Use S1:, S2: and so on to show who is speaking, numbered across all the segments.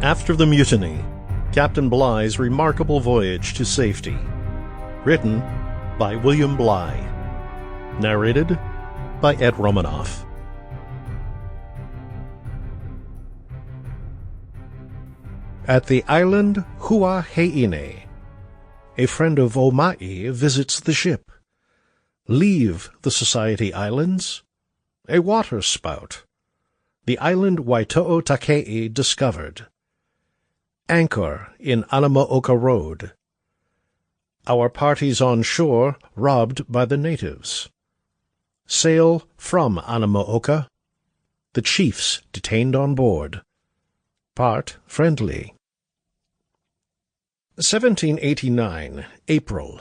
S1: After the Mutiny, Captain Bligh's Remarkable Voyage to Safety. Written by William Bligh. Narrated by Ed Romanoff. At the island Huaheine, a friend of Omai visits the ship. Leave the Society Islands. A water spout. The island Waito'o Takei discovered. Anchor in Anamaoka Road. Our parties on shore robbed by the natives. Sail from Anamaoka. The chiefs detained on board. Part friendly. 1789, April,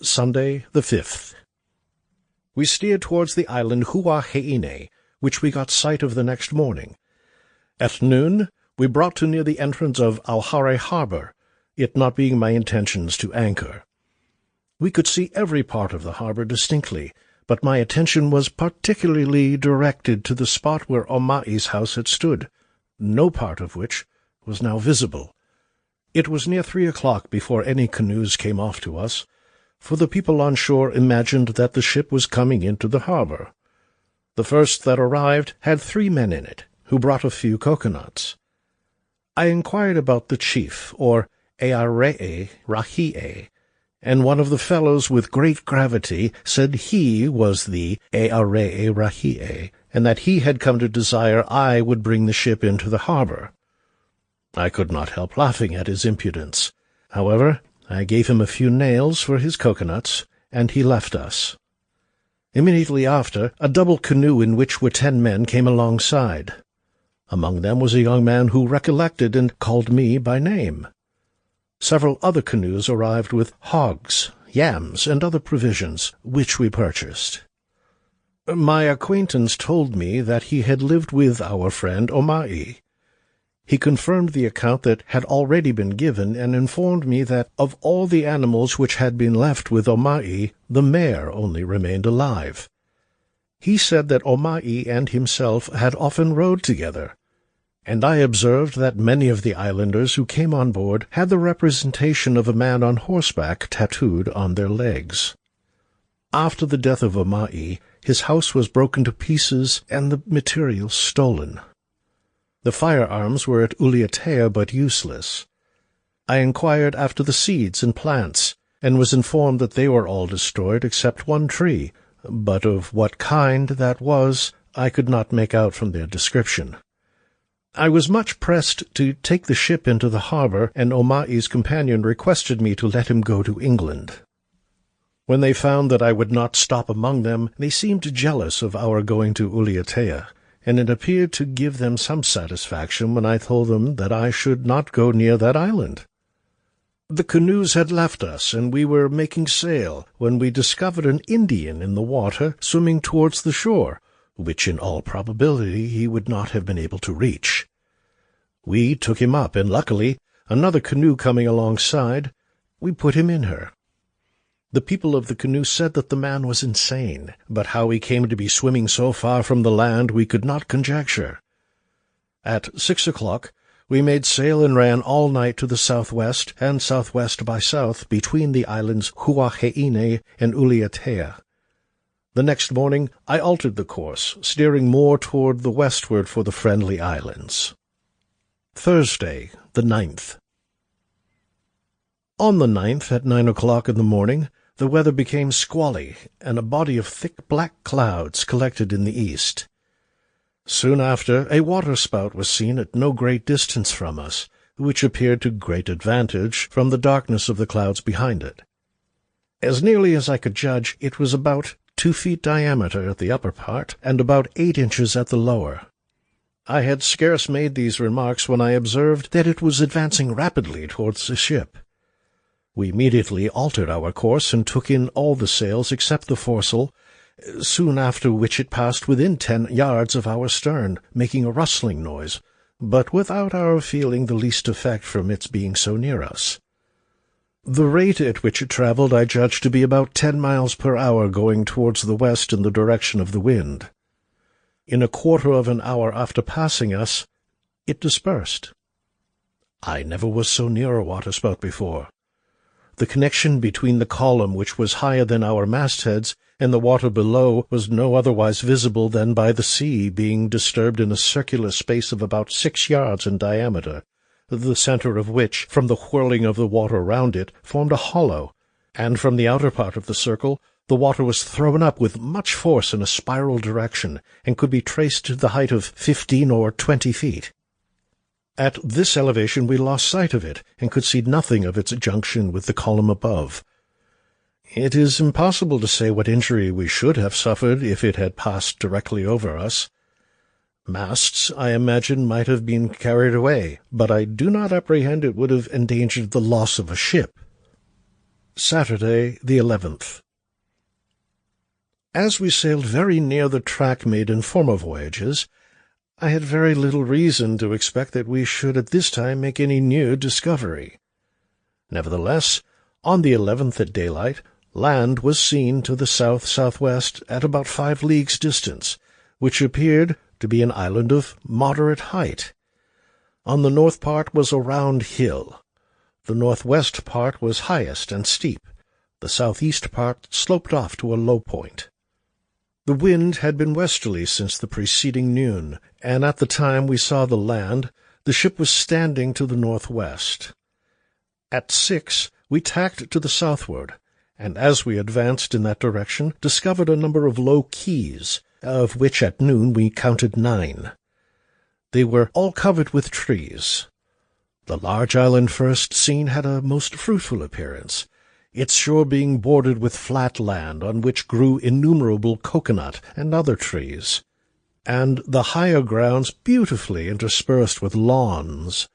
S1: Sunday the 5th. We steered towards the island Huaheine, which we got sight of the next morning. At noon, we brought to near the entrance of Auhare harbor, it not being my intentions to anchor. We could see every part of the harbor distinctly, but my attention was particularly directed to the spot where Omai's house had stood, no part of which was now visible. It was near 3 o'clock before any canoes came off to us, for the people on shore imagined that the ship was coming into the harbor. The first that arrived had 3 men in it, who brought a few coconuts. I inquired about the chief, or Earee Rahie, and one of the fellows with great gravity said he was the Earee Rahie, and that he had come to desire I would bring the ship into the harbor. I could not help laughing at his impudence. However, I gave him a few nails for his coconuts, and he left us. Immediately after, a double canoe in which were 10 men came alongside. Among them was a young man who recollected and called me by name. Several other canoes arrived with hogs, yams, and other provisions, which we purchased. My acquaintance told me that he had lived with our friend Omai. He confirmed the account that had already been given, and informed me that of all the animals which had been left with Omai, the mare only remained alive. He said that Omai and himself had often rowed together, and I observed that many of the islanders who came on board had the representation of a man on horseback tattooed on their legs. After the death of Omai, his house was broken to pieces and the materials stolen. The firearms were at Uliatea but useless. I inquired after the seeds and plants, and was informed that they were all destroyed except one tree, but of what kind that was I could not make out from their description. I was much pressed to take the ship into the harbor, and Omai's companion requested me to let him go to England. When they found that I would not stop among them, they seemed jealous of our going to Uliatea, and it appeared to give them some satisfaction when I told them that I should not go near that island. The canoes had left us, and we were making sail, when we discovered an Indian in the water swimming towards the shore, which in all probability he would not have been able to reach. We took him up, and luckily, another canoe coming alongside, we put him in her. The people of the canoe said that the man was insane, but how he came to be swimming so far from the land we could not conjecture. At 6 o'clock, we made sail and ran all night to the southwest and southwest by south between the islands Huaheine and Uliatea. The next morning I altered the course, steering more toward the westward for the Friendly Islands. Thursday, the 9th. On the 9th, at 9 o'clock in the morning, the weather became squally, and a body of thick black clouds collected in the east. Soon after, a water-spout was seen at no great distance from us, which appeared to great advantage from the darkness of the clouds behind it. As nearly as I could judge, it was about 2 feet diameter at the upper part, and about 8 inches at the lower. I had scarce made these remarks when I observed that it was advancing rapidly towards the ship. We immediately altered our course and took in all the sails except the foresail, soon after which it passed within 10 yards of our stern, making a rustling noise, but without our feeling the least effect from its being so near us. The rate at which it travelled I judged to be about 10 miles per hour going towards the west in the direction of the wind. In a quarter of an hour after passing us, it dispersed. I never was so near a waterspout before. The connection between the column, which was higher than our mastheads, and the water below was no otherwise visible than by the sea being disturbed in a circular space of about 6 yards in diameter, the centre of which, from the whirling of the water round it, formed a hollow, and from the outer part of the circle the water was thrown up with much force in a spiral direction, and could be traced to the height of 15 or 20 feet. At this elevation we lost sight of it, and could see nothing of its junction with the column above. It is impossible to say what injury we should have suffered if it had passed directly over us. Masts, I imagine, might have been carried away, but I do not apprehend it would have endangered the loss of a ship. Saturday, the 11th. As we sailed very near the track made in former voyages, I had very little reason to expect that we should at this time make any new discovery. Nevertheless, on the 11th at daylight, land was seen to the south-southwest at about 5 leagues distance, which appeared to be an island of moderate height. On the north part was a round hill. The northwest part was highest and steep. The southeast part sloped off to a low point. The wind had been westerly since the preceding noon, and at the time we saw the land, the ship was standing to the northwest. At 6 we tacked to the southward, and as we advanced in that direction discovered a number of low keys, of which at noon we counted 9. They were all covered with trees. The large island first seen had a most fruitful appearance, its shore being bordered with flat land on which grew innumerable coconut and other trees, and the higher grounds beautifully interspersed with lawns.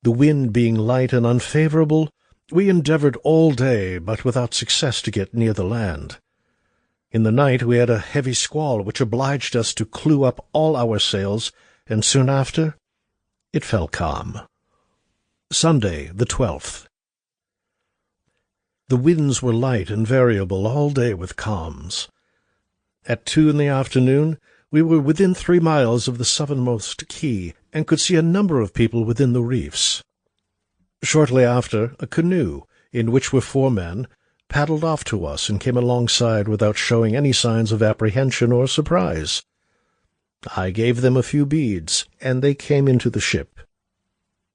S1: The wind being light and unfavourable, we endeavoured all day, but without success, to get near the land. In the night we had a heavy squall, which obliged us to clew up all our sails, and soon after it fell calm. Sunday, the 12th. The winds were light and variable all day with calms. At 2 in the afternoon we were within 3 miles of the southernmost key, and could see a number of people within the reefs. Shortly after, a canoe, in which were 4 men, paddled off to us and came alongside without showing any signs of apprehension or surprise. I gave them a few beads, and they came into the ship.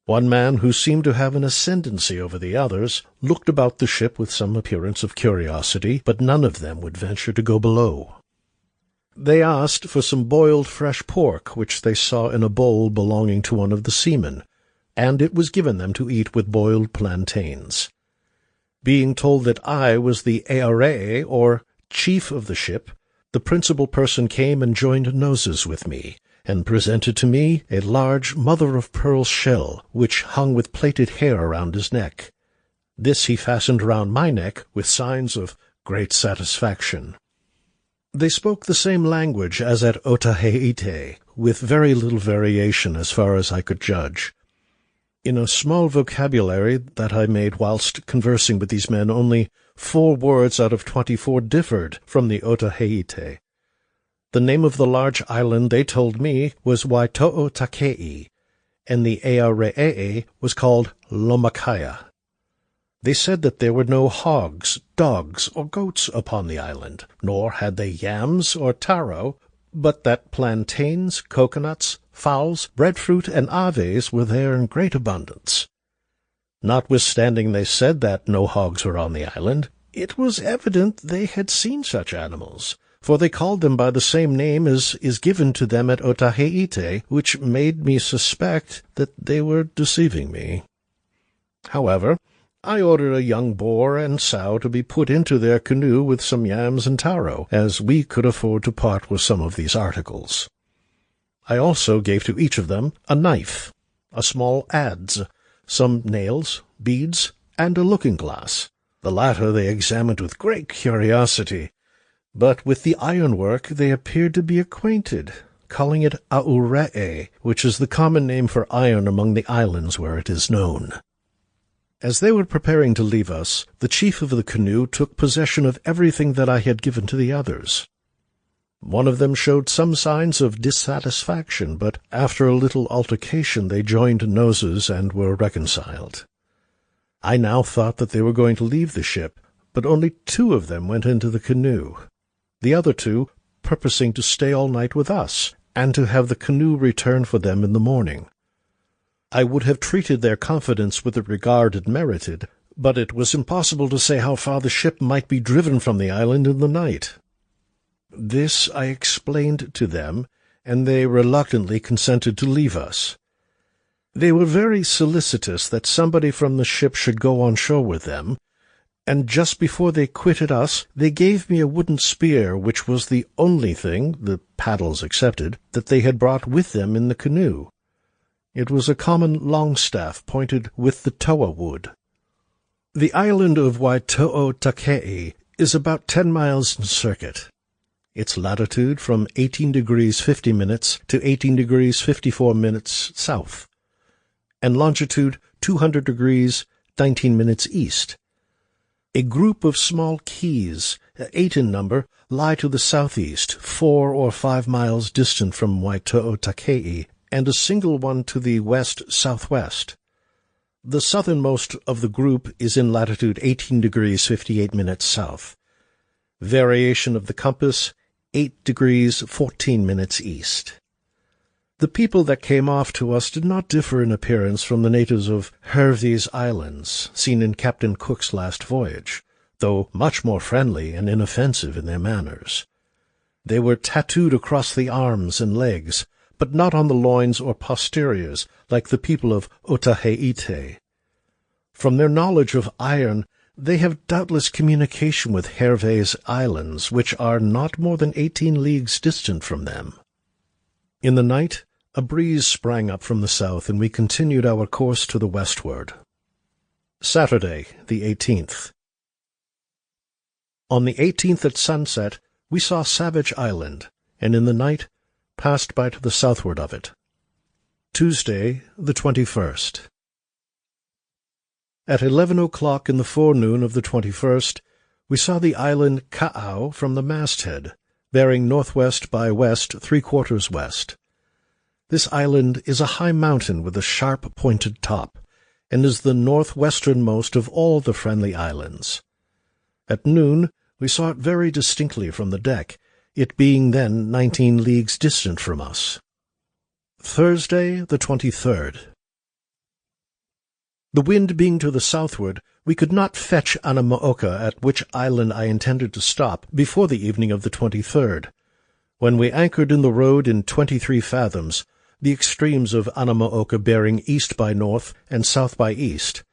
S1: One man, who seemed to have an ascendancy over the others, looked about the ship with some appearance of curiosity, but none of them would venture to go below. They asked for some boiled fresh pork, which they saw in a bowl belonging to one of the seamen, and it was given them to eat with boiled plantains. Being told that I was the Earee, or chief of the ship, the principal person came and joined noses with me, and presented to me a large mother-of-pearl shell, which hung with plaited hair around his neck. This he fastened round my neck with signs of great satisfaction. They spoke the same language as at Otaheite, with very little variation as far as I could judge. In a small vocabulary that I made whilst conversing with these men, only 4 words out of 24 differed from the Otaheite. The name of the large island, they told me, was Waito'o-Takei, and the Earee was called Lomakaya. They said that there were no hogs, dogs, or goats upon the island, nor had they yams or taro, but that plantains, coconuts, fowls, breadfruit, and aves were there in great abundance. Notwithstanding they said that no hogs were on the island, it was evident they had seen such animals, for they called them by the same name as is given to them at Otaheite, which made me suspect that they were deceiving me. However, I ordered a young boar and sow to be put into their canoe with some yams and taro, as we could afford to part with some of these articles. I also gave to each of them a knife, a small adze, some nails, beads, and a looking-glass. The latter they examined with great curiosity, but with the ironwork they appeared to be acquainted, calling it auree, which is the common name for iron among the islands where it is known. As they were preparing to leave us, the chief of the canoe took possession of everything that I had given to the others. One of them showed some signs of dissatisfaction, but after a little altercation they joined noses and were reconciled. I now thought that they were going to leave the ship, but only 2 of them went into the canoe, the other 2 purposing to stay all night with us, and to have the canoe return for them in the morning. I would have treated their confidence with the regard it merited, but it was impossible to say how far the ship might be driven from the island in the night. This I explained to them, and they reluctantly consented to leave us. They were very solicitous that somebody from the ship should go on shore with them, and just before they quitted us, they gave me a wooden spear, which was the only thing, the paddles excepted, that they had brought with them in the canoe. It was a common longstaff pointed with the toa wood. The island of Waito'o-Takei is about 10 miles in circuit. Its latitude from 18 degrees 50 minutes to 18 degrees 54 minutes south, and longitude 200 degrees 19 minutes east. A group of small keys, 8 in number, lie to the southeast, 4 or 5 miles distant from Waito'o-Takei, and a single one to the west-southwest. The southernmost of the group is in latitude 18 degrees 58 minutes south. Variation of the compass, 8 degrees 14 minutes east. The people that came off to us did not differ in appearance from the natives of Hervey's Islands, seen in Captain Cook's last voyage, though much more friendly and inoffensive in their manners. They were tattooed across the arms and legs, but not on the loins or posteriors, like the people of Otaheite. From their knowledge of iron, they have doubtless communication with Hervey's Islands, which are not more than 18 leagues distant from them. In the night, a breeze sprang up from the south, and we continued our course to the westward. Saturday, the 18th. On the 18th at sunset, we saw Savage Island, and in the night passed by to the southward of it. Tuesday, the 21st. At 11 o'clock in the forenoon of the 21st, we saw the island Ka'au from the masthead, bearing northwest by west 3/4 west. This island is a high mountain with a sharp pointed top, and is the northwesternmost of all the Friendly Islands. At noon we saw it very distinctly from the deck, it being then 19 leagues distant from us. Thursday, the 23rd. The wind being to the southward, we could not fetch Anamooka, at which island I intended to stop, before the evening of the 23rd. When we anchored in the road in 23 fathoms, the extremes of Anamooka bearing east by north and south by east,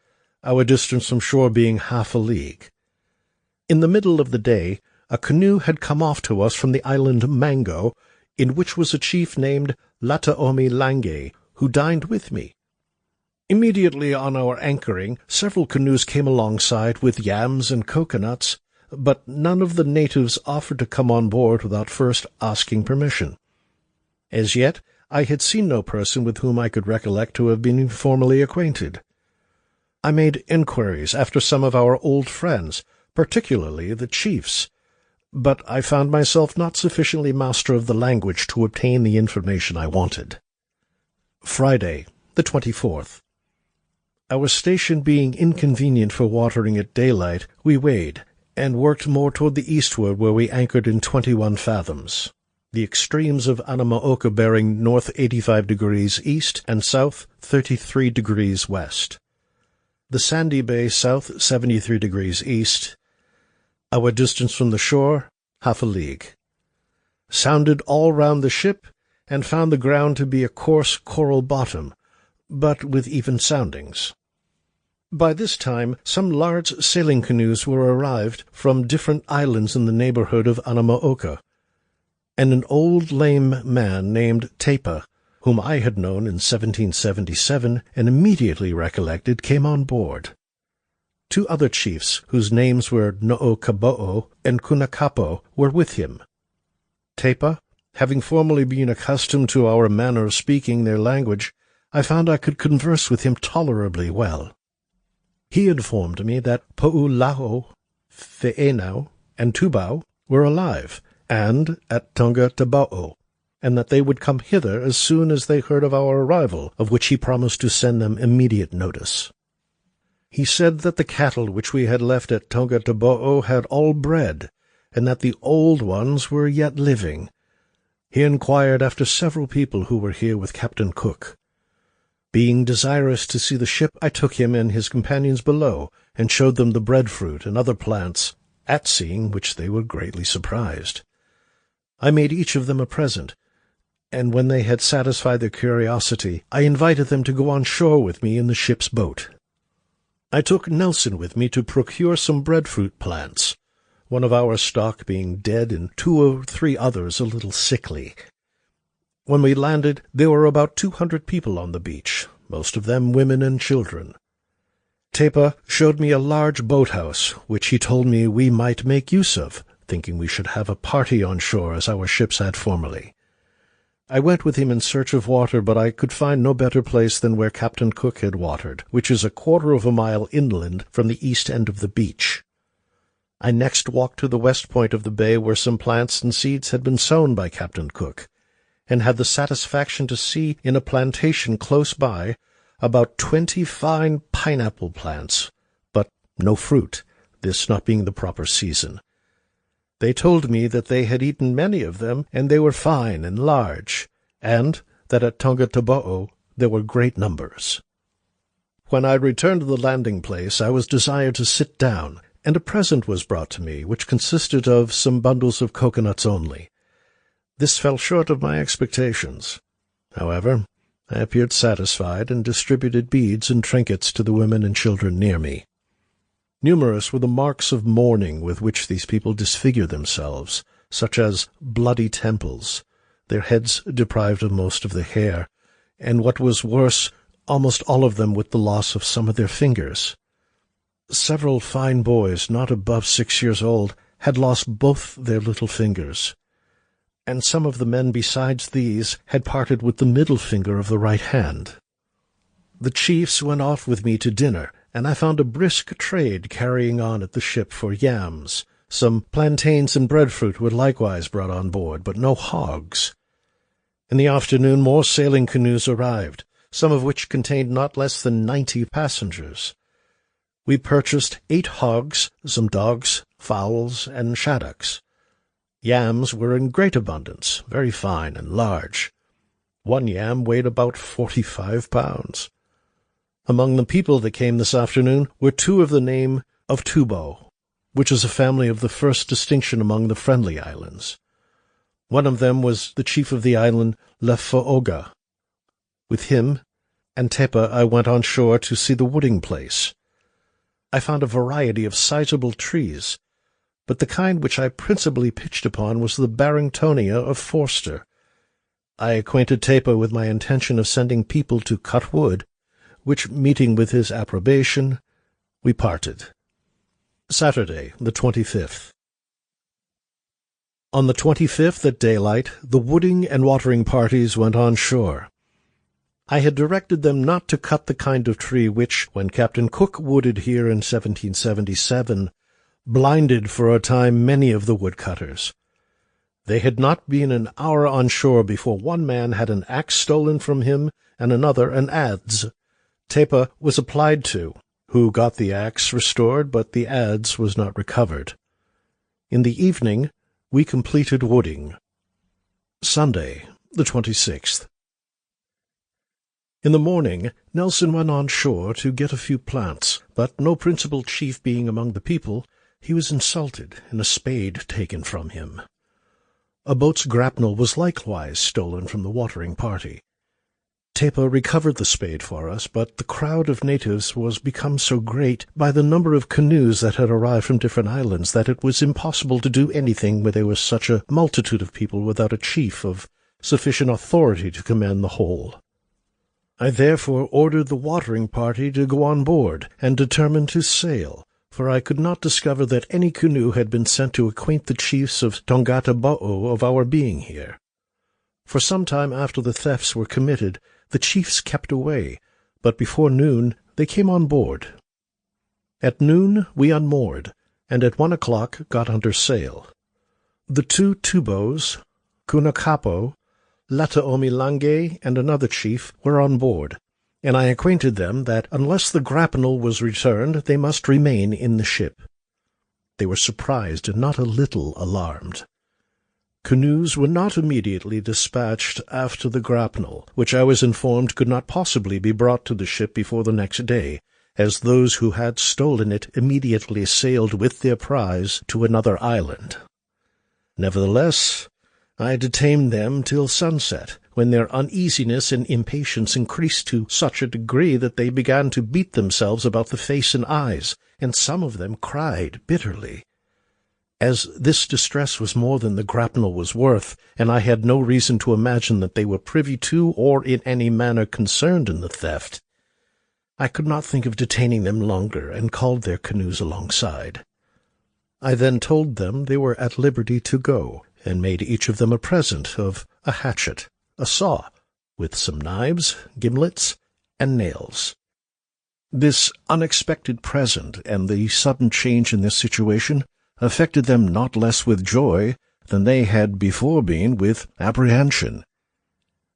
S1: our distance from shore being 1/2 a league. In the middle of the day, a canoe had come off to us from the island Mango, in which was a chief named Lataomi Lange, who dined with me. Immediately on our anchoring, several canoes came alongside with yams and coconuts, but none of the natives offered to come on board without first asking permission. As yet, I had seen no person with whom I could recollect to have been formally acquainted. I made inquiries after some of our old friends, particularly the chiefs, but I found myself not sufficiently master of the language to obtain the information I wanted. Friday, the 24th. Our station being inconvenient for watering at daylight, we weighed, and worked more toward the eastward, where we anchored in 21 fathoms, the extremes of Anamooka bearing north 85 degrees east and south 33 degrees west. The Sandy Bay south 73 degrees east. Our distance from the shore, 1/2 a league. Sounded all round the ship, and found the ground to be a coarse coral bottom, but with even soundings. By this time some large sailing canoes were arrived from different islands in the neighborhood of Anamooka, and an old lame man named Tepa, whom I had known in 1777 and immediately recollected, came on board. 2 other chiefs, whose names were No'okaboo and Kunakapo, were with him. Tepa, having formerly been accustomed to our manner of speaking their language, I found I could converse with him tolerably well. He informed me that Po'ulaho, Fe'enau, and Tubau were alive, and at Tonga-Tabao, and that they would come hither as soon as they heard of our arrival, of which he promised to send them immediate notice. He said that the cattle which we had left at Tonga-Tabao had all bred, and that the old ones were yet living. He inquired after several people who were here with Captain Cook. Being desirous to see the ship, I took him and his companions below, and showed them the breadfruit and other plants, at seeing which they were greatly surprised. I made each of them a present, and when they had satisfied their curiosity, I invited them to go on shore with me in the ship's boat. I took Nelson with me to procure some breadfruit plants, one of our stock being dead and 2 or 3 others a little sickly. When we landed, there were about 200 people on the beach, most of them women and children. Tepa showed me a large boathouse, which he told me we might make use of, thinking we should have a party on shore as our ships had formerly. I went with him in search of water, but I could find no better place than where Captain Cook had watered, which is a 1/4 of a mile inland from the east end of the beach. I next walked to the west point of the bay, where some plants and seeds had been sown by Captain Cook, and had the satisfaction to see in a plantation close by about 20 fine pineapple plants, but no fruit, this not being the proper season. They told me that they had eaten many of them, and they were fine and large, and that at Tonga-Tabao there were great numbers. When I returned to the landing place, I was desired to sit down, and a present was brought to me, which consisted of some bundles of coconuts only. This fell short of my expectations. However, I appeared satisfied, and distributed beads and trinkets to the women and children near me. Numerous were the marks of mourning with which these people disfigure themselves, such as bloody temples, their heads deprived of most of the hair, and what was worse, almost all of them with the loss of some of their fingers. Several fine boys, not above 6 years old, had lost both their little fingers, and some of the men besides these had parted with the middle finger of the right hand. The chiefs went off with me to dinner, and I found a brisk trade carrying on at the ship for yams. Some plantains and breadfruit were likewise brought on board, but no hogs. In the afternoon more sailing canoes arrived, some of which contained not less than 90 passengers. We purchased 8 hogs, some dogs, fowls, and shaddocks. Yams were in great abundance, very fine and large. One yam weighed about 45 pounds. Among the people that came this afternoon were 2 of the name of Tubo, which is a family of the first distinction among the Friendly Islands. One of them was the chief of the island Lefooga. With him and Tepa I went on shore to see the wooding place. I found a variety of sizable trees, but the kind which I principally pitched upon was the Barringtonia of Forster. I acquainted Tepa with my intention of sending people to cut wood, which, meeting with his approbation, we parted. Saturday, the 25th. On the 25th at daylight, the wooding and watering parties went on shore. I had directed them not to cut the kind of tree which, when Captain Cook wooded here in 1777, blinded for a time many of the woodcutters. They had not been an hour on shore before one man had an axe stolen from him, and another an adze. Tepa was applied to, who got the axe restored, but the adze was not recovered. In the evening we completed wooding. Sunday, the 26th. In the morning Nelson went on shore to get a few plants, but no principal chief being among the people, he was insulted, and a spade taken from him. A boat's grapnel was likewise stolen from the watering party. Tepa recovered the spade for us, but the crowd of natives was become so great by the number of canoes that had arrived from different islands that it was impossible to do anything where there was such a multitude of people without a chief of sufficient authority to command the whole. I therefore ordered the watering party to go on board, and determined to sail, for I could not discover that any canoe had been sent to acquaint the chiefs of Tonga-Tabao of our being here. For some time after the thefts were committed, the chiefs kept away, but before noon they came on board. At noon we unmoored, and at 1 o'clock got under sail. The 2 Tubos, Kunakapo, Lataomilange, and another chief were on board, and I acquainted them that unless the grapnel was returned, they must remain in the ship. They were surprised and not a little alarmed. Canoes were not immediately dispatched after the grapnel, which I was informed could not possibly be brought to the ship before the next day, as those who had stolen it immediately sailed with their prize to another island. Nevertheless, I detained them till sunset, when their uneasiness and impatience increased to such a degree that they began to beat themselves about the face and eyes, and some of them cried bitterly. As this distress was more than the grapnel was worth, and I had no reason to imagine that they were privy to or in any manner concerned in the theft, I could not think of detaining them longer, and called their canoes alongside. I then told them they were at liberty to go, and made each of them a present of a hatchet, a saw, with some knives, gimlets, and nails. This unexpected present and the sudden change in their situation affected them not less with joy than they had before been with apprehension.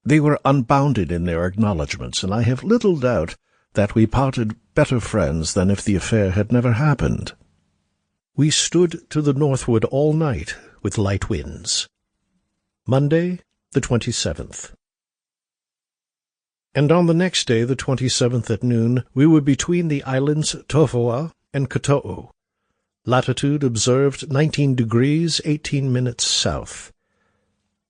S1: They were unbounded in their acknowledgments, and I have little doubt that we parted better friends than if the affair had never happened. We stood to the northward all night with light winds. Monday, the 27th. And on the next day, the 27th at noon, we were between the islands Tofoa and Kato'o. Latitude observed 19 degrees 18 minutes south.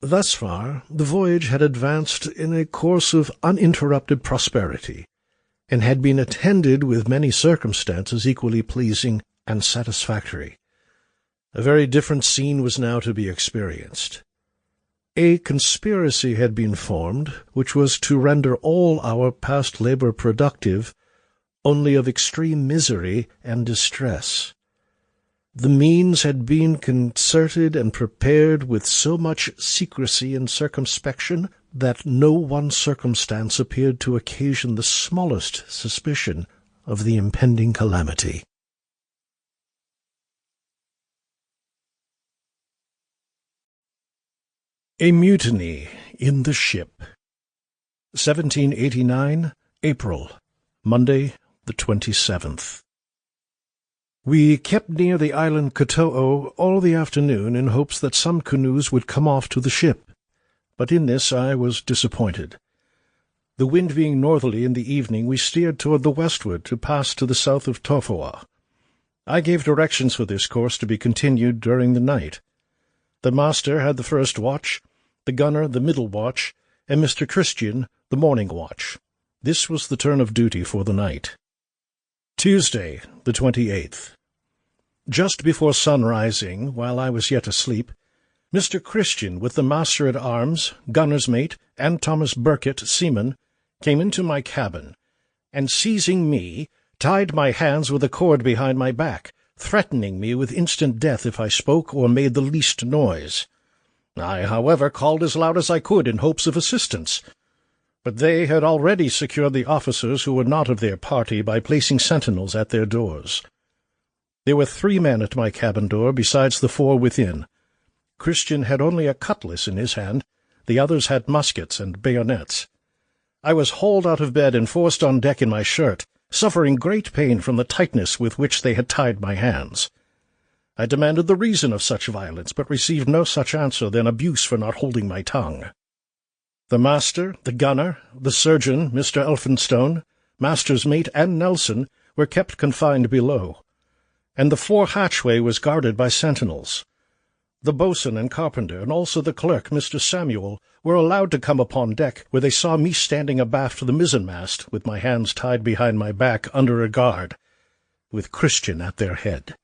S1: Thus far, the voyage had advanced in a course of uninterrupted prosperity, and had been attended with many circumstances equally pleasing and satisfactory. A very different scene was now to be experienced. A conspiracy had been formed, which was to render all our past labor productive only of extreme misery and distress. The means had been concerted and prepared with so much secrecy and circumspection that no one circumstance appeared to occasion the smallest suspicion of the impending calamity. A mutiny in the ship. 1789, April, Monday, the 27th. We kept near the island Kato'o all the afternoon in hopes that some canoes would come off to the ship, but in this I was disappointed. The wind being northerly in the evening, we steered toward the westward to pass to the south of Tofoa. I gave directions for this course to be continued during the night. The master had the first watch, the gunner the middle watch, and Mr. Christian the morning watch. This was the turn of duty for the night. Tuesday, the 28th. Just before sun-rising, while I was yet asleep, Mr. Christian, with the master-at-arms, gunner's mate, and Thomas Burkitt, seaman, came into my cabin, and seizing me, tied my hands with a cord behind my back, threatening me with instant death if I spoke or made the least noise. I, however, called as loud as I could in hopes of assistance, but they had already secured the officers who were not of their party by placing sentinels at their doors. There were 3 men at my cabin door, besides the 4 within. Christian had only a cutlass in his hand, the others had muskets and bayonets. I was hauled out of bed and forced on deck in my shirt, suffering great pain from the tightness with which they had tied my hands. I demanded the reason of such violence, but received no such answer than abuse for not holding my tongue. The master, the gunner, the surgeon, Mr. Elphinstone, master's mate, and Nelson were kept confined below, and the fore hatchway was guarded by sentinels. The boatswain and carpenter, and also the clerk, Mr. Samuel, were allowed to come upon deck, where they saw me standing abaft the mizzenmast, with my hands tied behind my back under a guard, with Christian at their head.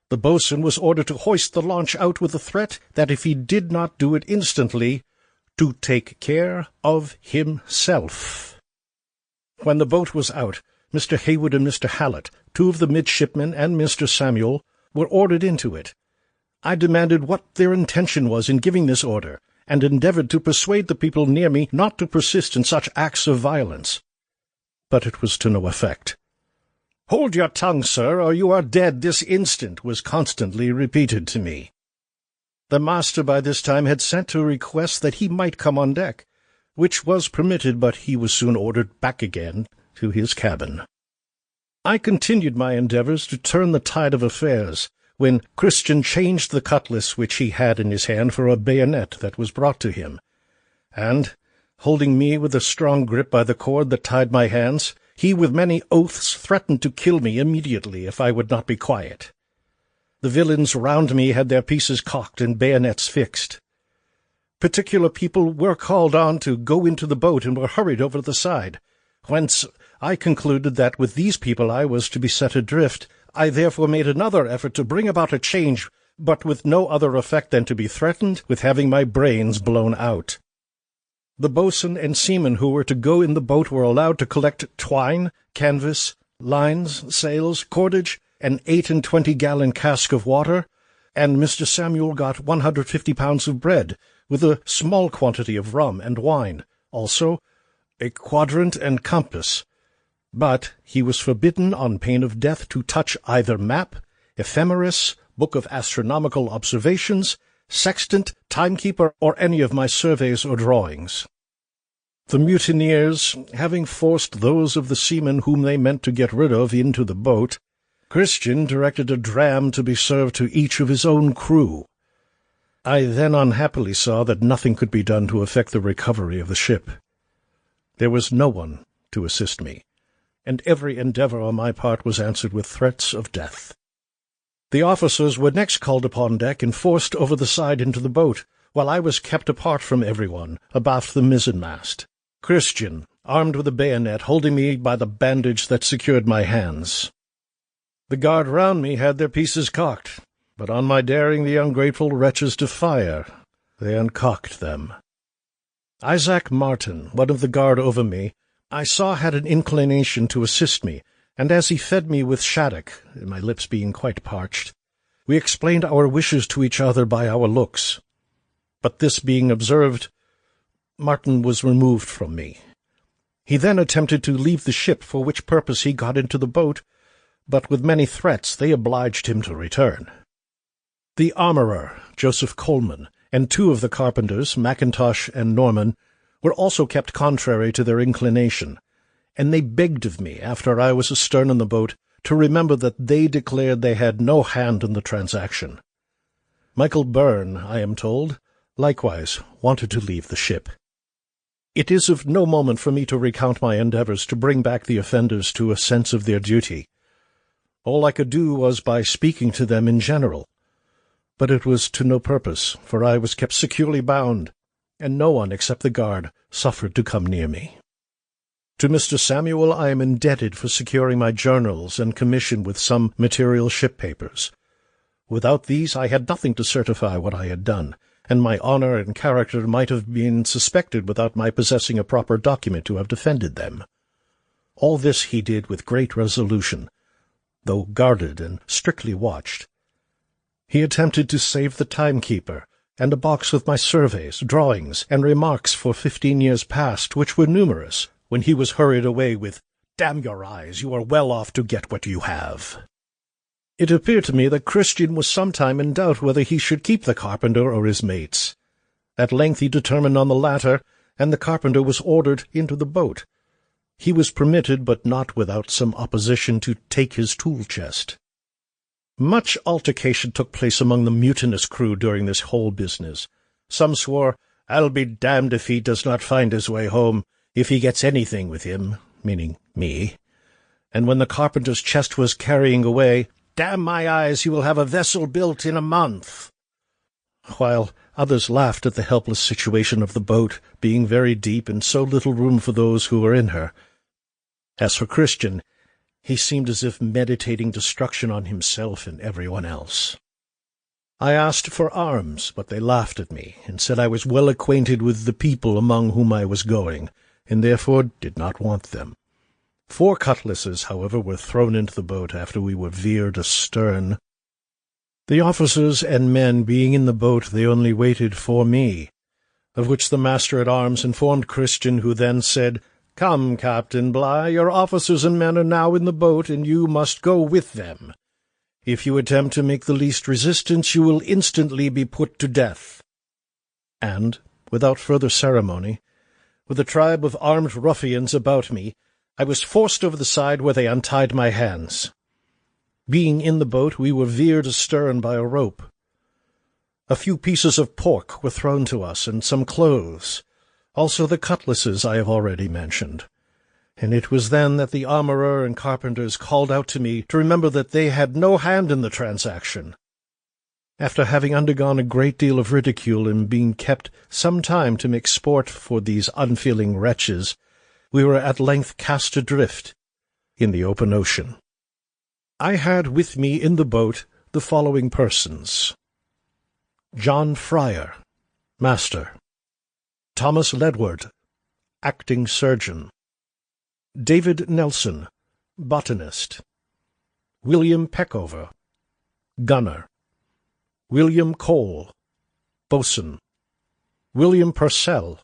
S1: The boatswain was ordered to hoist the launch out with the threat that if he did not do it instantly, to take care of himself. When the boat was out, Mr. Haywood and Mr. Hallett, 2 of the midshipmen, and Mr. Samuel, were ordered into it. I demanded what their intention was in giving this order, and endeavored to persuade the people near me not to persist in such acts of violence. But it was to no effect. "Hold your tongue, sir, or you are dead this instant," was constantly repeated to me. The master by this time had sent to request that he might come on deck, which was permitted, but he was soon ordered back again to his cabin. I continued my endeavours to turn the tide of affairs, when Christian changed the cutlass which he had in his hand for a bayonet that was brought to him, and, holding me with a strong grip by the cord that tied my hands, he with many oaths threatened to kill me immediately if I would not be quiet. The villains round me had their pieces cocked and bayonets fixed. Particular people were called on to go into the boat and were hurried over the side, whence I concluded that with these people I was to be set adrift. I therefore made another effort to bring about a change, but with no other effect than to be threatened with having my brains blown out. The boatswain and seamen who were to go in the boat were allowed to collect twine, canvas, lines, sails, cordage, an 28-gallon cask of water, and Mr. Samuel got 150 pounds of bread, with a small quantity of rum and wine, also a quadrant and compass. But he was forbidden on pain of death to touch either map, ephemeris, book of astronomical observations, sextant, timekeeper, or any of my surveys or drawings. The mutineers, having forced those of the seamen whom they meant to get rid of into the boat, Christian directed a dram to be served to each of his own crew. I then unhappily saw that nothing could be done to effect the recovery of the ship. There was no one to assist me, and every endeavour on my part was answered with threats of death. The officers were next called upon deck and forced over the side into the boat, while I was kept apart from everyone, abaft the mizzenmast. Christian, armed with a bayonet, holding me by the bandage that secured my hands. The guard round me had their pieces cocked, but on my daring the ungrateful wretches to fire, they uncocked them. Isaac Martin, one of the guard over me, I saw had an inclination to assist me, and as he fed me with shaddock, my lips being quite parched, we explained our wishes to each other by our looks. But this being observed, Martin was removed from me. He then attempted to leave the ship, for which purpose he got into the boat, but with many threats they obliged him to return. The armourer, Joseph Coleman, and two of the carpenters, Mackintosh and Norman, were also kept contrary to their inclination, and they begged of me, after I was astern in the boat, to remember that they declared they had no hand in the transaction. Michael Byrne, I am told, likewise wanted to leave the ship. It is of no moment for me to recount my endeavours to bring back the offenders to a sense of their duty. All I could do was by speaking to them in general, but it was to no purpose, for I was kept securely bound, and no one except the guard suffered to come near me. To Mr. Samuel I am indebted for securing my journals and commission with some material ship papers. Without these I had nothing to certify what I had done, and my honour and character might have been suspected without my possessing a proper document to have defended them. All this he did with great resolution, though guarded and strictly watched. He attempted to save the timekeeper, and a box with my surveys, drawings, and remarks for 15 years past, which were numerous, when he was hurried away with, "Damn your eyes, you are well off to get what you have." It appeared to me that Christian was some time in doubt whether he should keep the carpenter or his mates. At length he determined on the latter, and the carpenter was ordered into the boat. He was permitted, but not without some opposition, to take his tool-chest. Much altercation took place among the mutinous crew during this whole business. Some swore, "I'll be damned if he does not find his way home, if he gets anything with him," meaning me. And when the carpenter's chest was carrying away, "Damn my eyes, he will have a vessel built in a month," while others laughed at the helpless situation of the boat, being very deep and so little room for those who were in her. As for Christian, he seemed as if meditating destruction on himself and everyone else. I asked for arms, but they laughed at me, and said I was well acquainted with the people among whom I was going, and therefore did not want them. 4 cutlasses, however, were thrown into the boat after we were veered astern. The officers and men being in the boat, they only waited for me, of which the master-at-arms informed Christian, who then said, "Come, Captain Bligh, your officers and men are now in the boat, and you must go with them. If you attempt to make the least resistance, you will instantly be put to death." And, without further ceremony, with a tribe of armed ruffians about me, I was forced over the side where they untied my hands. Being in the boat, we were veered astern by a rope. A few pieces of pork were thrown to us, and some clothes, also the cutlasses I have already mentioned. And it was then that the armourer and carpenters called out to me to remember that they had no hand in the transaction. After having undergone a great deal of ridicule and being kept some time to make sport for these unfeeling wretches, we were at length cast adrift in the open ocean. I had with me in the boat the following persons: John Fryer, master; Thomas Ledward, acting surgeon; David Nelson, botanist; William Peckover, gunner; William Cole, boatswain; William Purcell,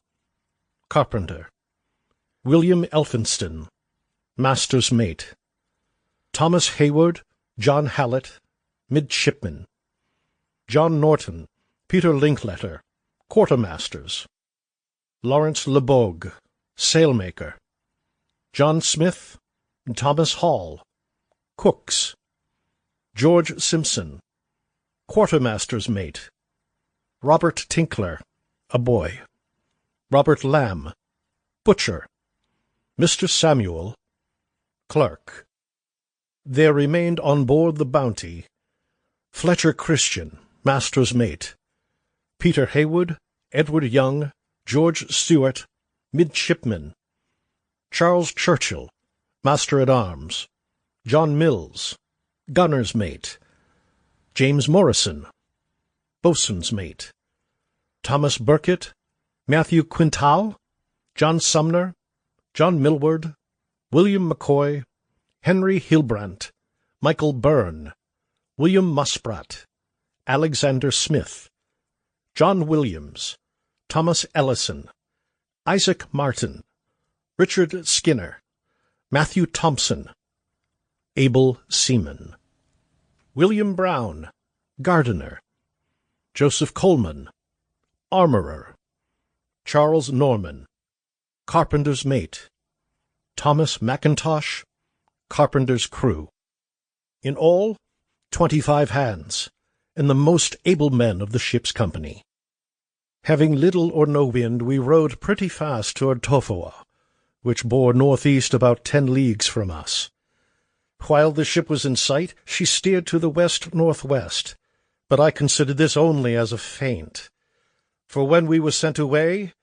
S1: carpenter; William Elphinston, master's mate; Thomas Hayward, John Hallett, midshipman; John Norton, Peter Linkletter, quartermasters; Lawrence Lebogue, sailmaker; John Smith, Thomas Hall, cooks; George Simpson, quartermaster's mate; Robert Tinkler, a boy; Robert Lamb, butcher; Mr. Samuel, clerk. There remained on board the Bounty Fletcher Christian, master's mate; Peter Heywood, Edward Young, George Stewart, midshipmen; Charles Churchill, master-at-arms; John Mills, gunner's mate; James Morrison, boatswain's mate; Thomas Burkitt, Matthew Quintal, John Sumner, John Millward, William McCoy, Henry Hilbrandt, Michael Byrne, William Musprat, Alexander Smith, John Williams, Thomas Ellison, Isaac Martin, Richard Skinner, Matthew Thompson, able seaman; William Brown, gardener; Joseph Coleman, armourer; Charles Norman, carpenter's mate; Thomas McIntosh, carpenter's crew. In all, 25 hands, and the most able men of the ship's company. Having little or no wind, we rowed pretty fast toward Tofoa, which bore northeast about 10 leagues from us. While the ship was in sight, she steered to the west-northwest, but I considered this only as a feint. For when we were sent away,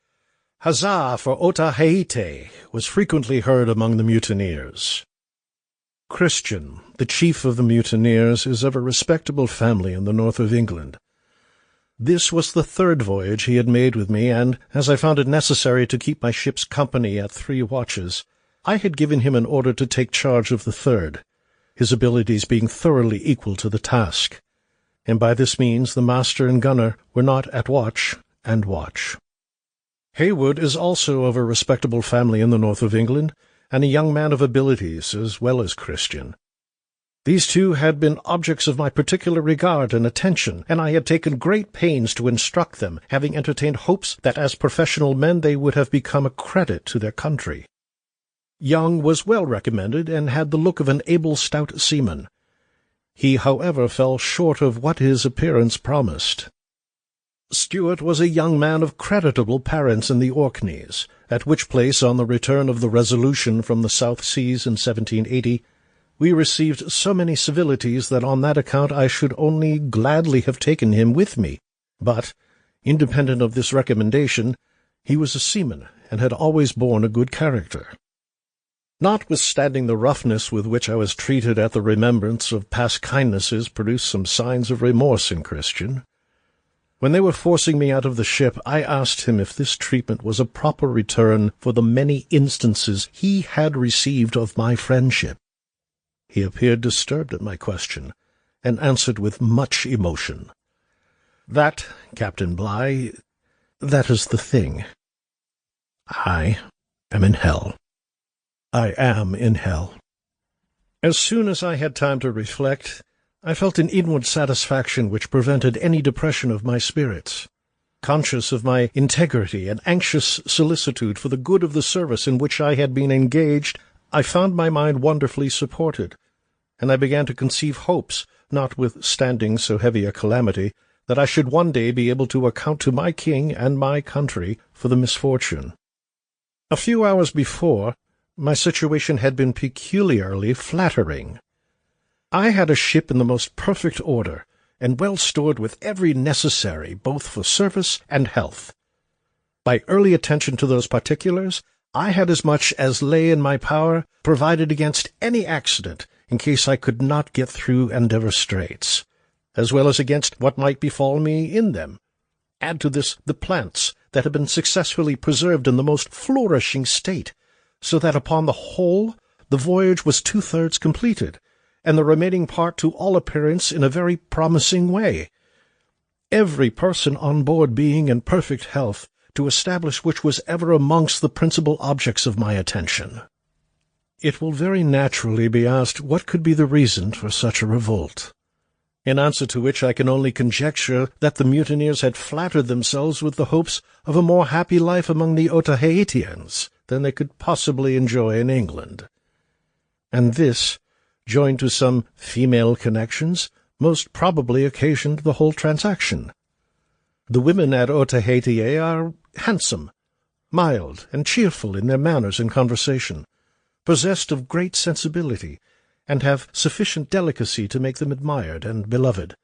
S1: "Huzzah for Otaheite" was frequently heard among the mutineers. Christian, the chief of the mutineers, is of a respectable family in the north of England. This was the 3rd voyage he had made with me, and, as I found it necessary to keep my ship's company at 3 watches, I had given him an order to take charge of the 3rd, his abilities being thoroughly equal to the task, and by this means the master and gunner were not at watch and watch. Heywood is also of a respectable family in the north of England, and a young man of abilities as well as Christian. These two had been objects of my particular regard and attention, and I had taken great pains to instruct them, having entertained hopes that as professional men they would have become a credit to their country. Young was well recommended, and had the look of an able stout seaman. He, however, fell short of what his appearance promised. Stewart was a young man of creditable parents in the Orkneys, at which place, on the return of the Resolution from the South Seas in 1780, we received so many civilities that on that account I should only gladly have taken him with me. But, independent of this recommendation, he was a seaman, and had always borne a good character. Notwithstanding the roughness with which I was treated at the remembrance of past kindnesses produced some signs of remorse in Christian. When they were forcing me out of the ship, I asked him if this treatment was a proper return for the many instances he had received of my friendship. He appeared disturbed at my question, and answered with much emotion, "That, Captain Bligh, that is the thing. I am in hell. I am in hell." As soon as I had time to reflect, I felt an inward satisfaction which prevented any depression of my spirits. Conscious of my integrity and anxious solicitude for the good of the service in which I had been engaged, I found my mind wonderfully supported, and I began to conceive hopes, notwithstanding so heavy a calamity, that I should one day be able to account to my king and my country for the misfortune. A few hours before, my situation had been peculiarly flattering. I had a ship in the most perfect order, and well stored with every necessary both for service and health. By early attention to those particulars, I had as much as lay in my power provided against any accident in case I could not get through Endeavour Straits, as well as against what might befall me in them. Add to this the plants that had been successfully preserved in the most flourishing state, so that upon the whole the voyage was 2/3 completed, and the remaining part to all appearance in a very promising way. Every person on board being in perfect health, to establish which was ever amongst the principal objects of my attention. It will very naturally be asked what could be the reason for such a revolt, in answer to which I can only conjecture that the mutineers had flattered themselves with the hopes of a more happy life among the Otaheitians than they could possibly enjoy in England. And this, joined to some female connections, most probably occasioned the whole transaction. The women at Otaheite are handsome, mild, and cheerful in their manners and conversation, possessed of great sensibility, and have sufficient delicacy to make them admired and beloved.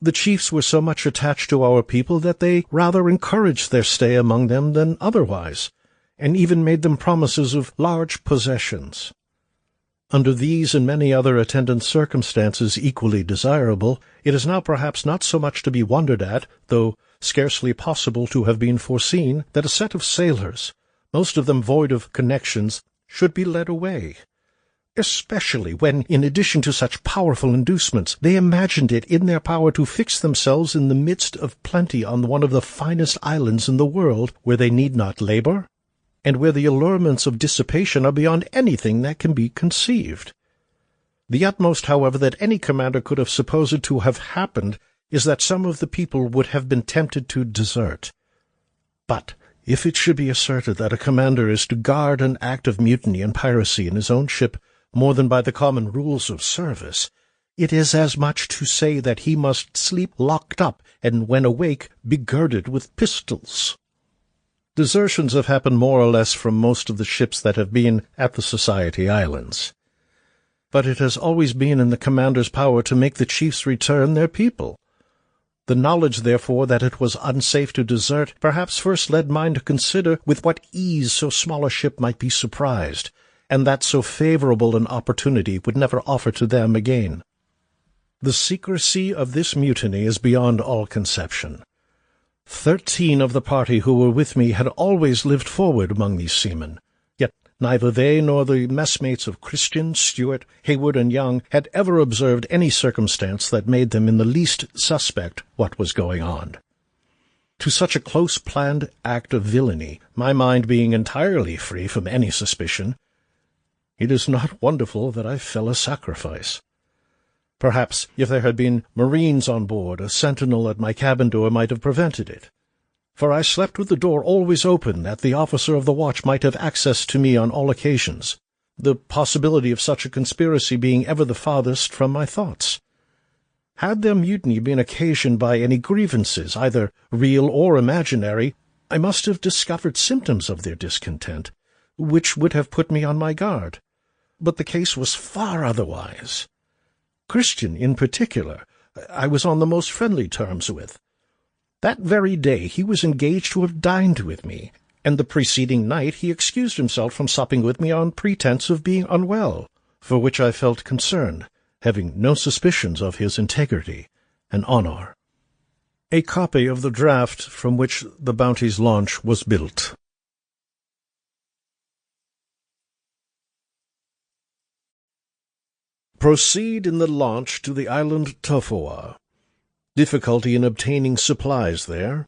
S1: The chiefs were so much attached to our people that they rather encouraged their stay among them than otherwise, and even made them promises of large possessions. Under these and many other attendant circumstances equally desirable, it is now perhaps not so much to be wondered at, though scarcely possible to have been foreseen, that a set of sailors, most of them void of connections, should be led away, especially when, in addition to such powerful inducements, they imagined it in their power to fix themselves in the midst of plenty on one of the finest islands in the world, where they need not labor, and where the allurements of dissipation are beyond anything that can be conceived. The utmost, however, that any commander could have supposed to have happened is that some of the people would have been tempted to desert. But if it should be asserted that a commander is to guard an act of mutiny and piracy in his own ship more than by the common rules of service, it is as much to say that he must sleep locked up, and when awake be girded with pistols. Desertions have happened more or less from most of the ships that have been at the Society Islands. But it has always been in the commander's power to make the chiefs return their people. The knowledge, therefore, that it was unsafe to desert perhaps first led mine to consider with what ease so small a ship might be surprised, and that so favourable an opportunity would never offer to them again. The secrecy of this mutiny is beyond all conception. 13 of the party who were with me had always lived forward among these seamen, yet neither they nor the messmates of Christian, Stewart, Hayward, and Young had ever observed any circumstance that made them in the least suspect what was going on. To such a close-planned act of villainy, my mind being entirely free from any suspicion, it is not wonderful that I fell a sacrifice. Perhaps, if there had been marines on board, a sentinel at my cabin door might have prevented it, for I slept with the door always open, that the officer of the watch might have access to me on all occasions, the possibility of such a conspiracy being ever the farthest from my thoughts. Had their mutiny been occasioned by any grievances, either real or imaginary, I must have discovered symptoms of their discontent, which would have put me on my guard. But the case was far otherwise. Christian, in particular, I was on the most friendly terms with. That very day he was engaged to have dined with me, and the preceding night he excused himself from supping with me on pretence of being unwell, for which I felt concerned, having no suspicions of his integrity and honour. A copy of the draft from which the Bounty's launch was built. Proceed in the launch to the island Tofoa. Difficulty in obtaining supplies there.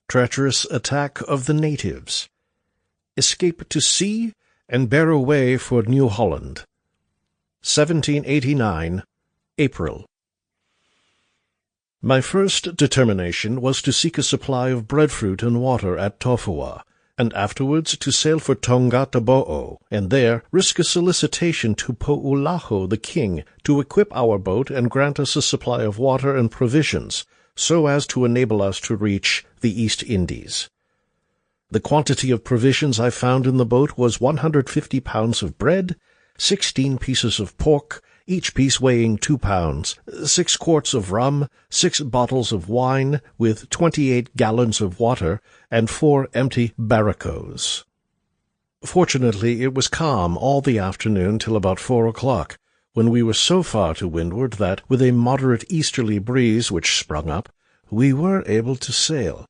S1: Treacherous attack of the natives. Escape to sea and bear away for New Holland. 1789, April. My first determination was to seek a supply of breadfruit and water at Tofua, and afterwards to sail for Tongataboo, and there risk a solicitation to Po'ulaho the king to equip our boat and grant us a supply of water and provisions, so as to enable us to reach the East Indies. The quantity of provisions I found in the boat was 150 pounds of bread, 16 pieces of pork, each piece weighing 2 pounds, 6 quarts of rum, 6 bottles of wine, with 28 gallons of water, and 4 empty barricos. Fortunately, it was calm all the afternoon till about 4 o'clock, when we were so far to windward that, with a moderate easterly breeze which sprung up, we were able to sail.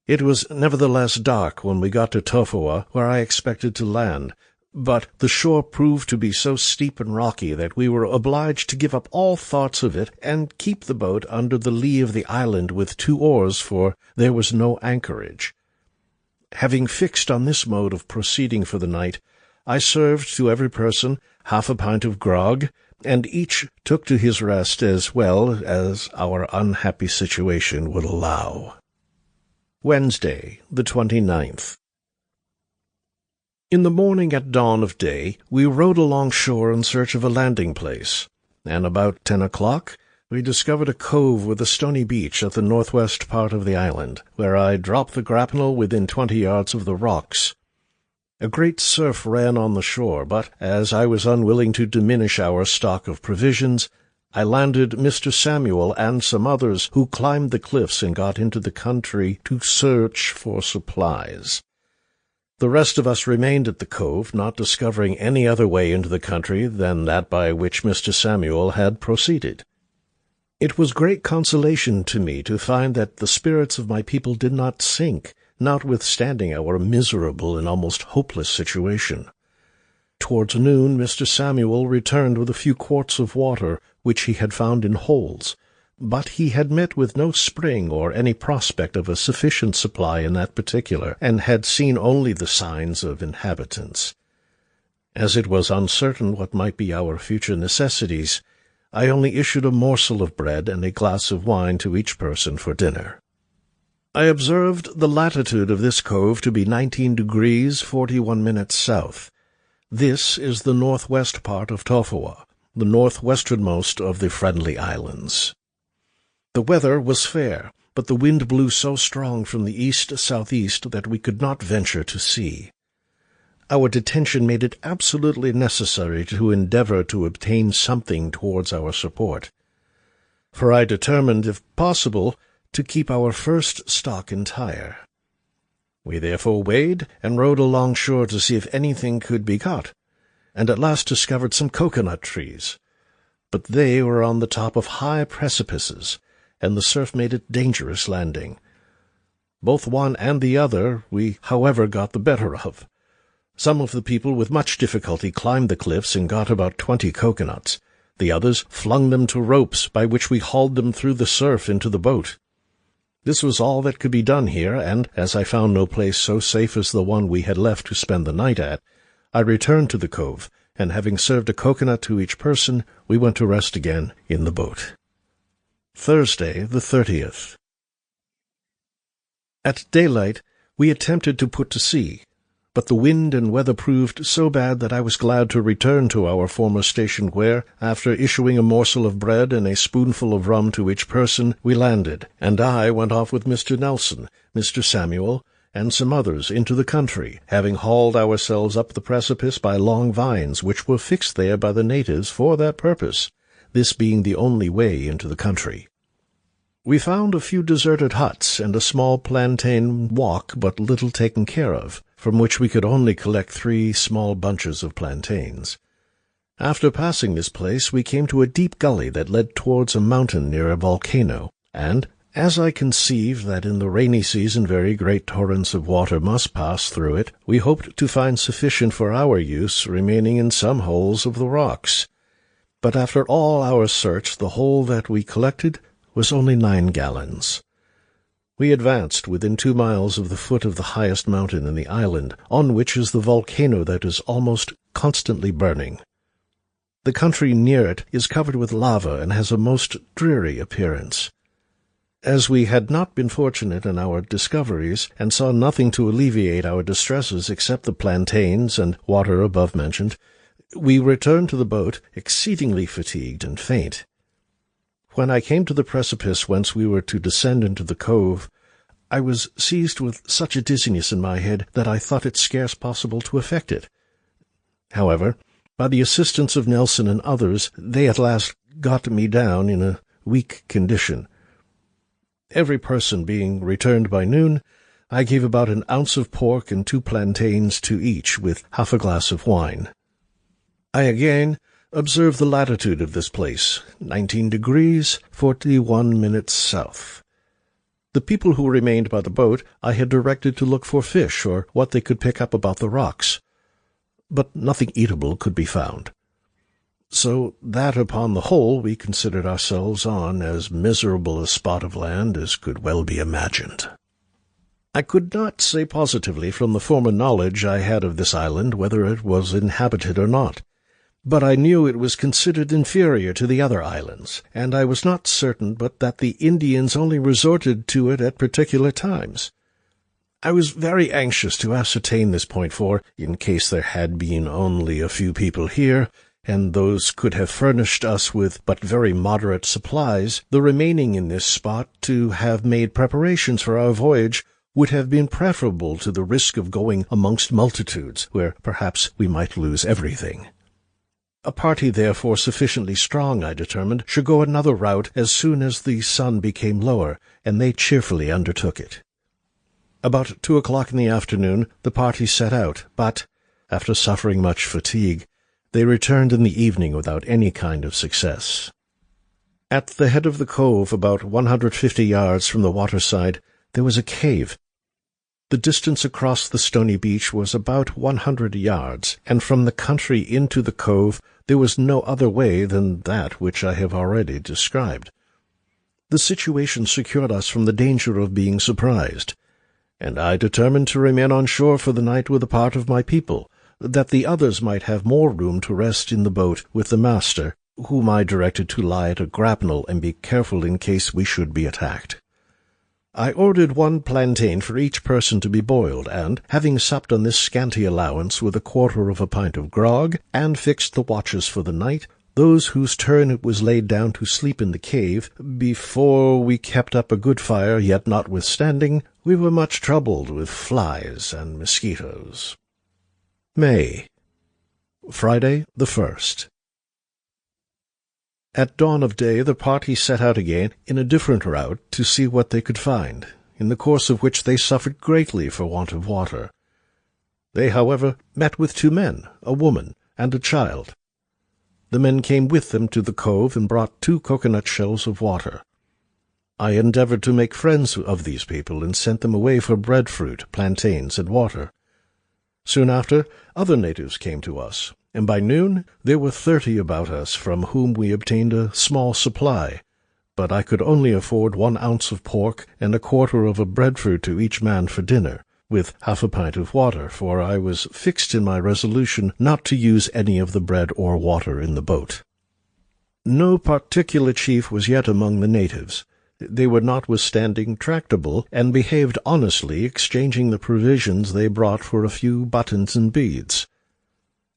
S1: It was nevertheless dark when we got to Tofua, where I expected to land, but the shore proved to be so steep and rocky that we were obliged to give up all thoughts of it and keep the boat under the lee of the island with 2 oars, for there was no anchorage. Having fixed on this mode of proceeding for the night, I served to every person half a pint of grog, and each took to his rest as well as our unhappy situation would allow. Wednesday, the 29th. In the morning at dawn of day, we rowed along shore in search of a landing place, and about 10 o'clock we discovered a cove with a stony beach at the northwest part of the island, where I dropped the grapnel within 20 yards of the rocks. A great surf ran on the shore, but as I was unwilling to diminish our stock of provisions, I landed Mr. Samuel and some others who climbed the cliffs and got into the country to search for supplies. The rest of us remained at the cove, not discovering any other way into the country than that by which Mr. Samuel had proceeded. It was great consolation to me to find that the spirits of my people did not sink, notwithstanding our miserable and almost hopeless situation. Towards noon Mr. Samuel returned with a few quarts of water, which he had found in holes, but he had met with no spring or any prospect of a sufficient supply in that particular, and had seen only the signs of inhabitants. As it was uncertain what might be our future necessities, I only issued a morsel of bread and a glass of wine to each person for dinner. I observed the latitude of this cove to be 19 degrees 41 minutes south. This is the northwest part of Tofua, the northwesternmost of the Friendly Islands. The weather was fair, but the wind blew so strong from the east-southeast that we could not venture to sea. Our detention made it absolutely necessary to endeavor to obtain something towards our support, for I determined, if possible, to keep our first stock entire. We therefore weighed and rowed along shore to see if anything could be got, and at last discovered some coconut trees, but they were on the top of high precipices, and the surf made it dangerous landing. Both one and the other we, however, got the better of. Some of the people with much difficulty climbed the cliffs and got about 20 coconuts. The others flung them to ropes, by which we hauled them through the surf into the boat. This was all that could be done here, and, as I found no place so safe as the one we had left to spend the night at, I returned to the cove, and having served a coconut to each person, we went to rest again in the boat. Thursday, the 30th. At daylight we attempted to put to sea, but the wind and weather proved so bad that I was glad to return to our former station where, after issuing a morsel of bread and a spoonful of rum to each person, we landed, and I went off with Mr. Nelson, Mr. Samuel, and some others into the country, having hauled ourselves up the precipice by long vines which were fixed there by the natives for that purpose, this being the only way into the country. We found a few deserted huts and a small plantain walk but little taken care of, from which we could only collect 3 small bunches of plantains. After passing this place, we came to a deep gully that led towards a mountain near a volcano, and, as I conceived that in the rainy season very great torrents of water must pass through it, we hoped to find sufficient for our use remaining in some holes of the rocks. But after all our search, the whole that we collected was only 9 gallons. We advanced within 2 miles of the foot of the highest mountain in the island, on which is the volcano that is almost constantly burning. The country near it is covered with lava and has a most dreary appearance. As we had not been fortunate in our discoveries, and saw nothing to alleviate our distresses except the plantains and water above mentioned, we returned to the boat, exceedingly fatigued and faint. When I came to the precipice whence we were to descend into the cove, I was seized with such a dizziness in my head that I thought it scarce possible to effect it. However, by the assistance of Nelson and others, they at last got me down in a weak condition. Every person being returned by noon, I gave about an ounce of pork and 2 plantains to each, with half a glass of wine. I again observed the latitude of this place, 19 degrees 41 minutes south. The people who remained by the boat I had directed to look for fish or what they could pick up about the rocks, but nothing eatable could be found. So that upon the whole we considered ourselves on as miserable a spot of land as could well be imagined. I could not say positively from the former knowledge I had of this island whether it was inhabited or not, but I knew it was considered inferior to the other islands, and I was not certain but that the Indians only resorted to it at particular times. I was very anxious to ascertain this point, for, in case there had been only a few people here, and those could have furnished us with but very moderate supplies, the remaining in this spot to have made preparations for our voyage would have been preferable to the risk of going amongst multitudes, where perhaps we might lose everything. A party, therefore, sufficiently strong, I determined, should go another route as soon as the sun became lower, and they cheerfully undertook it. About 2 o'clock in the afternoon the party set out, but, after suffering much fatigue, they returned in the evening without any kind of success. At the head of the cove, about 150 yards from the waterside, there was a cave. The distance across the stony beach was about 100 yards, and from the country into the cove there was no other way than that which I have already described. The situation secured us from the danger of being surprised, and I determined to remain on shore for the night with a part of my people, that the others might have more room to rest in the boat with the master, whom I directed to lie at a grapnel and be careful in case we should be attacked. I ordered 1 plantain for each person to be boiled, and, having supped on this scanty allowance with 1/4 of a pint of grog, and fixed the watches for the night, those whose turn it was laid down to sleep in the cave, before we kept up a good fire, yet notwithstanding, we were much troubled with flies and mosquitoes. May. Friday, the 1st. At dawn of day the party set out again in a different route to see what they could find, in the course of which they suffered greatly for want of water. They, however, met with 2 men, a woman, and a child. The men came with them to the cove and brought 2 cocoanut shells of water. I endeavored to make friends of these people and sent them away for breadfruit, plantains, and water. Soon after, other natives came to us, and by noon there were 30 about us, from whom we obtained a small supply, but I could only afford 1 ounce of pork and 1/4 of a breadfruit to each man for dinner, with half a pint of water, for I was fixed in my resolution not to use any of the bread or water in the boat. No particular chief was yet among the natives. They were notwithstanding tractable, and behaved honestly, exchanging the provisions they brought for a few buttons and beads.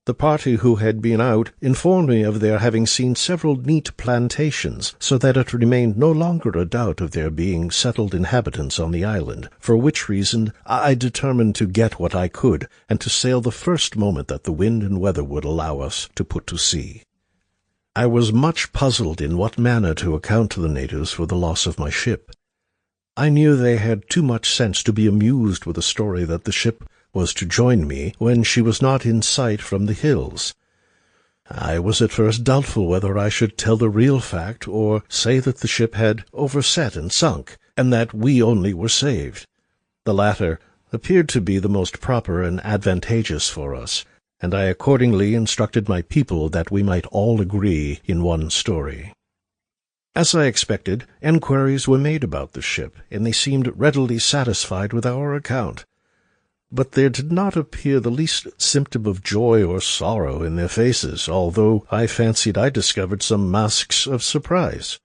S1: The party who had been out informed me of their having seen several neat plantations, so that it remained no longer a doubt of their being settled inhabitants on the island, for which reason I determined to get what I could, and to sail the first moment that the wind and weather would allow us to put to sea. I was much puzzled in what manner to account to the natives for the loss of my ship. I knew they had too much sense to be amused with the story that the ship was to join me when she was not in sight from the hills. I was at first doubtful whether I should tell the real fact, or say that the ship had overset and sunk, and that we only were saved. The latter appeared to be the most proper and advantageous for us, and I accordingly instructed my people that we might all agree in one story. As I expected, enquiries were made about the ship, and they seemed readily satisfied with our account. but there did not appear the least symptom of joy or sorrow in their faces, although I fancied I discovered some masks of surprise.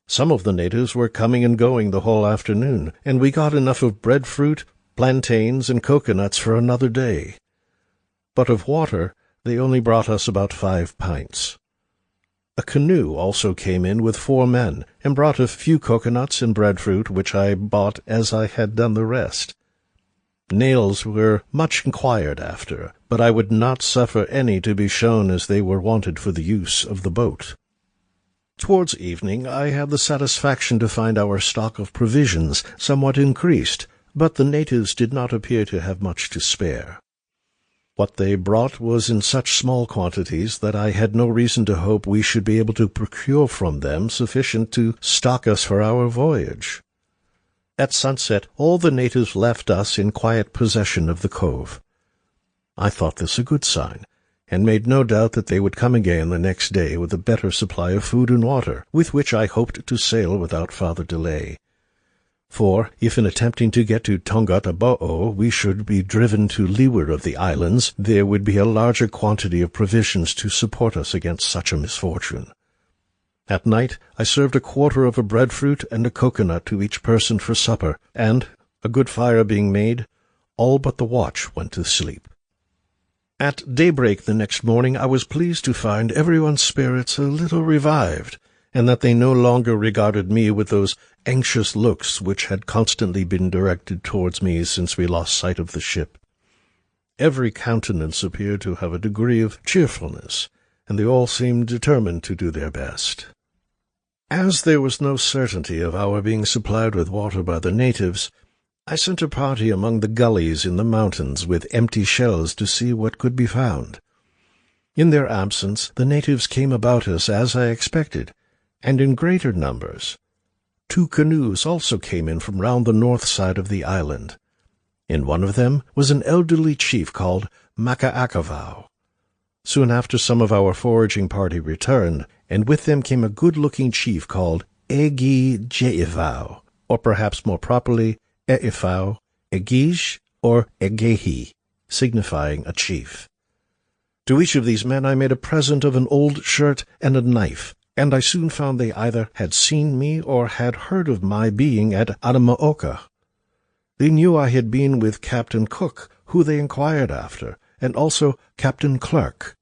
S1: Some of the natives were coming and going the whole afternoon, and we got enough of breadfruit, plantains, and coconuts for another day. But of water they only brought us about 5 pints. A canoe also came in with 4 men, and brought a few coconuts and breadfruit, which I bought as I had done the rest. Nails were much inquired after, but I would not suffer any to be shown, as they were wanted for the use of the boat. Towards evening I had the satisfaction to find our stock of provisions somewhat increased, but the natives did not appear to have much to spare. What they brought was in such small quantities that I had no reason to hope we should be able to procure from them sufficient to stock us for our voyage. At sunset all the natives left us in quiet possession of the cove. I thought this a good sign, and made no doubt that they would come again the next day with a better supply of food and water, with which I hoped to sail without farther delay. For, if in attempting to get to Tonga-Taboo we should be driven to leeward of the islands, there would be a larger quantity of provisions to support us against such a misfortune. At night I served a quarter of a breadfruit and a coconut to each person for supper, and, a good fire being made, all but the watch went to sleep. At daybreak the next morning I was pleased to find everyone's spirits a little revived, and that they no longer regarded me with those anxious looks which had constantly been directed towards me since we lost sight of the ship. Every countenance appeared to have a degree of cheerfulness, and they all seemed determined to do their best. As there was no certainty of our being supplied with water by the natives, I sent a party among the gullies in the mountains with empty shells to see what could be found. In their absence the natives came about us as I expected, and in greater numbers. 2 canoes also came in from round the north side of the island. In one of them was an elderly chief called Makaakavau. Soon after some of our foraging party returned, and with them came a good-looking chief called Egi-Jeivau, or perhaps more properly Eifau, Egij, or Egehi, signifying a chief. To each of these men I made a present of an old shirt and a knife, and I soon found they either had seen me or had heard of my being at Adamaoka. They knew I had been with Captain Cook, who they inquired after, and also Captain Clark.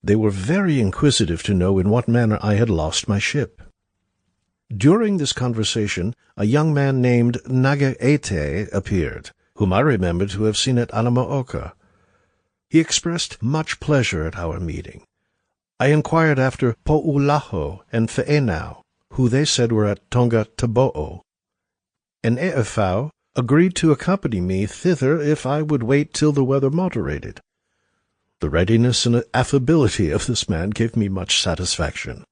S1: They were very inquisitive to know in what manner I had lost my ship. During this conversation, a young man named Nagaete appeared, whom I remembered to have seen at Adamaoka. He expressed much pleasure at our meeting. I inquired after Po'ulaho and Fe'enau, who they said were at Tonga-Taboo, and Eifau agreed to accompany me thither if I would wait till the weather moderated. The readiness and affability of this man gave me much satisfaction.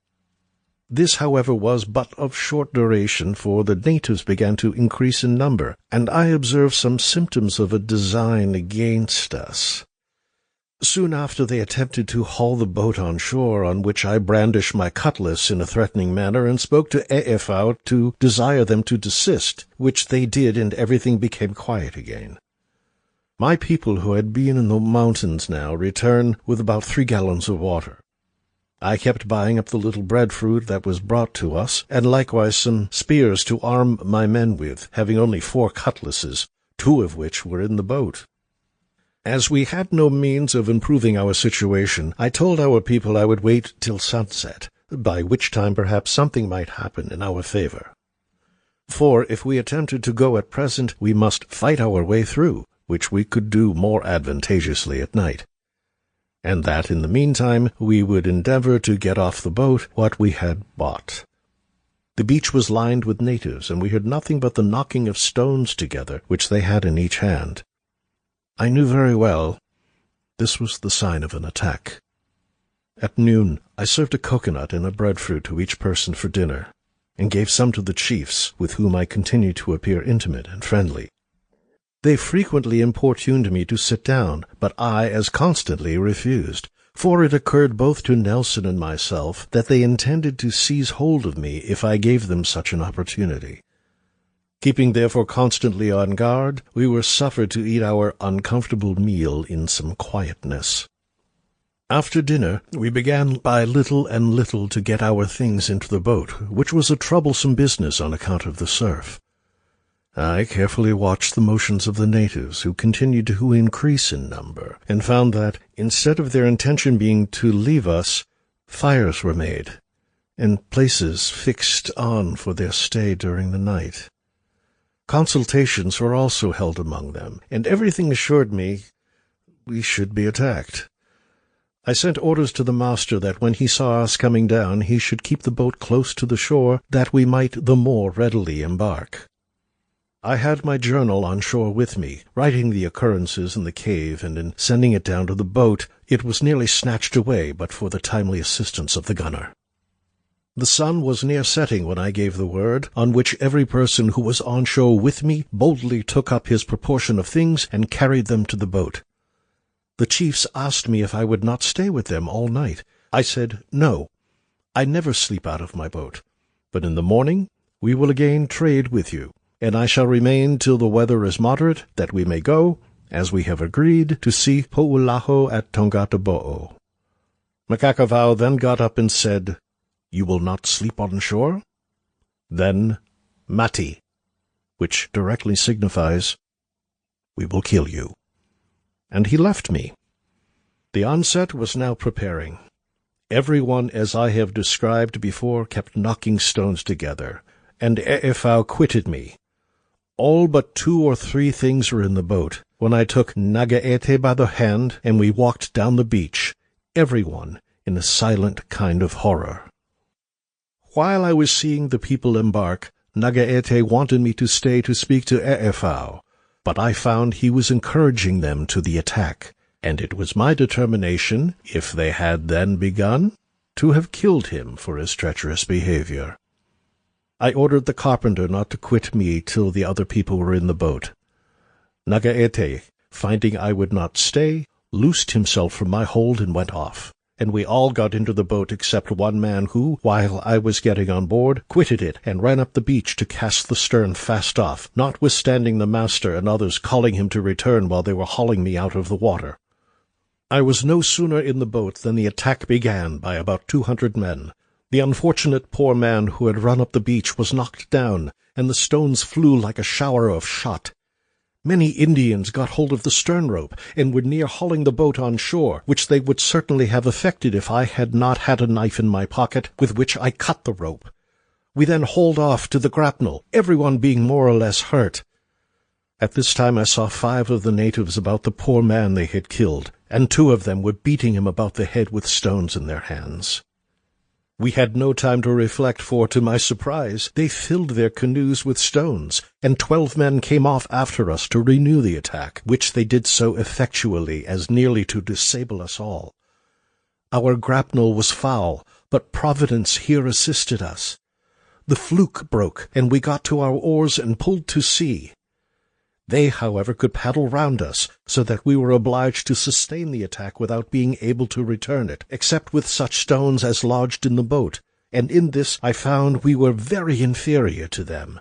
S1: This, however, was but of short duration, for the natives began to increase in number, and I observed some symptoms of a design against us. Soon after they attempted to haul the boat on shore, on which I brandished my cutlass in a threatening manner and spoke to Eifau to desire them to desist, which they did, and everything became quiet again. My people, who had been in the mountains now, returned with about 3 gallons of water. I kept buying up the little breadfruit that was brought to us, and likewise some spears to arm my men with, having only 4 cutlasses, 2 of which were in the boat. As we had no means of improving our situation, I told our people I would wait till sunset, by which time perhaps something might happen in our favor. For if we attempted to go at present, we must fight our way through, which we could do more advantageously at night, and that in the meantime we would endeavor to get off the boat what we had bought. The beach was lined with natives, and we heard nothing but the knocking of stones together, which they had in each hand. I knew very well this was the sign of an attack. At noon I served a coconut and a breadfruit to each person for dinner, and gave some to the chiefs, with whom I continued to appear intimate and friendly. They frequently importuned me to sit down, but I as constantly refused, for it occurred both to Nelson and myself that they intended to seize hold of me if I gave them such an opportunity. Keeping therefore constantly on guard, we were suffered to eat our uncomfortable meal in some quietness. After dinner, we began by little and little to get our things into the boat, which was a troublesome business on account of the surf. I carefully watched the motions of the natives, who continued to increase in number, and found that, instead of their intention being to leave us, fires were made, and places fixed on for their stay during the night. Consultations were also held among them, and everything assured me we should be attacked. I sent orders to the master that when he saw us coming down, he should keep the boat close to the shore, that we might the more readily embark. I had my journal on shore with me, writing the occurrences in the cave, and in sending it down to the boat, it was nearly snatched away but for the timely assistance of the gunner. The sun was near setting when I gave the word, on which every person who was on shore with me boldly took up his proportion of things and carried them to the boat. The chiefs asked me if I would not stay with them all night. I said, "No, I never sleep out of my boat, but in the morning we will again trade with you, and I shall remain till the weather is moderate, that we may go, as we have agreed, to see Poulaho at Tongataboo." Makakavau then got up and said, "You will not sleep on shore?" Then, "Mati," which directly signifies, "We will kill you." And he left me. The onset was now preparing. Every one, as I have described before, kept knocking stones together, and Eefau quitted me. All but 2 or 3 things were in the boat, when I took Nagaete by the hand, and we walked down the beach, every one in a silent kind of horror. While I was seeing the people embark, Nagaete wanted me to stay to speak to Eefau, but I found he was encouraging them to the attack, and it was my determination, if they had then begun, to have killed him for his treacherous behavior. I ordered the carpenter not to quit me till the other people were in the boat. Nagaete, finding I would not stay, loosed himself from my hold and went off, and we all got into the boat except one man who, while I was getting on board, quitted it and ran up the beach to cast the stern fast off, notwithstanding the master and others calling him to return while they were hauling me out of the water. I was no sooner in the boat than the attack began by about 200 men. The unfortunate poor man who had run up the beach was knocked down, and the stones flew like a shower of shot. Many Indians got hold of the stern rope, and were near hauling the boat on shore, which they would certainly have effected if I had not had a knife in my pocket, with which I cut the rope. We then hauled off to the grapnel, everyone being more or less hurt. At this time I saw 5 of the natives about the poor man they had killed, and 2 of them were beating him about the head with stones in their hands. We had no time to reflect, for, to my surprise, they filled their canoes with stones, and 12 men came off after us to renew the attack, which they did so effectually as nearly to disable us all. Our grapnel was foul, but Providence here assisted us. The fluke broke, and we got to our oars and pulled to sea. They, however, could paddle round us, so that we were obliged to sustain the attack without being able to return it, except with such stones as lodged in the boat, and in this I found we were very inferior to them.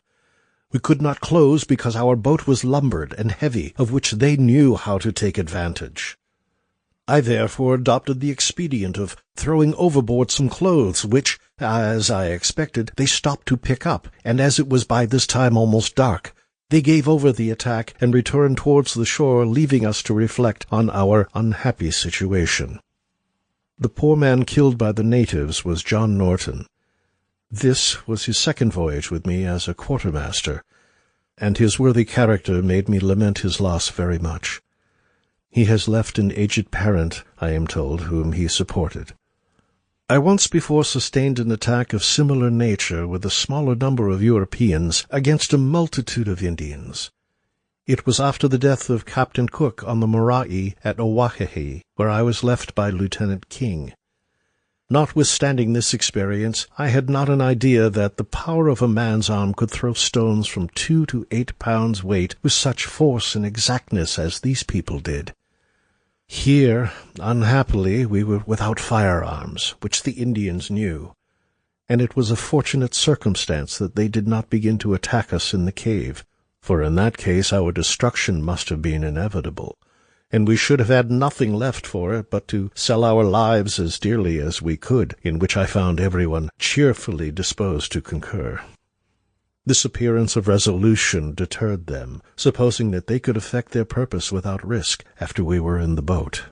S1: We could not close because our boat was lumbered and heavy, of which they knew how to take advantage. I therefore adopted the expedient of throwing overboard some clothes, which, as I expected, they stopped to pick up, and as it was by this time almost dark, they gave over the attack and returned towards the shore, leaving us to reflect on our unhappy situation. The poor man killed by the natives was John Norton. This was his second voyage with me as a quartermaster, and his worthy character made me lament his loss very much. He has left an aged parent, I am told, whom he supported. I once before sustained an attack of similar nature with a smaller number of Europeans against a multitude of Indians. It was after the death of Captain Cook on the Morai at Oahehe, where I was left by Lieutenant King. Notwithstanding this experience, I had not an idea that the power of a man's arm could throw stones from 2 to 8 pounds weight with such force and exactness as these people did. Here, unhappily, we were without firearms, which the Indians knew. and it was a fortunate circumstance that they did not begin to attack us in the cave, for in that case our destruction must have been inevitable, and we should have had nothing left for it but to sell our lives as dearly as we could, in which I found everyone cheerfully disposed to concur. This appearance of resolution deterred them, supposing that they could effect their purpose without risk after we were in the boat.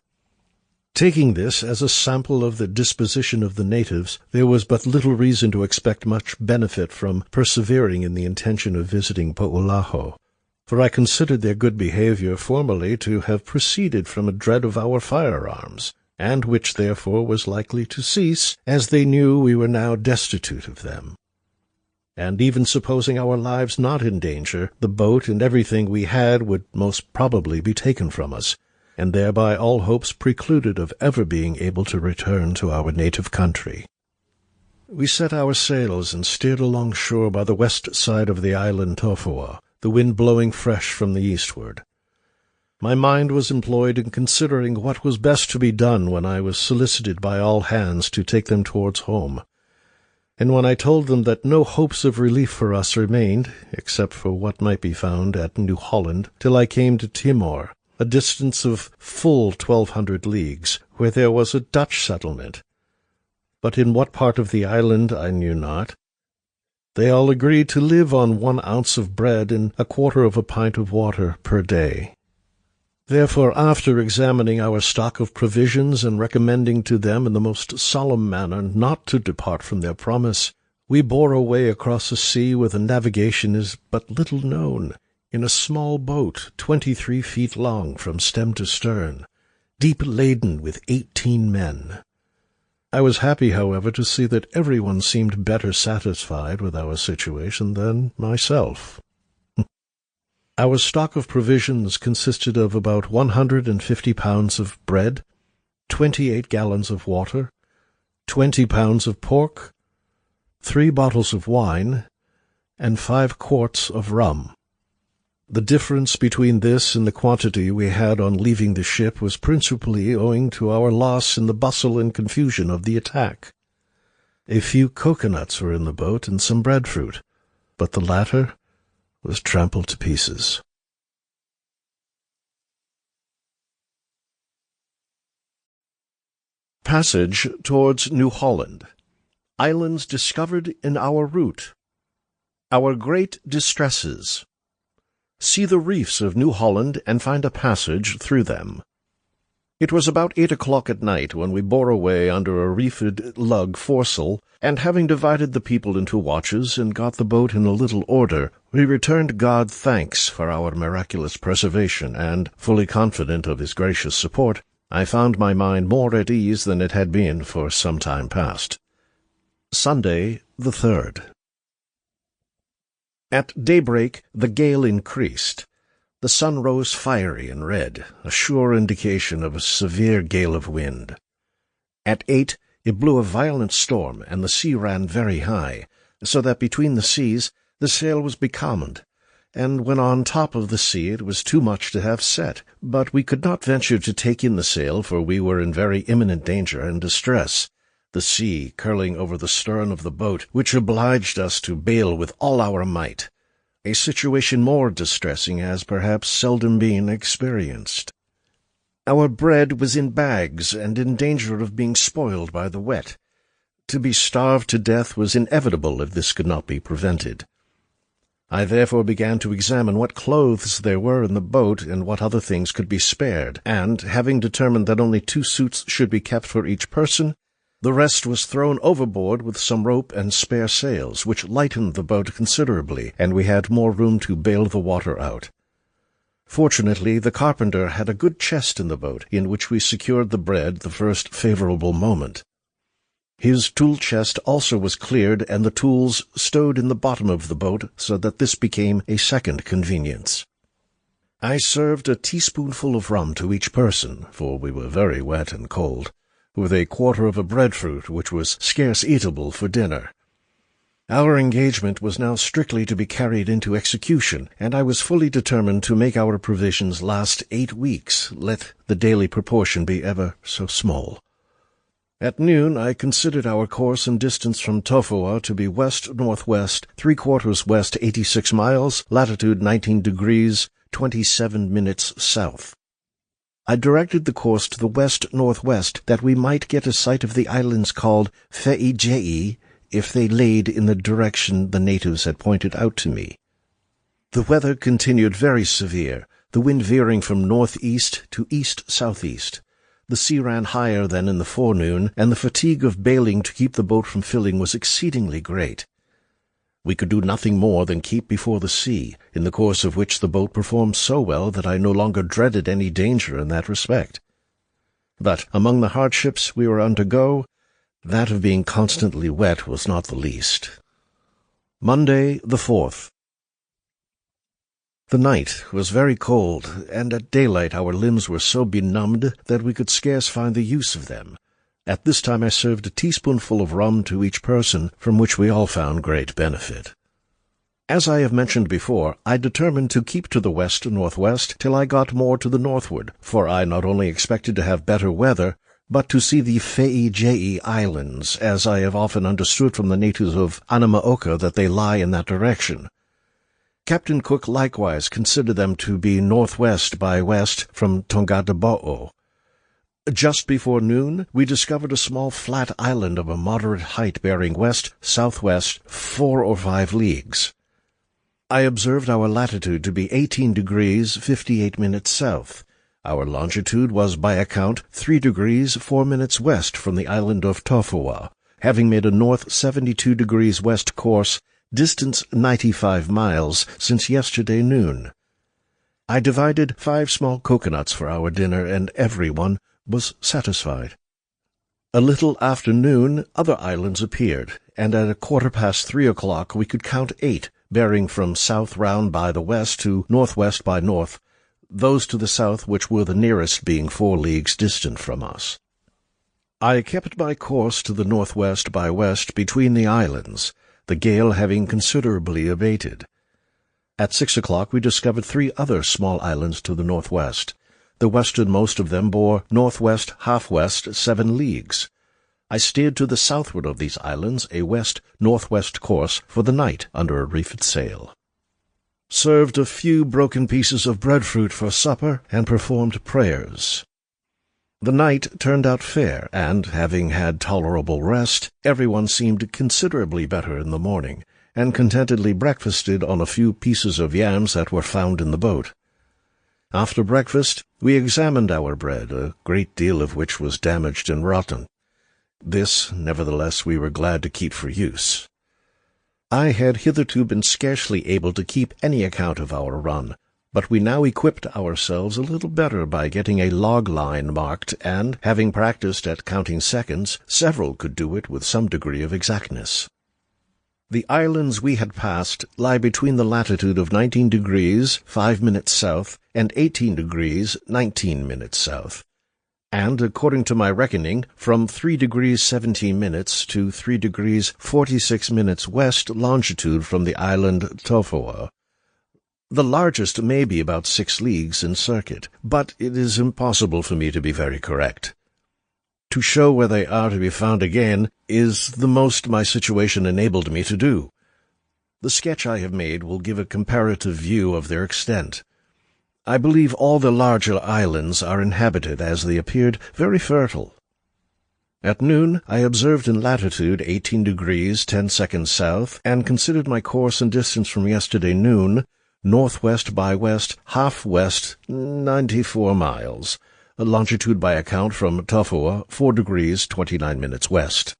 S1: Taking this as a sample of the disposition of the natives, there was but little reason to expect much benefit from persevering in the intention of visiting Po'ulaho, for I considered their good behavior formerly to have proceeded from a dread of our firearms, and which therefore was likely to cease, as they knew we were now destitute of them. And even supposing our lives not in danger, the boat and everything we had would most probably be taken from us, and thereby all hopes precluded of ever being able to return to our native country. We set our sails and steered along shore by the west side of the island Tofua, the wind blowing fresh from the eastward. My mind was employed in considering what was best to be done when I was solicited by all hands to take them towards home, and when I told them that no hopes of relief for us remained, except for what might be found at New Holland, till I came to Timor, a distance of full 1,200 leagues, where there was a Dutch settlement, but in what part of the island I knew not. They all agreed to live on 1 ounce of bread and 1/4 of a pint of water per day. Therefore, after examining our stock of provisions and recommending to them in the most solemn manner not to depart from their promise, we bore away across a sea where the navigation is but little known, in a small boat 23 feet long from stem to stern, deep laden with 18 men. I was happy, however, to see that everyone seemed better satisfied with our situation than myself. Our stock of provisions consisted of about 150 pounds of bread, 28 gallons of water, 20 pounds of pork, 3 bottles of wine, and 5 quarts of rum. The difference between this and the quantity we had on leaving the ship was principally owing to our loss in the bustle and confusion of the attack. A few coconuts were in the boat and some breadfruit, but the latter was trampled to pieces. Passage towards New Holland. Islands discovered in our route. Our great distresses. See the reefs of New Holland and find a passage through them. It was about 8 o'clock at night when we bore away under a reefed lug foresail, and having divided the people into watches and got the boat in a little order, we returned God thanks for our miraculous preservation, and, fully confident of his gracious support, I found my mind more at ease than it had been for some time past. Sunday, the 3rd. At daybreak the gale increased. The sun rose fiery and red, a sure indication of a severe gale of wind. At 8 it blew a violent storm, and the sea ran very high, so that between the seas the sail was becalmed, and when on top of the sea it was too much to have set, but we could not venture to take in the sail, for we were in very imminent danger and distress, the sea curling over the stern of the boat, which obliged us to bail with all our might, a situation more distressing has perhaps seldom been experienced. Our bread was in bags and in danger of being spoiled by the wet. To be starved to death was inevitable if this could not be prevented. I therefore began to examine what clothes there were in the boat and what other things could be spared, and, having determined that only 2 suits should be kept for each person, the rest was thrown overboard with some rope and spare sails, which lightened the boat considerably, and we had more room to bail the water out. Fortunately, the carpenter had a good chest in the boat, in which we secured the bread the first favourable moment. His tool-chest also was cleared, and the tools stowed in the bottom of the boat, so that this became a second convenience. I served a teaspoonful of rum to each person, for we were very wet and cold, with 1/4 of a breadfruit which was scarce eatable for dinner. Our engagement was now strictly to be carried into execution, and I was fully determined to make our provisions last 8 weeks, let the daily proportion be ever so small. At noon I considered our course and distance from Tofoa to be west-northwest, 3/4 west 86 miles, latitude 19 degrees, 27 minutes south. I directed the course to the west-northwest that we might get a sight of the islands called Feijei if they laid in the direction the natives had pointed out to me. The weather continued very severe, the wind veering from northeast to east-southeast. The sea ran higher than in the forenoon, and the fatigue of bailing to keep the boat from filling was exceedingly great. We could do nothing more than keep before the sea, in the course of which the boat performed so well that I no longer dreaded any danger in that respect. But among the hardships we were to undergo, that of being constantly wet was not the least. Monday, the 4th. The night was very cold, and at daylight our limbs were so benumbed that we could scarce find the use of them. At this time I served a teaspoonful of rum to each person, from which we all found great benefit. As I have mentioned before, I determined to keep to the west-northwest till I got more to the northward, for I not only expected to have better weather, but to see the Feijei Islands, as I have often understood from the natives of Anamaoka that they lie in that direction. Captain Cook likewise considered them to be northwest by west from Tongadaboo. Just before noon, we discovered a small flat island of a moderate height bearing west-southwest 4 or 5 leagues. I observed our latitude to be 18 degrees 58 minutes south. Our longitude was by account 3 degrees 4 minutes west from the island of Tofoa, having made a north 72 degrees west course, distance 95 miles, since yesterday noon. I divided 5 small coconuts for our dinner, and everyone was satisfied. A little after noon, other islands appeared, and at 3:15 o'clock we could count 8, bearing from south round by the west to northwest by north, those to the south which were the nearest being 4 leagues distant from us. I kept my course to the northwest by west between the islands, the gale having considerably abated. At 6 o'clock we discovered 3 other small islands to the northwest. The westernmost of them bore northwest half-west 7 leagues. I steered to the southward of these islands a west-northwest course for the night under a reefed sail. Served a few broken pieces of breadfruit for supper, and performed prayers. The night turned out fair, and, having had tolerable rest, everyone seemed considerably better in the morning, and contentedly breakfasted on a few pieces of yams that were found in the boat. After breakfast, we examined our bread, a great deal of which was damaged and rotten. This, nevertheless, we were glad to keep for use. I had hitherto been scarcely able to keep any account of our run, but we now equipped ourselves a little better by getting a log-line marked, and, having practised at counting seconds, several could do it with some degree of exactness. The islands we had passed lie between the latitude of 19 degrees 5 minutes south and 18 degrees 19 minutes south, and, according to my reckoning, from 3 degrees 17 minutes to 3 degrees 46 minutes west longitude from the island Tofoa. The largest may be about 6 leagues in circuit, but it is impossible for me to be very correct. To show where they are to be found again is the most my situation enabled me to do. The sketch I have made will give a comparative view of their extent. I believe all the larger islands are inhabited, as they appeared very fertile. At noon I observed in latitude 18 degrees 10 seconds south, and considered my course and distance from yesterday noon, northwest by west, half-west, 94 miles, longitude by account from Tofoa, 4 degrees 29 minutes west.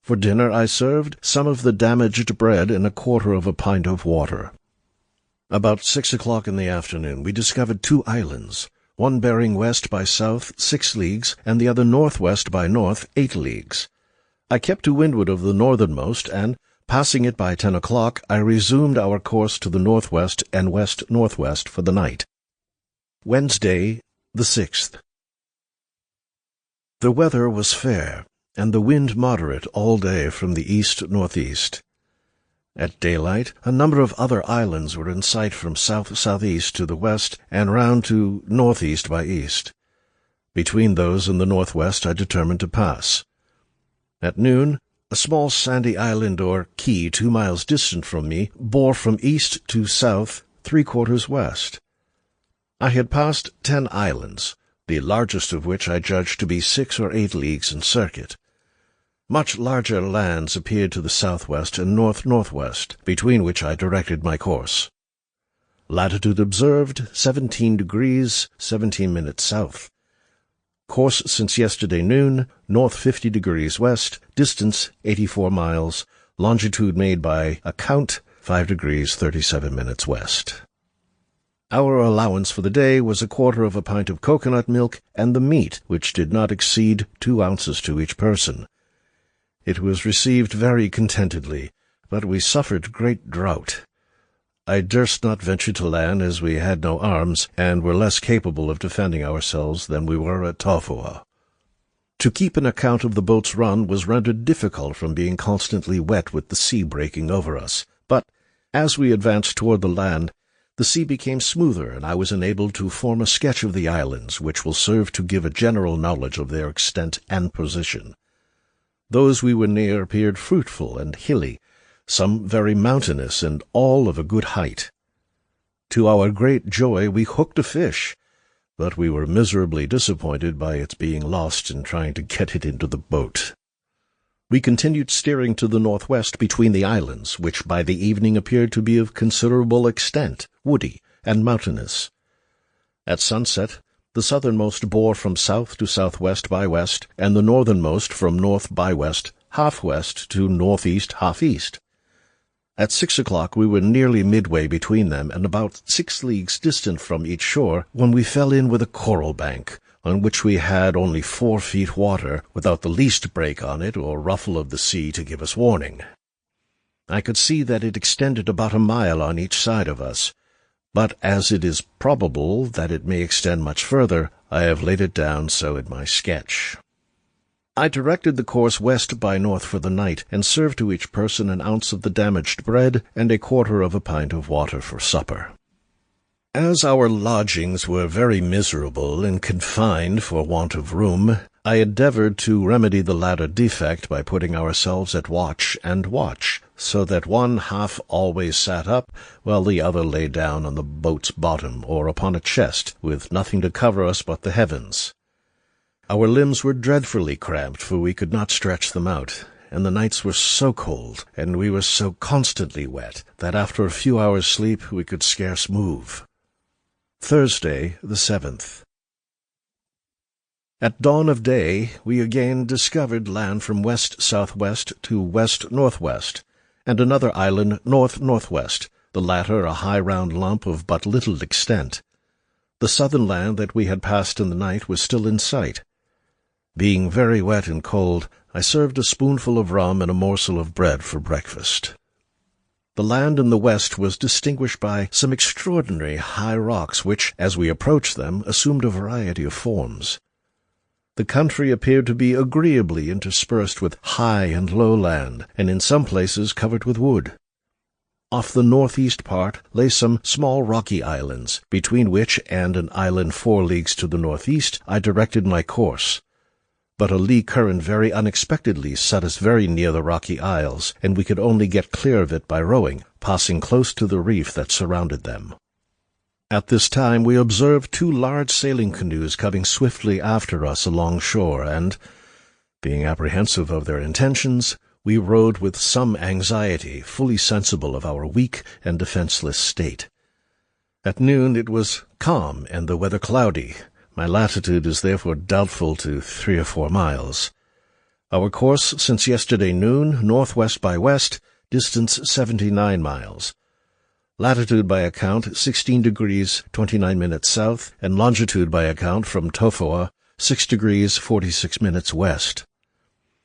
S1: For dinner I served some of the damaged bread and 1/4 of a pint of water. About 6 o'clock in the afternoon we discovered 2 islands, one bearing west by south 6 leagues, and the other northwest by north 8 leagues. I kept to windward of the northernmost, and, passing it by 10 o'clock, I resumed our course to the northwest and west-northwest for the night. Wednesday, the 6th. The weather was fair, and the wind moderate all day from the east-northeast. At daylight, a number of other islands were in sight from south-southeast to the west and round to northeast by east. Between those and the northwest I determined to pass. At noon, a small sandy island or key 2 miles distant from me bore from east to south 3/4 west. I had passed 10 islands, the largest of which I judged to be 6 or 8 leagues in circuit. Much larger lands appeared to the southwest and north-northwest, between which I directed my course. Latitude observed 17 degrees 17 minutes south. Course since yesterday noon, north 50 degrees west, distance 84 miles, longitude made by account 5 degrees 37 minutes west. Our allowance for the day was 1/4 of a pint of coconut milk and the meat, which did not exceed 2 ounces to each person. It was received very contentedly, but we suffered great drought. I durst not venture to land, as we had no arms, and were less capable of defending ourselves than we were at Tofua. To keep an account of the boat's run was rendered difficult from being constantly wet with the sea breaking over us, but as we advanced toward the land, the sea became smoother, and I was enabled to form a sketch of the islands, which will serve to give a general knowledge of their extent and position. Those we were near appeared fruitful and hilly, some very mountainous, and all of a good height. To our great joy we hooked a fish, but we were miserably disappointed by its being lost in trying to get it into the boat. We continued steering to the northwest between the islands, which by the evening appeared to be of considerable extent, woody, and mountainous. At sunset, the southernmost bore from south to southwest by west, and the northernmost from north by west, half-west to northeast half-east. At 6 o'clock we were nearly midway between them, and about 6 leagues distant from each shore, when we fell in with a coral bank, on which we had only 4 feet water, without the least break on it or ruffle of the sea to give us warning. I could see that it extended about a mile on each side of us, but as it is probable that it may extend much further, I have laid it down so in my sketch. I directed the course west by north for the night, and served to each person an ounce of the damaged bread and 1/4 of a pint of water for supper. As our lodgings were very miserable and confined for want of room, I endeavored to remedy the latter defect by putting ourselves at watch and watch, so that one half always sat up, while the other lay down on the boat's bottom or upon a chest, with nothing to cover us but the heavens. Our limbs were dreadfully cramped, for we could not stretch them out, and the nights were so cold, and we were so constantly wet, that after a few hours' sleep we could scarce move. Thursday, the 7th. At dawn of day, we again discovered land from west-southwest to west-northwest, and another island north-northwest, the latter a high round lump of but little extent. The southern land that we had passed in the night was still in sight. Being very wet and cold, I served a spoonful of rum and a morsel of bread for breakfast. The land in the west was distinguished by some extraordinary high rocks which, as we approached them, assumed a variety of forms. The country appeared to be agreeably interspersed with high and low land, and in some places covered with wood. Off the northeast part lay some small rocky islands, between which and an island 4 leagues to the northeast I directed my course. But a lee current very unexpectedly set us very near the rocky isles, and we could only get clear of it by rowing, passing close to the reef that surrounded them. At this time we observed 2 large sailing canoes coming swiftly after us along shore, and, being apprehensive of their intentions, we rowed with some anxiety, fully sensible of our weak and defenseless state. At noon it was calm and the weather cloudy. My latitude is therefore doubtful to 3 or 4 miles. Our course since yesterday noon, northwest by west, distance 79 miles. Latitude by account 16 degrees 29 minutes south, and longitude by account from Tofua 6 degrees 46 minutes west.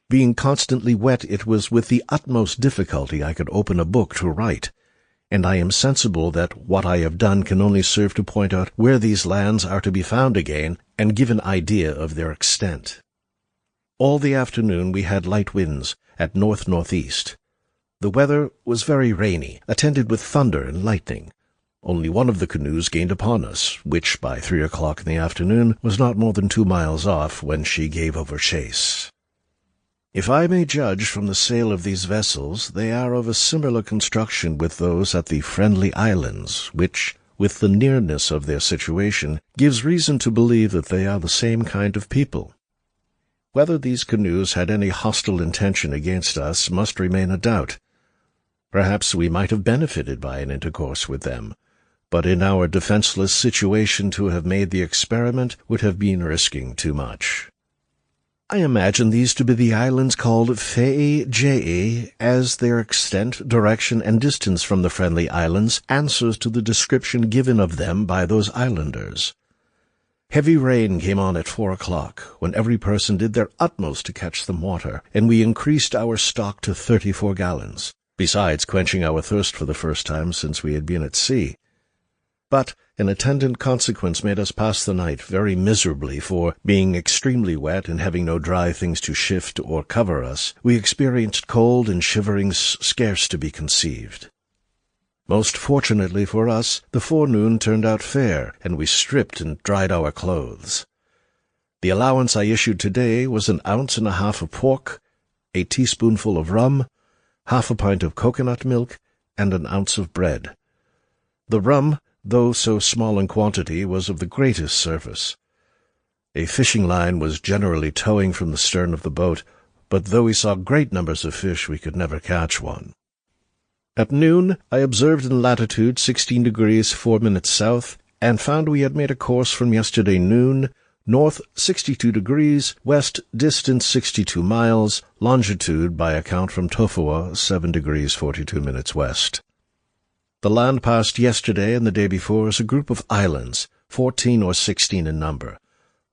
S1: Being constantly wet, it was with the utmost difficulty I could open a book to write, and I am sensible that what I have done can only serve to point out where these lands are to be found again, and give an idea of their extent. All the afternoon we had light winds, at north-northeast. The weather was very rainy, attended with thunder and lightning. Only one of the canoes gained upon us, which by 3 o'clock in the afternoon was not more than 2 miles off, when she gave over chase. If I may judge from the sail of these vessels, they are of a similar construction with those at the Friendly Islands, which, with the nearness of their situation, gives reason to believe that they are the same kind of people. Whether these canoes had any hostile intention against us must remain a doubt. Perhaps we might have benefited by an intercourse with them, but in our defenseless situation to have made the experiment would have been risking too much. I imagine these to be the islands called Fe'i, as their extent, direction, and distance from the Friendly Islands answers to the description given of them by those islanders. Heavy rain came on at 4 o'clock, when every person did their utmost to catch some water, and we increased our stock to 34 gallons, besides quenching our thirst for the first time since we had been at sea. But an attendant consequence made us pass the night very miserably, for, being extremely wet and having no dry things to shift or cover us, we experienced cold and shiverings scarce to be conceived. Most fortunately for us, the forenoon turned out fair, and we stripped and dried our clothes. The allowance I issued today was 1.5 ounces of pork, a teaspoonful of rum, half a pint of coconut milk, and 1 ounce of bread. The rum, though so small in quantity, was of the greatest service. A fishing line was generally towing from the stern of the boat, but though we saw great numbers of fish, we could never catch one. At noon I observed in latitude 16 degrees 4 minutes south, and found we had made a course from yesterday noon, north 62 degrees, west distance 62 miles, longitude, by account from Tofua, 7 degrees 42 minutes west. The land passed yesterday and the day before is a group of islands, 14 or 16 in number,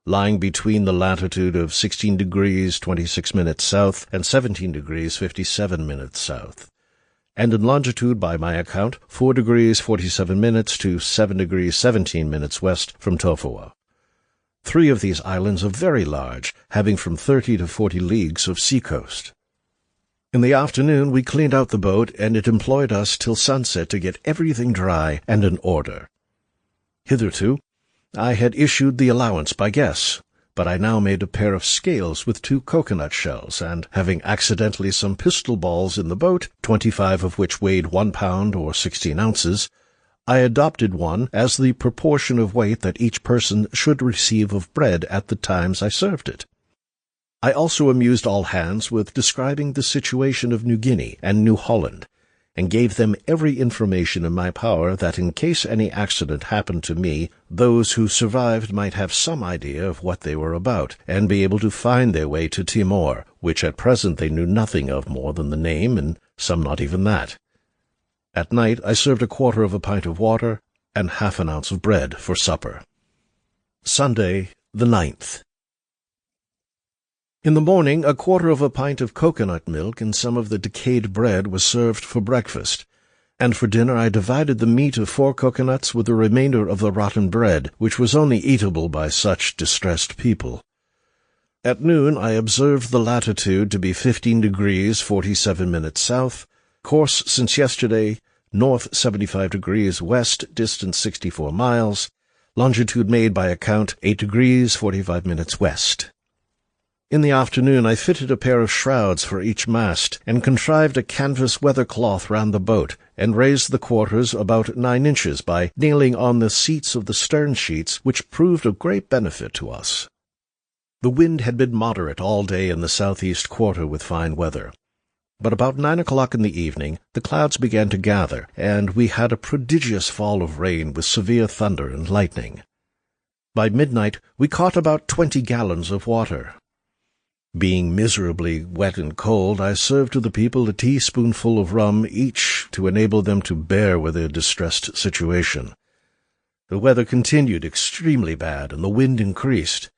S1: lying between the latitude of 16 degrees 26 minutes south and 17 degrees 57 minutes south, and in longitude, by my account, 4 degrees 47 minutes to 7 degrees 17 minutes west from Tofua. 3 of these islands are very large, having from 30 to 40 leagues of sea-coast. In the afternoon we cleaned out the boat, and it employed us till sunset to get everything dry and in order. Hitherto I had issued the allowance by guess, but I now made a pair of scales with 2 coconut shells, and having accidentally some pistol balls in the boat, 25 of which weighed 1 pound or 16 ounces, I adopted one as the proportion of weight that each person should receive of bread at the times I served it. I also amused all hands with describing the situation of New Guinea and New Holland, and gave them every information in my power that in case any accident happened to me, those who survived might have some idea of what they were about, and be able to find their way to Timor, which at present they knew nothing of more than the name, and some not even that. At night I served 1/4 pint of water and 1/2 ounce of bread for supper. Sunday, the 9th. In the morning 1/4 pint of coconut milk and some of the decayed bread was served for breakfast, and for dinner I divided the meat of 4 coconuts with the remainder of the rotten bread, which was only eatable by such distressed people. At noon I observed the latitude to be 15 degrees 47 minutes south, course since yesterday, north 75 degrees west, distance 64 miles, longitude made by account 8 degrees 45 minutes west. In the afternoon I fitted a pair of shrouds for each mast, and contrived a canvas weather cloth round the boat, and raised the quarters about 9 inches by nailing on the seats of the stern sheets, which proved of great benefit to us. The wind had been moderate all day in the southeast quarter with fine weather, but about 9 o'clock in the evening the clouds began to gather, and we had a prodigious fall of rain with severe thunder and lightning. By midnight we caught about 20 gallons of water. Being miserably wet and cold, I served to the people a teaspoonful of rum each to enable them to bear with their distressed situation. The weather continued extremely bad, and the wind increased.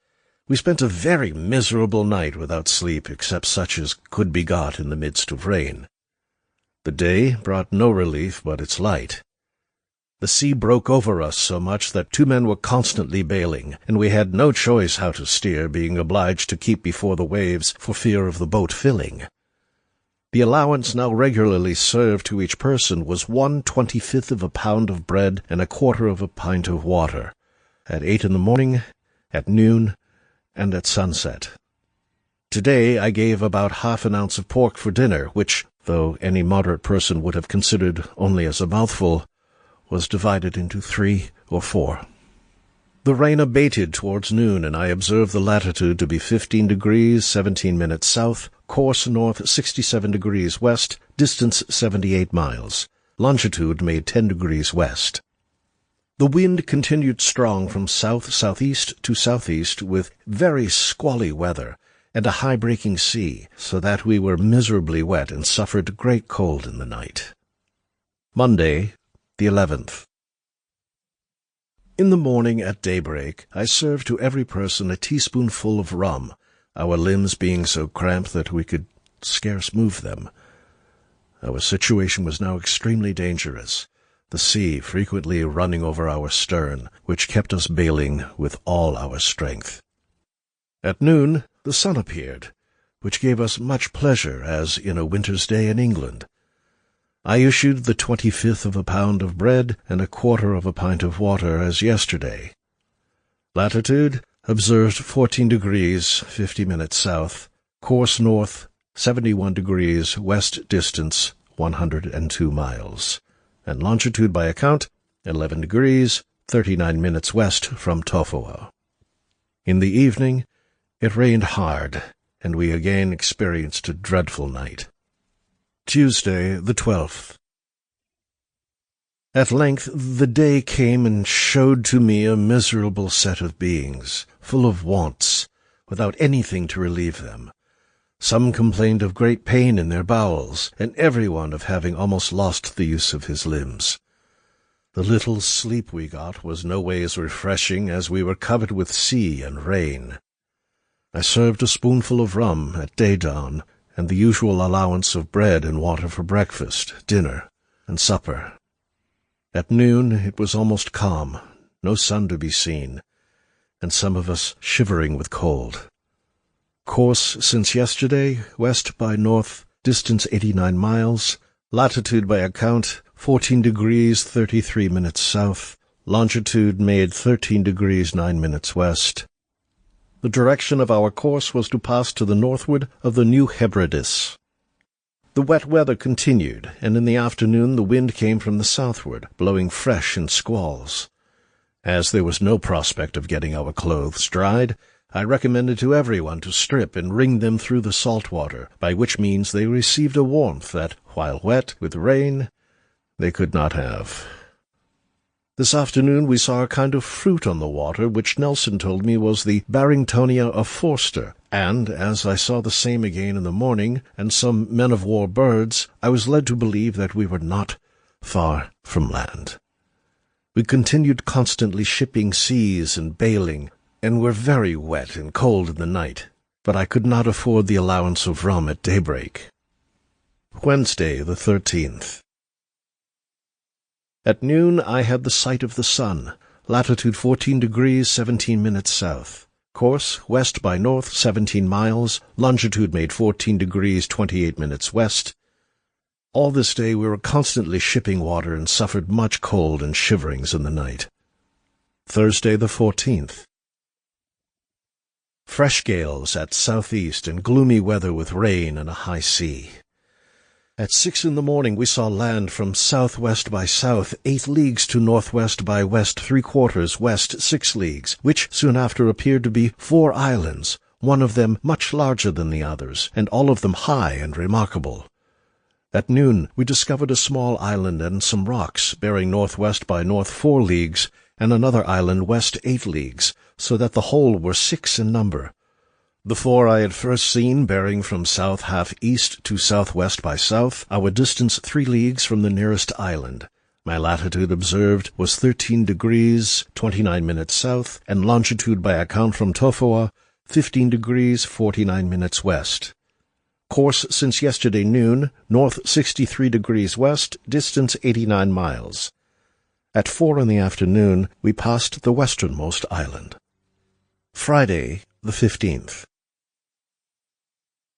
S1: We spent a very miserable night without sleep, except such as could be got in the midst of rain. The day brought no relief but its light. The sea broke over us so much that 2 men were constantly bailing, and we had no choice how to steer, being obliged to keep before the waves for fear of the boat filling. The allowance now regularly served to each person was 1/25 pound of bread and 1/4 pint of water, at 8 in the morning, at noon, and at sunset. Today I gave about half an ounce of pork for dinner, which, though any moderate person would have considered only as a mouthful, was divided into 3 or 4. The rain abated towards noon, and I observed the latitude to be 15 degrees 17 minutes south, course north 67 degrees west, distance 78 miles. Longitude made 10 degrees west. The wind continued strong from south-southeast to southeast, with very squally weather and a high-breaking sea, so that we were miserably wet and suffered great cold in the night. Monday, the 11th. In the morning at daybreak, I served to every person a teaspoonful of rum, our limbs being so cramped that we could scarce move them. Our situation was now extremely dangerous, the sea frequently running over our stern, which kept us bailing with all our strength. At noon the sun appeared, which gave us much pleasure, as in a winter's day in England. I issued the 25th of a pound of bread and a quarter of a pint of water as yesterday. Latitude observed 14 degrees 50 minutes south, course north 71 degrees west, distance 102 miles, and longitude by account 11 degrees 39 minutes west from Tofoa. In the evening it rained hard, and we again experienced a dreadful night. Tuesday, the 12th. At length the day came and showed to me a miserable set of beings, full of wants, without anything to relieve them. Some complained of great pain in their bowels, and every one of having almost lost the use of his limbs. The little sleep we got was no ways refreshing, as we were covered with sea and rain. I served a spoonful of rum at day-dawn, and the usual allowance of bread and water for breakfast, dinner, and supper. At noon it was almost calm, no sun to be seen, and some of us shivering with cold. Course since yesterday, west by north, distance 89 miles, latitude by account 14 degrees 33 minutes south, longitude made 13 degrees 9 minutes west. The direction of our course was to pass to the northward of the New Hebrides. The wet weather continued, and in the afternoon the wind came from the southward, blowing fresh in squalls. As there was no prospect of getting our clothes dried, I recommended to everyone to strip and wring them through the salt water, by which means they received a warmth that, while wet with rain, they could not have. This afternoon we saw a kind of fruit on the water, which Nelson told me was the Barringtonia of Forster, and, as I saw the same again in the morning, and some men-of-war birds, I was led to believe that we were not far from land. We continued constantly shipping seas and bailing, and were very wet and cold in the night, but I could not afford the allowance of rum at daybreak. Wednesday, the 13th. At noon I had the sight of the sun, latitude 14 degrees 17 minutes south, course west by north 17 miles, longitude made 14 degrees 28 minutes west. All this day we were constantly shipping water and suffered much cold and shiverings in the night. Thursday, the 14th. Fresh gales at southeast and gloomy weather with rain and a high sea. At 6 in the morning we saw land from southwest by south 8 leagues to northwest by west 3/4 west 6 leagues, which soon after appeared to be 4 islands, one of them much larger than the others, and all of them high and remarkable. At noon we discovered a small island and some rocks, bearing northwest by north 4 leagues, and another island west 8 leagues, so that the whole were 6 in number. The 4 I had first seen, bearing from south half east to southwest by south, our distance 3 leagues from the nearest island. My latitude observed was 13 degrees 29 minutes south, and longitude by account from Tofoa 15 degrees 49 minutes west. Course since yesterday noon, north 63 degrees west, distance 89 miles. At 4 in the afternoon we passed the westernmost island. Friday, the 15th.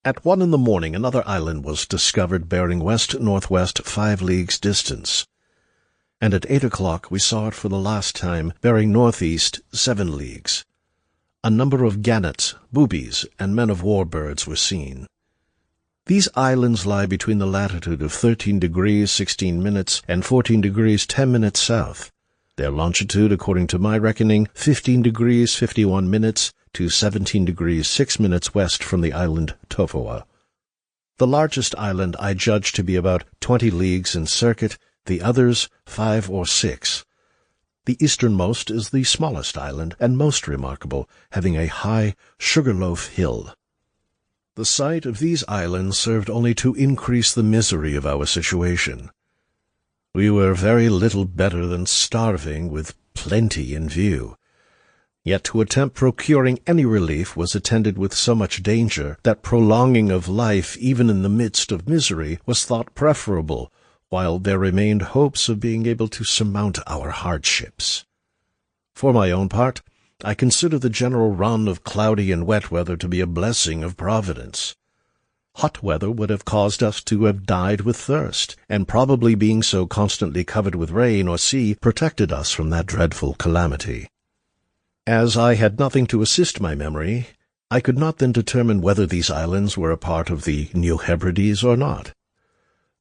S1: At 1 in the morning another island was discovered bearing west-northwest 5 leagues distance, and at 8 o'clock we saw it for the last time bearing northeast 7 leagues. A number of gannets, boobies, and men-of-war birds were seen. These islands lie between the latitude of 13 degrees 16 minutes and 14 degrees 10 minutes south. Their longitude, according to my reckoning, 15 degrees 51 minutes to 17 degrees 6 minutes west from the island Tofoa. The largest island I judge to be about 20 leagues in circuit, the others 5 or 6. The easternmost is the smallest island and most remarkable, having a high sugar-loaf hill. The sight of these islands served only to increase the misery of our situation. We were very little better than starving, with plenty in view. Yet to attempt procuring any relief was attended with so much danger that prolonging of life, even in the midst of misery, was thought preferable, while there remained hopes of being able to surmount our hardships. For my own part, I consider the general run of cloudy and wet weather to be a blessing of Providence. Hot weather would have caused us to have died with thirst, and probably being so constantly covered with rain or sea protected us from that dreadful calamity. As I had nothing to assist my memory, I could not then determine whether these islands were a part of the New Hebrides or not.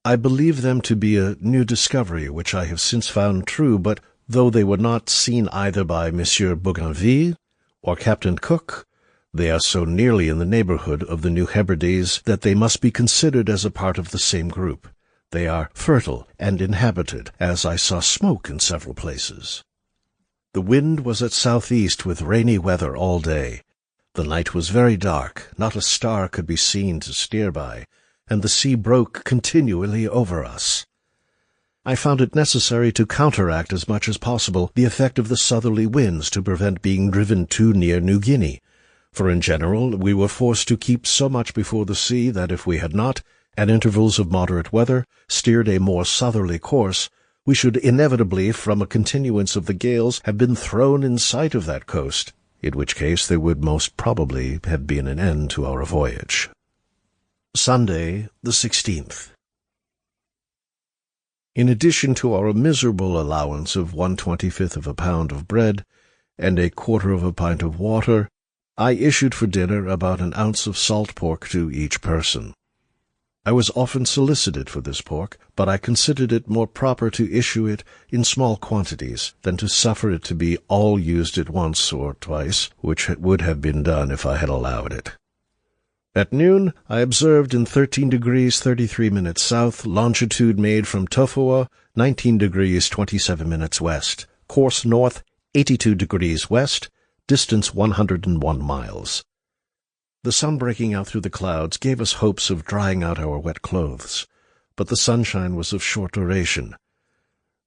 S1: I believe them to be a new discovery, which I have since found true, but though they were not seen either by Monsieur Bougainville or Captain Cook, they are so nearly in the neighborhood of the New Hebrides that they must be considered as a part of the same group. They are fertile and inhabited, as I saw smoke in several places. The wind was at southeast with rainy weather all day. The night was very dark, not a star could be seen to steer by, and the sea broke continually over us. I found it necessary to counteract as much as possible the effect of the southerly winds to prevent being driven too near New Guinea, for in general we were forced to keep so much before the sea that if we had not, at intervals of moderate weather, steered a more southerly course, we should inevitably, from a continuance of the gales, have been thrown in sight of that coast, in which case there would most probably have been an end to our voyage. Sunday, the 16th. In addition to our miserable allowance of 1/25 of a pound of bread and 1/4 of a pint of water, I issued for dinner about an ounce of salt pork to each person. I was often solicited for this pork, but I considered it more proper to issue it in small quantities than to suffer it to be all used at once or twice, which would have been done if I had allowed it. At noon, I observed in 13 degrees 33 minutes south, longitude made from Tofoa, 19 degrees 27 minutes west, course north, 82 degrees west, distance 101 miles. The sun breaking out through the clouds gave us hopes of drying out our wet clothes, but the sunshine was of short duration.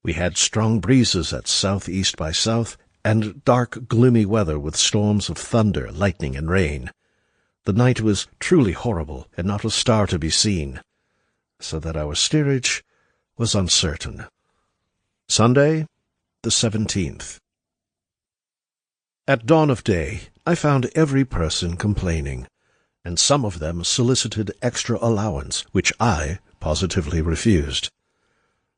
S1: We had strong breezes at southeast by south, and dark, gloomy weather with storms of thunder, lightning, and rain. The night was truly horrible, and not a star to be seen, so that our steerage was uncertain. Sunday, the 17th. At dawn of day, I found every person complaining, and some of them solicited extra allowance, which I positively refused.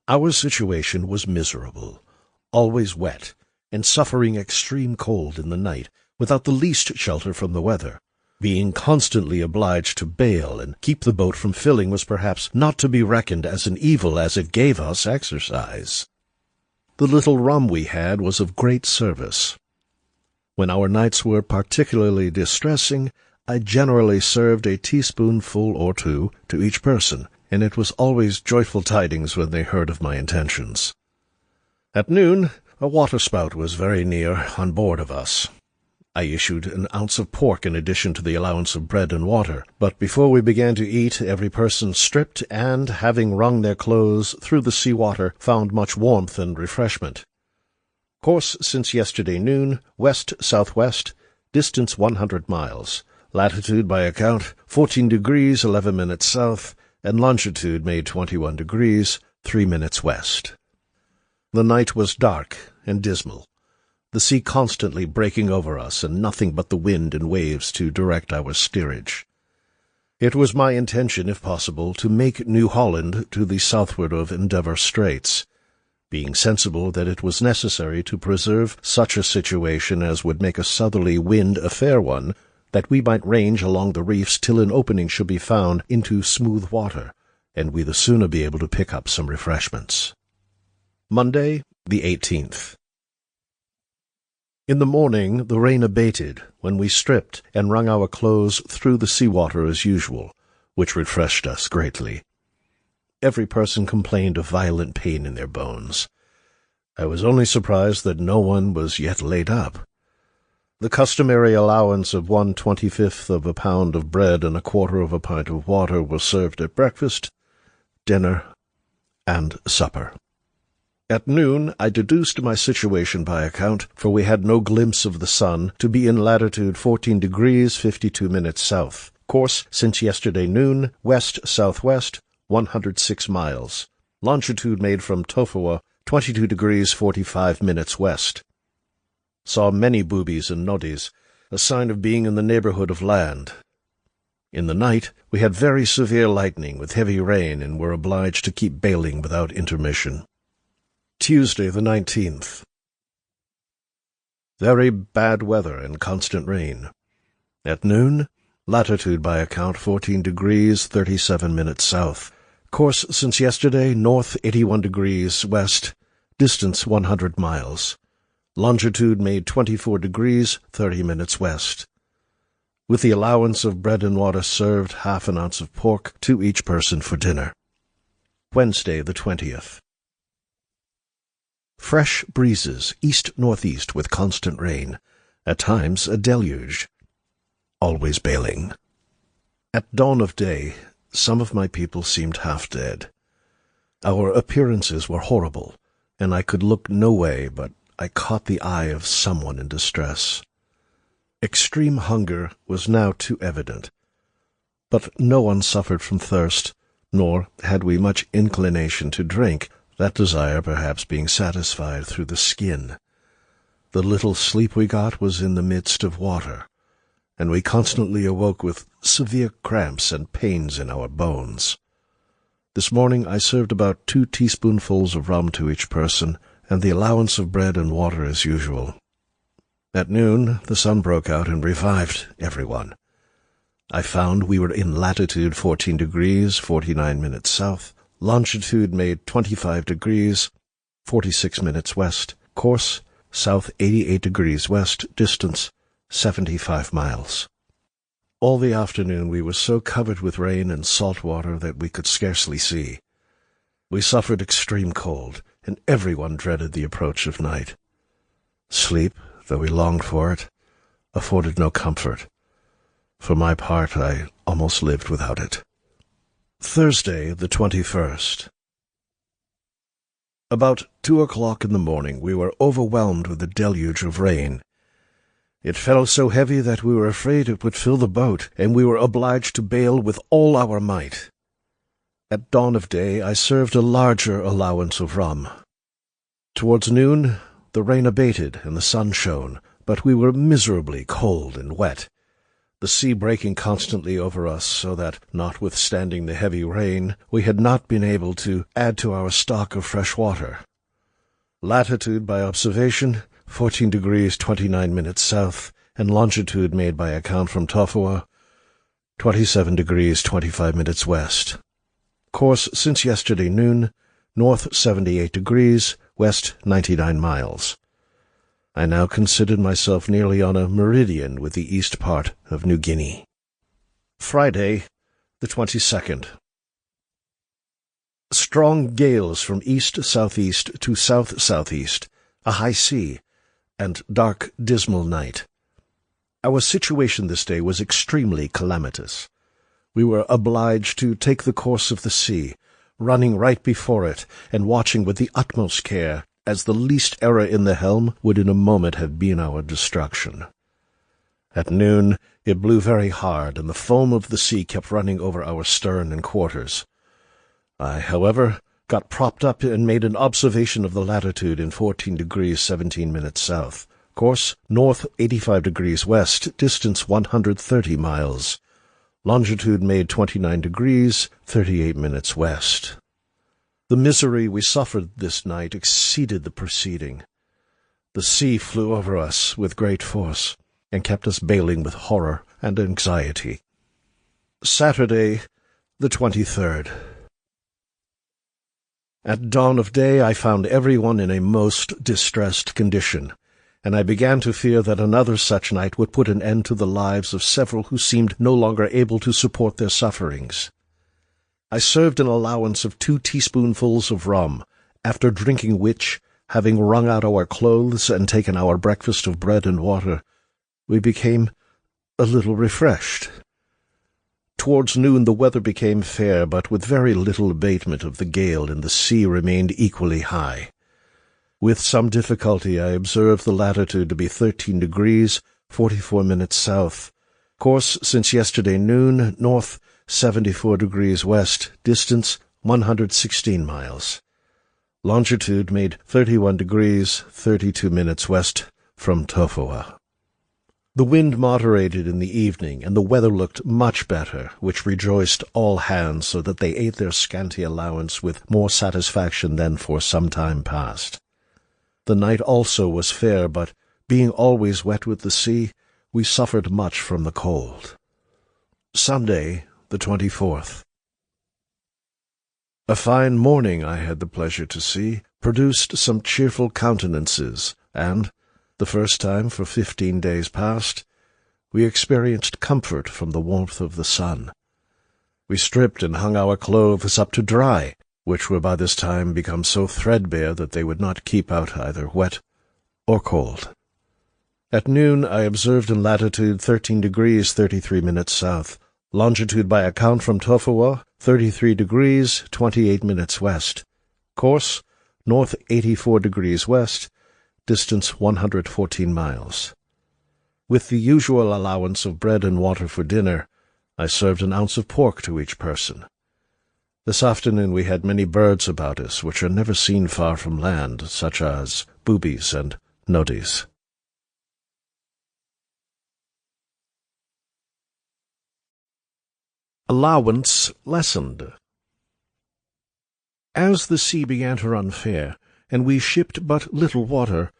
S1: Our situation was miserable, always wet, and suffering extreme cold in the night, without the least shelter from the weather. Being constantly obliged to bail and keep the boat from filling was perhaps not to be reckoned as an evil, as it gave us exercise. The little rum we had was of great service. When our nights were particularly distressing, I generally served a teaspoonful or two to each person, and it was always joyful tidings when they heard of my intentions. At noon, a waterspout was very near on board of us. I issued an ounce of pork in addition to the allowance of bread and water, but before we began to eat, every person stripped and, having wrung their clothes through the sea-water, found much warmth and refreshment. Course since yesterday noon, west-southwest, distance 100 miles, latitude by account 14 degrees 11 minutes south, and longitude made 21 degrees 3 minutes west. The night was dark and dismal, the sea constantly breaking over us, and nothing but the wind and waves to direct our steerage. It was my intention, if possible, to make New Holland to the southward of Endeavour Straits. being sensible that it was necessary to preserve such a situation as would make a southerly wind a fair one, that we might range along the reefs till an opening should be found into smooth water, and we the sooner be able to pick up some refreshments. Monday, the 18th. In the morning the rain abated, when we stripped and wrung our clothes through the sea-water as usual, which refreshed us greatly. Every person complained of violent pain in their bones. I was only surprised that no one was yet laid up. The customary allowance of 1/25th of a pound of bread and 1/4 of a pint of water was served at breakfast, dinner, and supper. At noon I deduced my situation by account, for we had no glimpse of the sun, to be in latitude 14 degrees 52 minutes south. Course since yesterday noon, west-southwest, 106 miles. Longitude made from Tofoa, 22 degrees 45 minutes west. Saw many boobies and noddies, a sign of being in the neighborhood of land. In the night we had very severe lightning with heavy rain, and were obliged to keep bailing without intermission. Tuesday, the 19th. Very bad weather and constant rain. At noon, latitude by account 14 degrees 37 minutes south. Course since yesterday, north 81 degrees west, distance 100 miles. Longitude made 24 degrees 30 minutes west. With the allowance of bread and water served, 1/2 ounce of pork to each person for dinner. Wednesday, the 20th. Fresh breezes, east-northeast with constant rain, at times a deluge. Always bailing. At dawn of day, some of my people seemed half dead. Our appearances were horrible, and I could look no way but I caught the eye of someone in distress. Extreme hunger was now too evident, but no one suffered from thirst, nor had we much inclination to drink, that desire perhaps being satisfied through the skin. The little sleep we got was in the midst of water, and we constantly awoke with severe cramps and pains in our bones. This morning I served about 2 teaspoonfuls of rum to each person, and the allowance of bread and water as usual. At noon the sun broke out and revived everyone. I found we were in latitude 14 degrees 49 minutes south, longitude made 25 degrees 46 minutes west, course south 88 degrees west, distance 75 miles. All the afternoon we were so covered with rain and salt water that we could scarcely see. We suffered extreme cold, and everyone dreaded the approach of night. Sleep, though we longed for it, afforded no comfort. For my part, I almost lived without it. Thursday, the 21st. About 2 o'clock in the morning we were overwhelmed with a deluge of rain. It fell so heavy that we were afraid it would fill the boat, and we were obliged to bail with all our might. At dawn of day I served a larger allowance of rum. Towards noon the rain abated and the sun shone, but we were miserably cold and wet, the sea breaking constantly over us, so that, notwithstanding the heavy rain, we had not been able to add to our stock of fresh water. Latitude by observation 14 degrees 29 minutes south, and longitude made by account from Tofoa 27 degrees 25 minutes west. Course since yesterday noon, north 78 degrees, west 99 miles. I now considered myself nearly on a meridian with the east part of New Guinea. Friday, the 22nd. Strong gales from east-southeast to south-southeast, a high sea, and dark, dismal night. Our situation this day was extremely calamitous. We were obliged to take the course of the sea, running right before it, and watching with the utmost care, as the least error in the helm would in a moment have been our destruction. At noon it blew very hard, and the foam of the sea kept running over our stern and quarters. I, however, got propped up and made an observation of the latitude in 14 degrees 17 minutes south. Course north 85 degrees west, distance 130 miles. Longitude made 29 degrees 38 minutes west. The misery we suffered this night exceeded the preceding. The sea flew over us with great force, and kept us bailing with horror and anxiety. Saturday, the 23rd. At dawn of day I found everyone in a most distressed condition, and I began to fear that another such night would put an end to the lives of several who seemed no longer able to support their sufferings. I served an allowance of 2 teaspoonfuls of rum, after drinking which, having wrung out our clothes and taken our breakfast of bread and water, we became a little refreshed. Towards noon the weather became fair, but with very little abatement of the gale, and the sea remained equally high. With some difficulty I observed the latitude to be 13 degrees, 44 minutes south. Course since yesterday noon, north 74 degrees west, distance 116 miles. Longitude made 31 degrees, 32 minutes west from Tofua. The wind moderated in the evening, and the weather looked much better, which rejoiced all hands, so that they ate their scanty allowance with more satisfaction than for some time past. The night also was fair, but, being always wet with the sea, we suffered much from the cold. Sunday, the 24th. A fine morning I had the pleasure to see, produced some cheerful countenances, and, the first time for 15 days past, we experienced comfort from the warmth of the sun. We stripped and hung our clothes up to dry, which were by this time become so threadbare that they would not keep out either wet or cold. At noon I observed in latitude 13 degrees 33 minutes south, longitude by account from Tofua 33 degrees 28 minutes west, course north 84 degrees west, distance 114 miles. With the usual allowance of bread and water for dinner, I served an ounce of pork to each person. This afternoon we had many birds about us, which are never seen far from land, such as boobies and noddies. Allowance lessened. As the sea began to run fair, and we shipped but little water,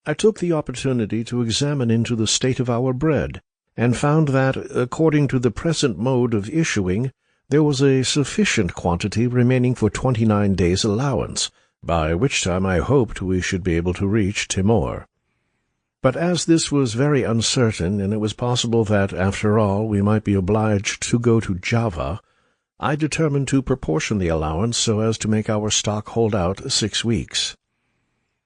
S1: I took the opportunity to examine into the state of our bread, and found that, according to the present mode of issuing, there was a sufficient quantity remaining for 29 days' allowance, by which time I hoped we should be able to reach Timor. But as this was very uncertain, and it was possible that, after all, we might be obliged to go to Java, I determined to proportion the allowance so as to make our stock hold out 6 weeks.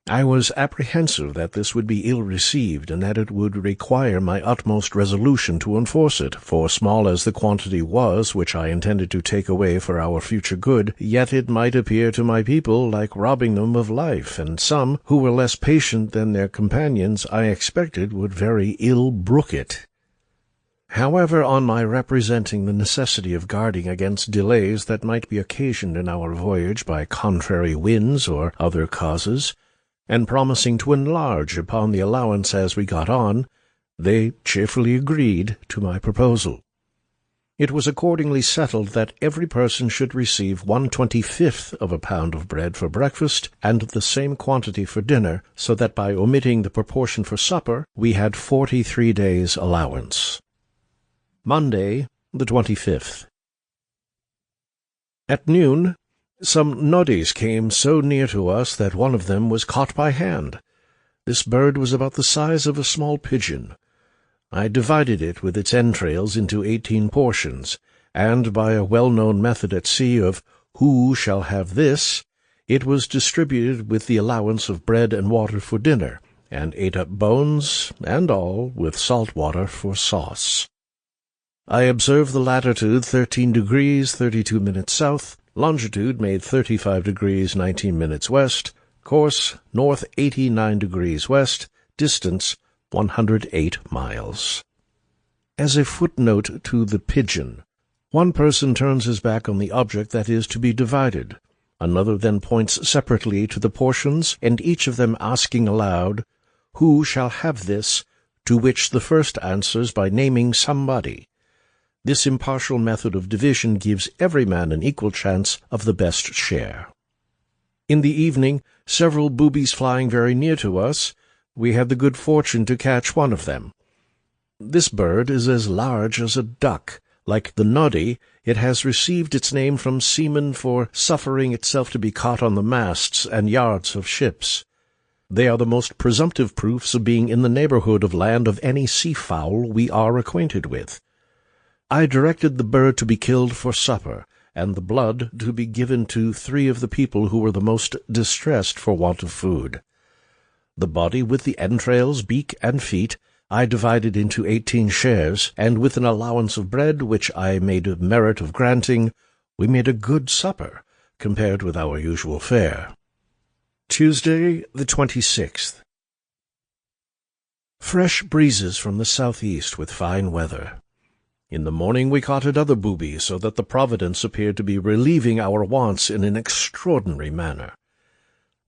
S1: I was apprehensive that this would be ill-received, and that it would require my utmost resolution to enforce it, for small as the quantity was which I intended to take away for our future good, yet it might appear to my people like robbing them of life, and some, who were less patient than their companions, I expected would very ill brook it. However, on my representing the necessity of guarding against delays that might be occasioned in our voyage by contrary winds or other causes, and promising to enlarge upon the allowance as we got on, they cheerfully agreed to my proposal. It was accordingly settled that every person should receive 1/25 of a pound of bread for breakfast, and the same quantity for dinner, so that by omitting the proportion for supper, we had 43 days' allowance. Monday, the 25th. At noon, some noddies came so near to us that one of them was caught by hand. This bird was about the size of a small pigeon. I divided it with its entrails into 18 portions, and by a well-known method at sea of "who shall have this," it was distributed with the allowance of bread and water for dinner, and ate up bones and all with salt water for sauce. I observed the latitude 13 degrees 32 minutes south, longitude made 35 degrees 19 minutes west, course north 89 degrees west, distance 108 miles. As a footnote to the pigeon, one person turns his back on the object that is to be divided, another then points separately to the portions, and each of them asking aloud, "Who shall have this?" to which the first answers by naming somebody. This impartial method of division gives every man an equal chance of the best share. In the evening, several boobies flying very near to us, we had the good fortune to catch one of them. This bird is as large as a duck. Like the noddy, it has received its name from seamen for suffering itself to be caught on the masts and yards of ships. They are the most presumptive proofs of being in the neighborhood of land of any sea-fowl we are acquainted with. I directed the bird to be killed for supper, and the blood to be given to 3 of the people who were the most distressed for want of food. The body with the entrails, beak, and feet I divided into 18 shares, and with an allowance of bread, which I made a merit of granting, we made a good supper, compared with our usual fare. Tuesday, the 26th. Fresh breezes from the southeast with fine weather. In the morning we caught another booby, so that the Providence appeared to be relieving our wants in an extraordinary manner.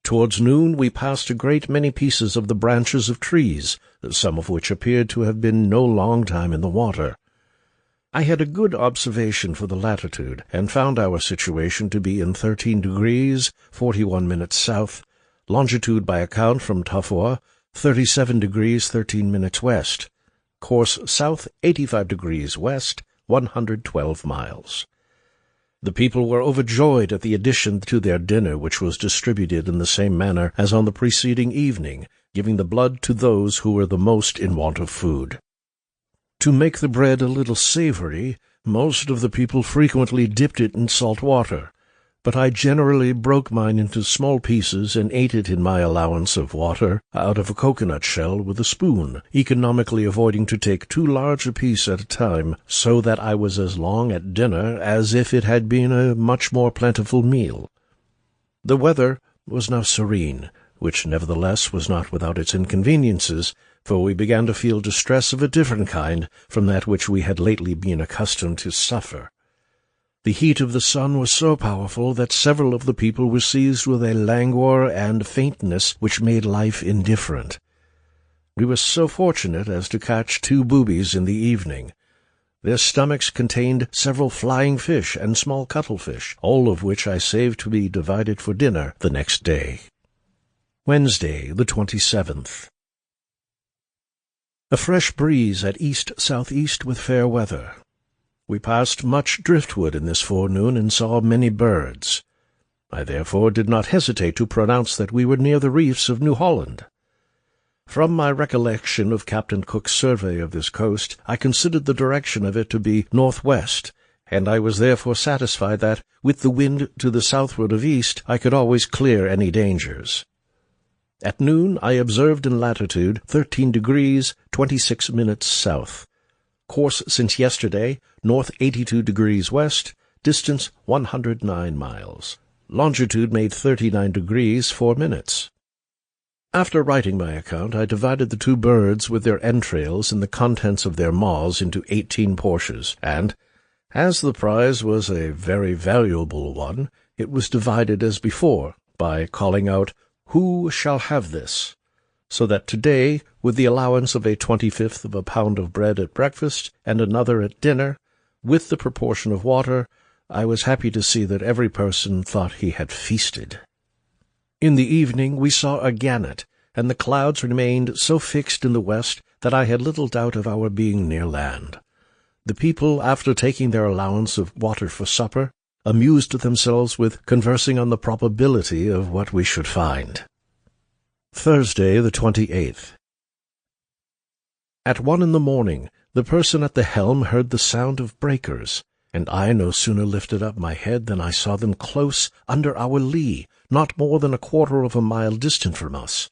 S1: Towards noon we passed a great many pieces of the branches of trees, some of which appeared to have been no long time in the water. I had a good observation for the latitude, and found our situation to be in 13 degrees, 41 minutes south, longitude by account from Tafua, 37 degrees, 13 minutes west, course south 85 degrees west, 112 miles. The people were overjoyed at the addition to their dinner, which was distributed in the same manner as on the preceding evening, giving the blood to those who were the most in want of food. To make the bread a little savory, most of the people frequently dipped it in salt water, but I generally broke mine into small pieces and ate it in my allowance of water out of a coconut shell with a spoon, economically avoiding to take too large a piece at a time, so that I was as long at dinner as if it had been a much more plentiful meal. The weather was now serene, which nevertheless was not without its inconveniences, for we began to feel distress of a different kind from that which we had lately been accustomed to suffer. The heat of the sun was so powerful that several of the people were seized with a languor and faintness which made life indifferent. We were so fortunate as to catch 2 boobies in the evening. Their stomachs contained several flying fish and small cuttlefish, all of which I saved to be divided for dinner the next day. Wednesday, the 27th. A fresh breeze at east-southeast with fair weather. We passed much driftwood in this forenoon and saw many birds. I therefore did not hesitate to pronounce that we were near the reefs of New Holland. From my recollection of Captain Cook's survey of this coast, I considered the direction of it to be northwest, and I was therefore satisfied that, with the wind to the southward of east, I could always clear any dangers. At noon I observed in latitude 13 degrees, 26 minutes south. Course since yesterday, north 82 degrees west, distance 109 miles. Longitude made 39 degrees, 4 minutes. After writing my account, I divided the 2 birds with their entrails and the contents of their maws into 18 portions, and, as the prize was a very valuable one, it was divided as before, by calling out, "Who shall have this?" So that today, with the allowance of a 25th of a pound of bread at breakfast, and another at dinner, with the proportion of water, I was happy to see that every person thought he had feasted. In the evening we saw a gannet, and the clouds remained so fixed in the west that I had little doubt of our being near land. The people, after taking their allowance of water for supper, amused themselves with conversing on the probability of what we should find. Thursday, the 28th. At 1 in the morning, the person at the helm heard the sound of breakers, and I no sooner lifted up my head than I saw them close under our lee, not more than 1/4 of a mile distant from us.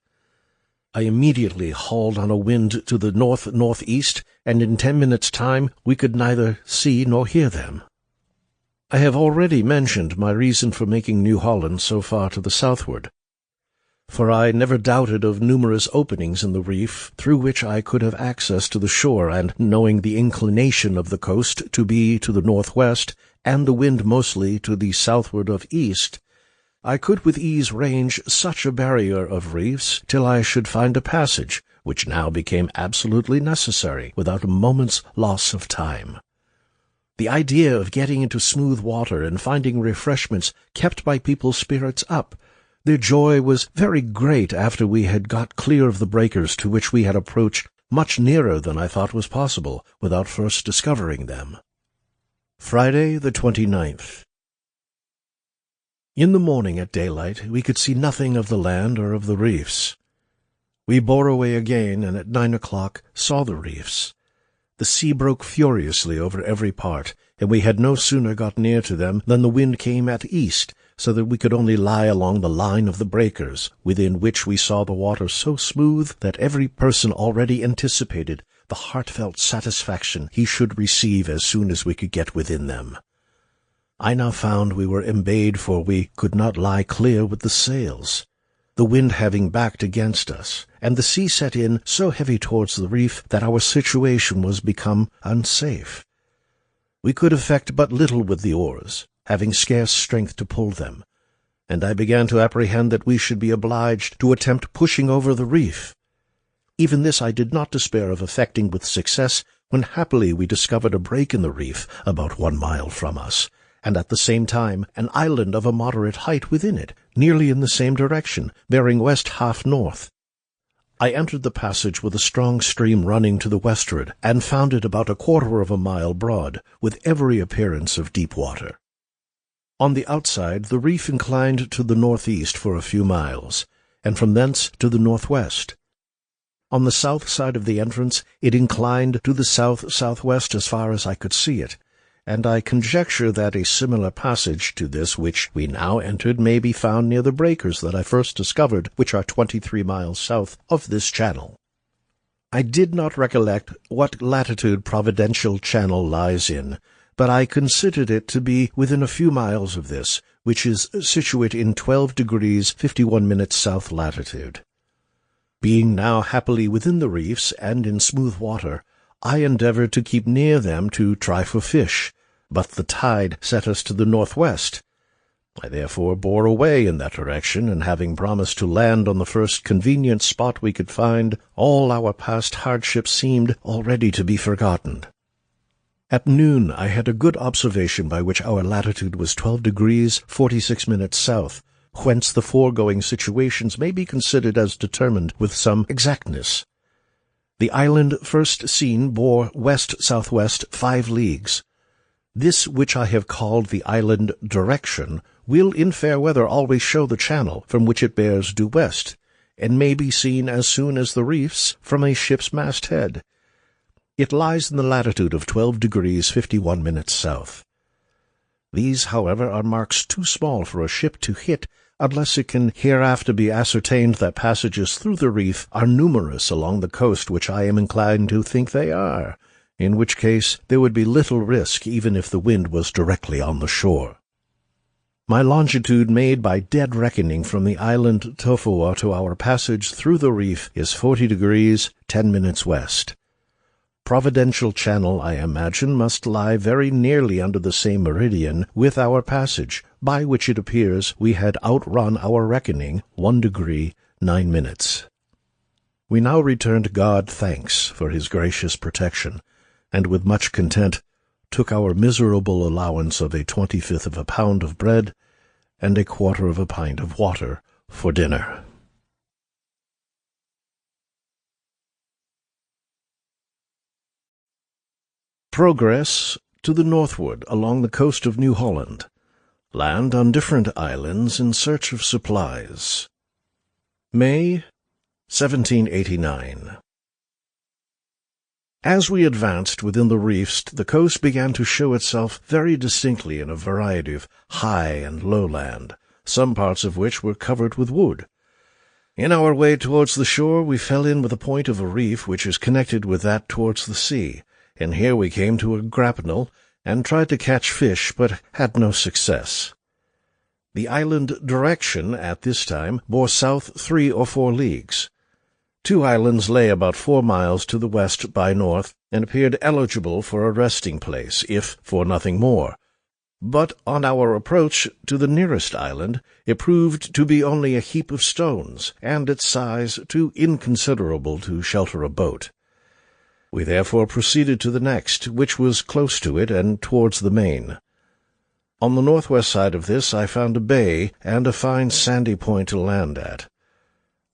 S1: I immediately hauled on a wind to the north-northeast, and in 10 minutes' time we could neither see nor hear them. I have already mentioned my reason for making New Holland so far to the southward, for I never doubted of numerous openings in the reef through which I could have access to the shore, and knowing the inclination of the coast to be to the northwest, and the wind mostly to the southward of east, I could with ease range such a barrier of reefs till I should find a passage, which now became absolutely necessary, without a moment's loss of time. The idea of getting into smooth water and finding refreshments kept my people's spirits up, Their joy was very great after we had got clear of the breakers, to which we had approached much nearer than I thought was possible, without first discovering them. Friday, the 29th. In the morning at daylight we could see nothing of the land or of the reefs. We bore away again, and at 9 o'clock saw the reefs. The sea broke furiously over every part, and we had no sooner got near to them than the wind came at east, so that we could only lie along the line of the breakers, within which we saw the water so smooth that every person already anticipated the heartfelt satisfaction he should receive as soon as we could get within them. I now found we were embayed, for we could not lie clear with the sails, the wind having backed against us, and the sea set in so heavy towards the reef that our situation was become unsafe. We could effect but little with the oars, having scarce strength to pull them, and I began to apprehend that we should be obliged to attempt pushing over the reef. Even this I did not despair of effecting with success, when happily we discovered a break in the reef about 1 mile from us, and at the same time an island of a moderate height within it, nearly in the same direction, bearing west half north. I entered the passage with a strong stream running to the westward, and found it about 1/4 of a mile broad, with every appearance of deep water. On the outside the reef inclined to the northeast for a few miles, and from thence to the northwest. On the south side of the entrance it inclined to the south-southwest as far as I could see it, and I conjecture that a similar passage to this which we now entered may be found near the breakers that I first discovered, which are 23 miles south of this channel. I did not recollect what latitude Providential Channel lies in, but I considered it to be within a few miles of this, which is situate in 12 degrees 51 minutes south latitude. Being now happily within the reefs and in smooth water, I endeavored to keep near them to try for fish, but the tide set us to the northwest. I therefore bore away in that direction, and having promised to land on the first convenient spot we could find, all our past hardships seemed already to be forgotten. At noon I had a good observation by which our latitude was 12 degrees 46 minutes south, whence the foregoing situations may be considered as determined with some exactness. The island first seen bore west-southwest 5 leagues. This which I have called the island direction will in fair weather always show the channel from which it bears due west, and may be seen as soon as the reefs from a ship's masthead. It lies in the latitude of 12 degrees 51 minutes south. These, however, are marks too small for a ship to hit, unless it can hereafter be ascertained that passages through the reef are numerous along the coast, which I am inclined to think they are, in which case there would be little risk even if the wind was directly on the shore. My longitude made by dead reckoning from the island Tofoa to our passage through the reef is 40 degrees 10 minutes west. Providential Channel, I imagine, must lie very nearly under the same meridian with our passage, by which it appears we had outrun our reckoning 1 degree 9 minutes. We now returned God thanks for his gracious protection, and with much content took our miserable allowance of 1/25 of a pound of bread and 1/4 of a pint of water for dinner. Progress to the northward along the coast of New Holland. Land on different islands in search of supplies. May 1789. As we advanced within the reefs, the coast began to show itself very distinctly in a variety of high and low land, some parts of which were covered with wood. In our way towards the shore we fell in with a point of a reef which is connected with that towards the sea, and here we came to a grapnel, and tried to catch fish, but had no success. The island direction at this time bore south 3 or 4 leagues. 2 islands lay about 4 miles to the west by north, and appeared eligible for a resting place, if for nothing more. But on our approach to the nearest island, it proved to be only a heap of stones, and its size too inconsiderable to shelter a boat. We therefore proceeded to the next, which was close to it and towards the main. On the northwest side of this I found a bay and a fine sandy point to land at.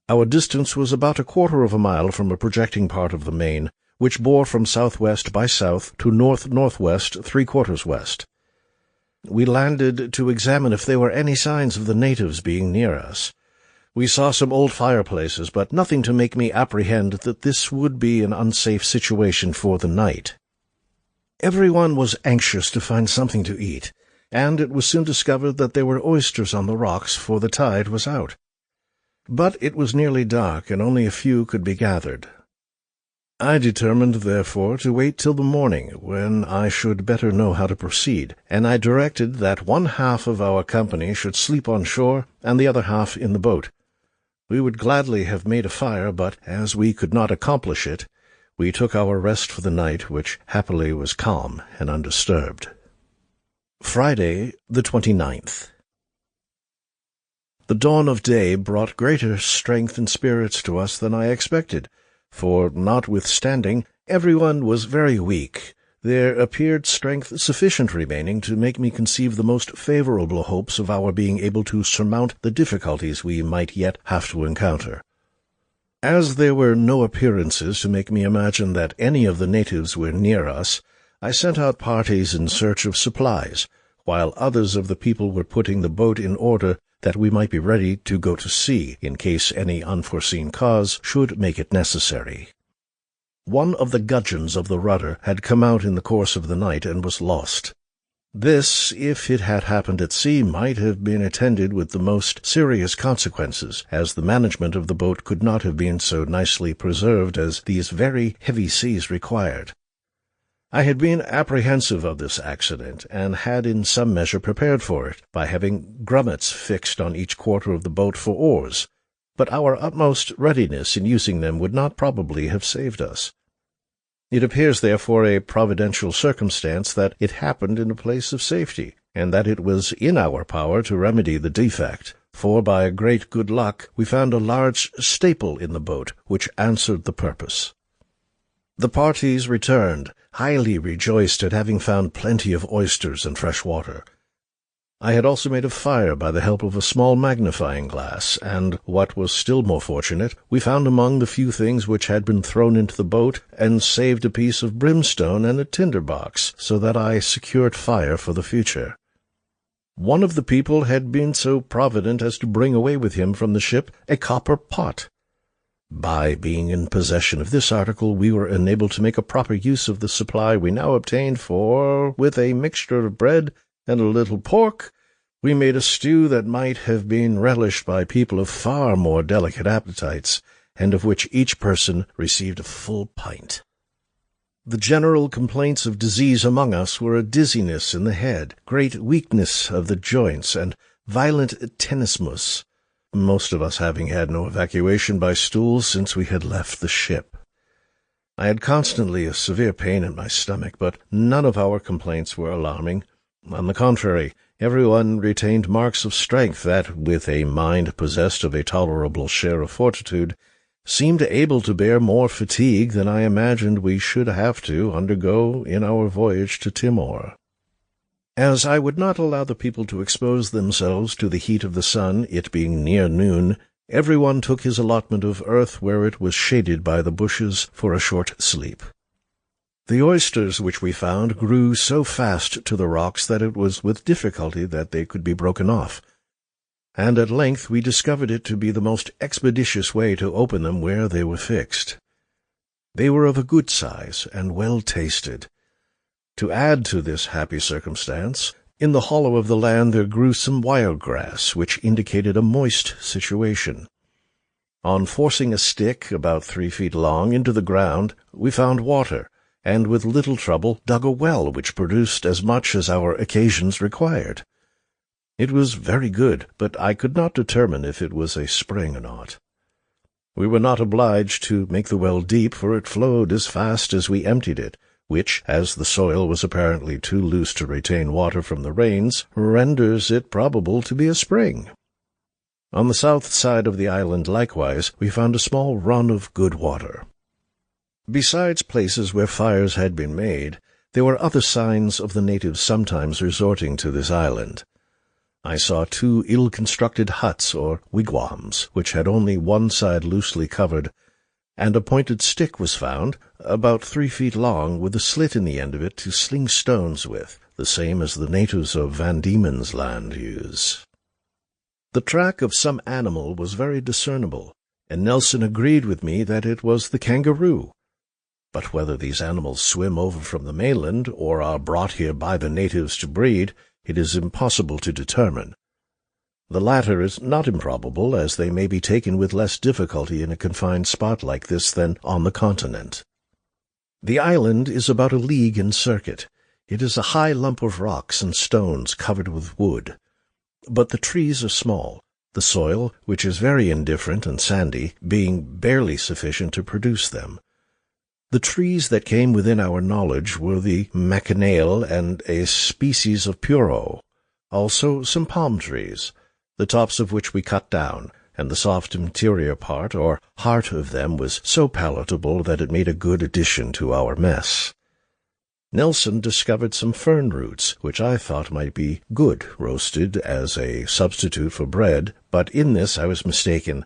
S1: Our distance was about 1/4 of a mile from a projecting part of the main, which bore from southwest by south to north-northwest 3/4 west. We landed to examine if there were any signs of the natives being near us. We saw some old fireplaces, but nothing to make me apprehend that this would be an unsafe situation for the night. Everyone was anxious to find something to eat, and it was soon discovered that there were oysters on the rocks, for the tide was out. But it was nearly dark, and only a few could be gathered. I determined, therefore, to wait till the morning, when I should better know how to proceed, and I directed that 1/2 of our company should sleep on shore, and the other half in the boat. We would gladly have made a fire, but, as we could not accomplish it, we took our rest for the night, which happily was calm and undisturbed. Friday, the 29th. The dawn of day brought greater strength and spirits to us than I expected, for, notwithstanding everyone was very weak, there appeared strength sufficient remaining to make me conceive the most favourable hopes of our being able to surmount the difficulties we might yet have to encounter. As there were no appearances to make me imagine that any of the natives were near us, I sent out parties in search of supplies, while others of the people were putting the boat in order that we might be ready to go to sea in case any unforeseen cause should make it necessary. One of the gudgeons of the rudder had come out in the course of the night and was lost. This, if it had happened at sea, might have been attended with the most serious consequences, as the management of the boat could not have been so nicely preserved as these very heavy seas required. I had been apprehensive of this accident, and had in some measure prepared for it, by having grummets fixed on each quarter of the boat for oars, but our utmost readiness in using them would not probably have saved us. It appears, therefore, a providential circumstance that it happened in a place of safety, and that it was in our power to remedy the defect, for by great good luck we found a large staple in the boat, which answered the purpose. The parties returned, highly rejoiced at having found plenty of oysters and fresh water. I had also made a fire by the help of a small magnifying glass, and, what was still more fortunate, we found among the few things which had been thrown into the boat, and saved a piece of brimstone and a tinder-box, so that I secured fire for the future. One of the people had been so provident as to bring away with him from the ship a copper pot. By being in possession of this article, we were enabled to make a proper use of the supply we now obtained, for, with a mixture of bread and a little pork, we made a stew that might have been relished by people of far more delicate appetites, and of which each person received a full pint. The general complaints of disease among us were a dizziness in the head, great weakness of the joints, and violent tenesmus, most of us having had no evacuation by stools since we had left the ship. I had constantly a severe pain in my stomach, but none of our complaints were alarming. On the contrary, everyone retained marks of strength that, with a mind possessed of a tolerable share of fortitude, seemed able to bear more fatigue than I imagined we should have to undergo in our voyage to Timor. As I would not allow the people to expose themselves to the heat of the sun, it being near noon, everyone took his allotment of earth where it was shaded by the bushes for a short sleep. The oysters which we found grew so fast to the rocks that it was with difficulty that they could be broken off, and at length we discovered it to be the most expeditious way to open them where they were fixed. They were of a good size and well tasted. To add to this happy circumstance, in the hollow of the land there grew some wild grass, which indicated a moist situation. On forcing a stick, about 3 feet long, into the ground, we found water, and with little trouble dug a well which produced as much as our occasions required. It was very good, but I could not determine if it was a spring or not. We were not obliged to make the well deep, for it flowed as fast as we emptied it, which, as the soil was apparently too loose to retain water from the rains, renders it probable to be a spring. On the south side of the island, likewise, we found a small run of good water. Besides places where fires had been made, There were other signs of the natives sometimes resorting to this island. I saw 2 ill-constructed huts or wigwams, which had only one side loosely covered, and a pointed stick was found, about 3 feet long, with a slit in the end of it to sling stones with, the same as the natives of Van Diemen's Land use. The track of some animal was very discernible, and Nelson agreed with me that it was the kangaroo. But whether these animals swim over from the mainland or are brought here by the natives to breed, it is impossible to determine. The latter is not improbable, as they may be taken with less difficulty in a confined spot like this than on the continent. The island is about 1 league in circuit. It is a high lump of rocks and stones covered with wood. But the trees are small, the soil, which is very indifferent and sandy, being barely sufficient to produce them. The trees that came within our knowledge were the mackinail and a species of puro, also some palm trees, the tops of which we cut down, and the soft interior part or heart of them was so palatable that it made a good addition to our mess. Nelson discovered some fern roots, which I thought might be good roasted as a substitute for bread, but in this I was mistaken.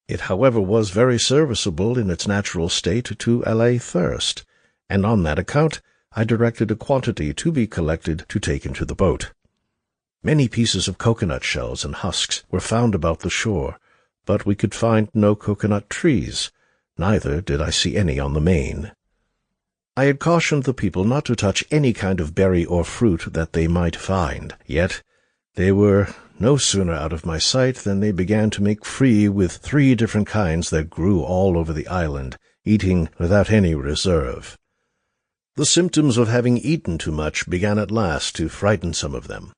S1: It, however, was very serviceable in its natural state to allay thirst, and on that account I directed a quantity to be collected to take into the boat. Many pieces of coconut shells and husks were found about the shore, but we could find no coconut trees, neither did I see any on the main. I had cautioned the people not to touch any kind of berry or fruit that they might find, yet they were no sooner out of my sight than they began to make free with 3 different kinds that grew all over the island, eating without any reserve. The symptoms of having eaten too much began at last to frighten some of them.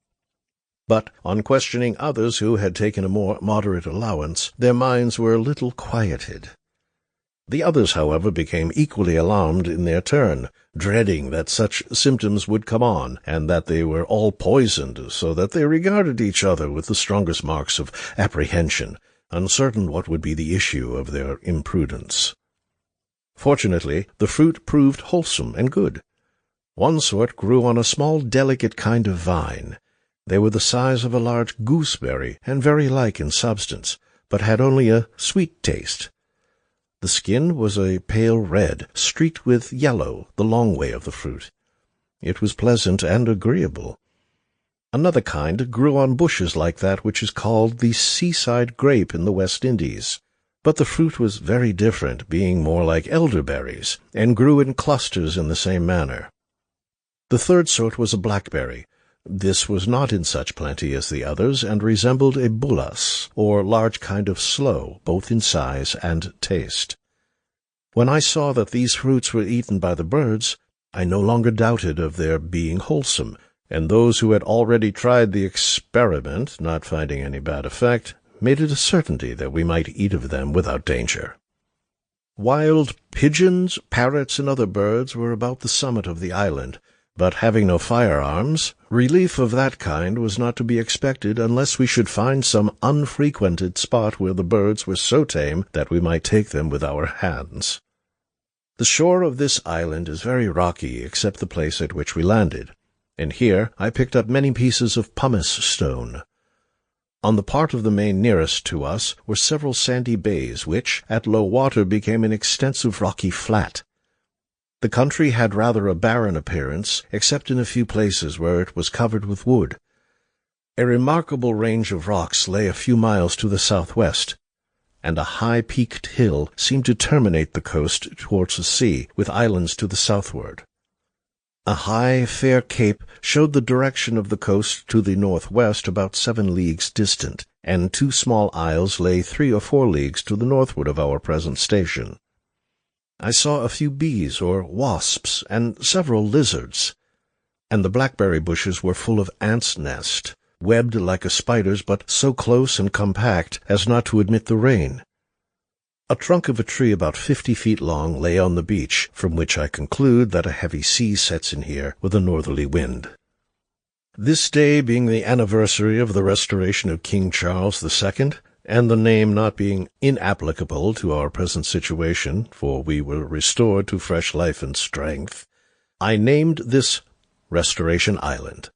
S1: But on questioning others who had taken a more moderate allowance, their minds were a little quieted. The others, however, became equally alarmed in their turn, dreading that such symptoms would come on, and that they were all poisoned, so that they regarded each other with the strongest marks of apprehension, uncertain what would be the issue of their imprudence. Fortunately, the fruit proved wholesome and good. One sort grew on a small delicate kind of vine. They were the size of a large gooseberry, and very like in substance, but had only a sweet taste. The skin was a pale red, streaked with yellow the long way of the fruit. It was pleasant and agreeable. Another kind grew on bushes like that which is called the seaside grape in the West Indies, but the fruit was very different, being more like elderberries, and grew in clusters in the same manner. The third sort was a blackberry. This was not in such plenty as the others, and resembled a bullace, or large kind of sloe, both in size and taste. When I saw that these fruits were eaten by the birds, I no longer doubted of their being wholesome, and those who had already tried the experiment, not finding any bad effect, made it a certainty that we might eat of them without danger. Wild pigeons, parrots, and other birds were about the summit of the island, but having no firearms, relief of that kind was not to be expected unless we should find some unfrequented spot where the birds were so tame that we might take them with our hands. The shore of this island is very rocky except the place at which we landed, and here I picked up many pieces of pumice stone. On the part of the main nearest to us were several sandy bays which, at low water, became an extensive rocky flat. The country had rather a barren appearance, except in a few places where it was covered with wood. A remarkable range of rocks lay a few miles to the southwest, and a high-peaked hill seemed to terminate the coast towards the sea, with islands to the southward. A high, fair cape showed the direction of the coast to the northwest about 7 leagues distant, and 2 small isles lay 3 or 4 leagues to the northward of our present station. I saw a few bees or wasps and several lizards, and the blackberry bushes were full of ants' nest, webbed like a spider's, but so close and compact as not to admit the rain. A trunk of a tree about 50 feet long lay on the beach, from which I conclude that a heavy sea sets in here with a northerly wind. This day being the anniversary of the restoration of King Charles II, and the name not being inapplicable to our present situation, for we were restored to fresh life and strength, I named this Restoration Island,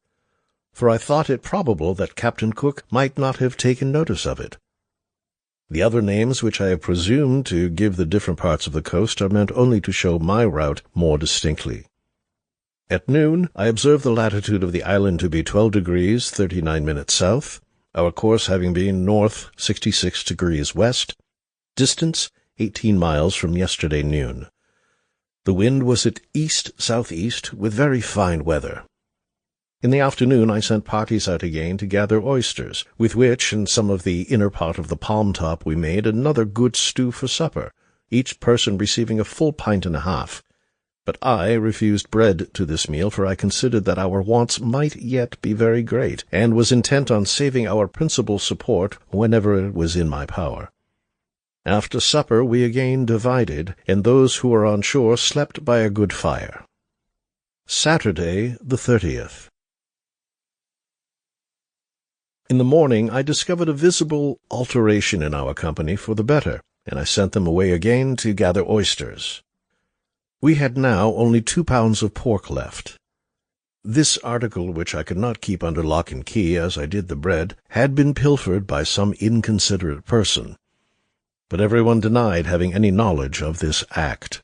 S1: for I thought it probable that Captain Cook might not have taken notice of it. The other names which I have presumed to give the different parts of the coast are meant only to show my route more distinctly. At noon, I observed the latitude of the island to be 12 degrees 39 minutes south, our course having been north 66 degrees west, distance 18 miles from yesterday noon. The wind was at east-southeast with very fine weather. In the afternoon I sent parties out again to gather oysters, with which and some of the inner part of the palm top we made another good stew for supper, each person receiving a full pint and a half. But I refused bread to this meal, for I considered that our wants might yet be very great, and was intent on saving our principal support whenever it was in my power. After supper we again divided, and those who were on shore slept by a good fire. Saturday, the 30th. In the morning I discovered a visible alteration in our company for the better, and I sent them away again to gather oysters. We had now only 2 pounds of pork left. This article, which I could not keep under lock and key, as I did the bread, had been pilfered by some inconsiderate person, but everyone denied having any knowledge of this act.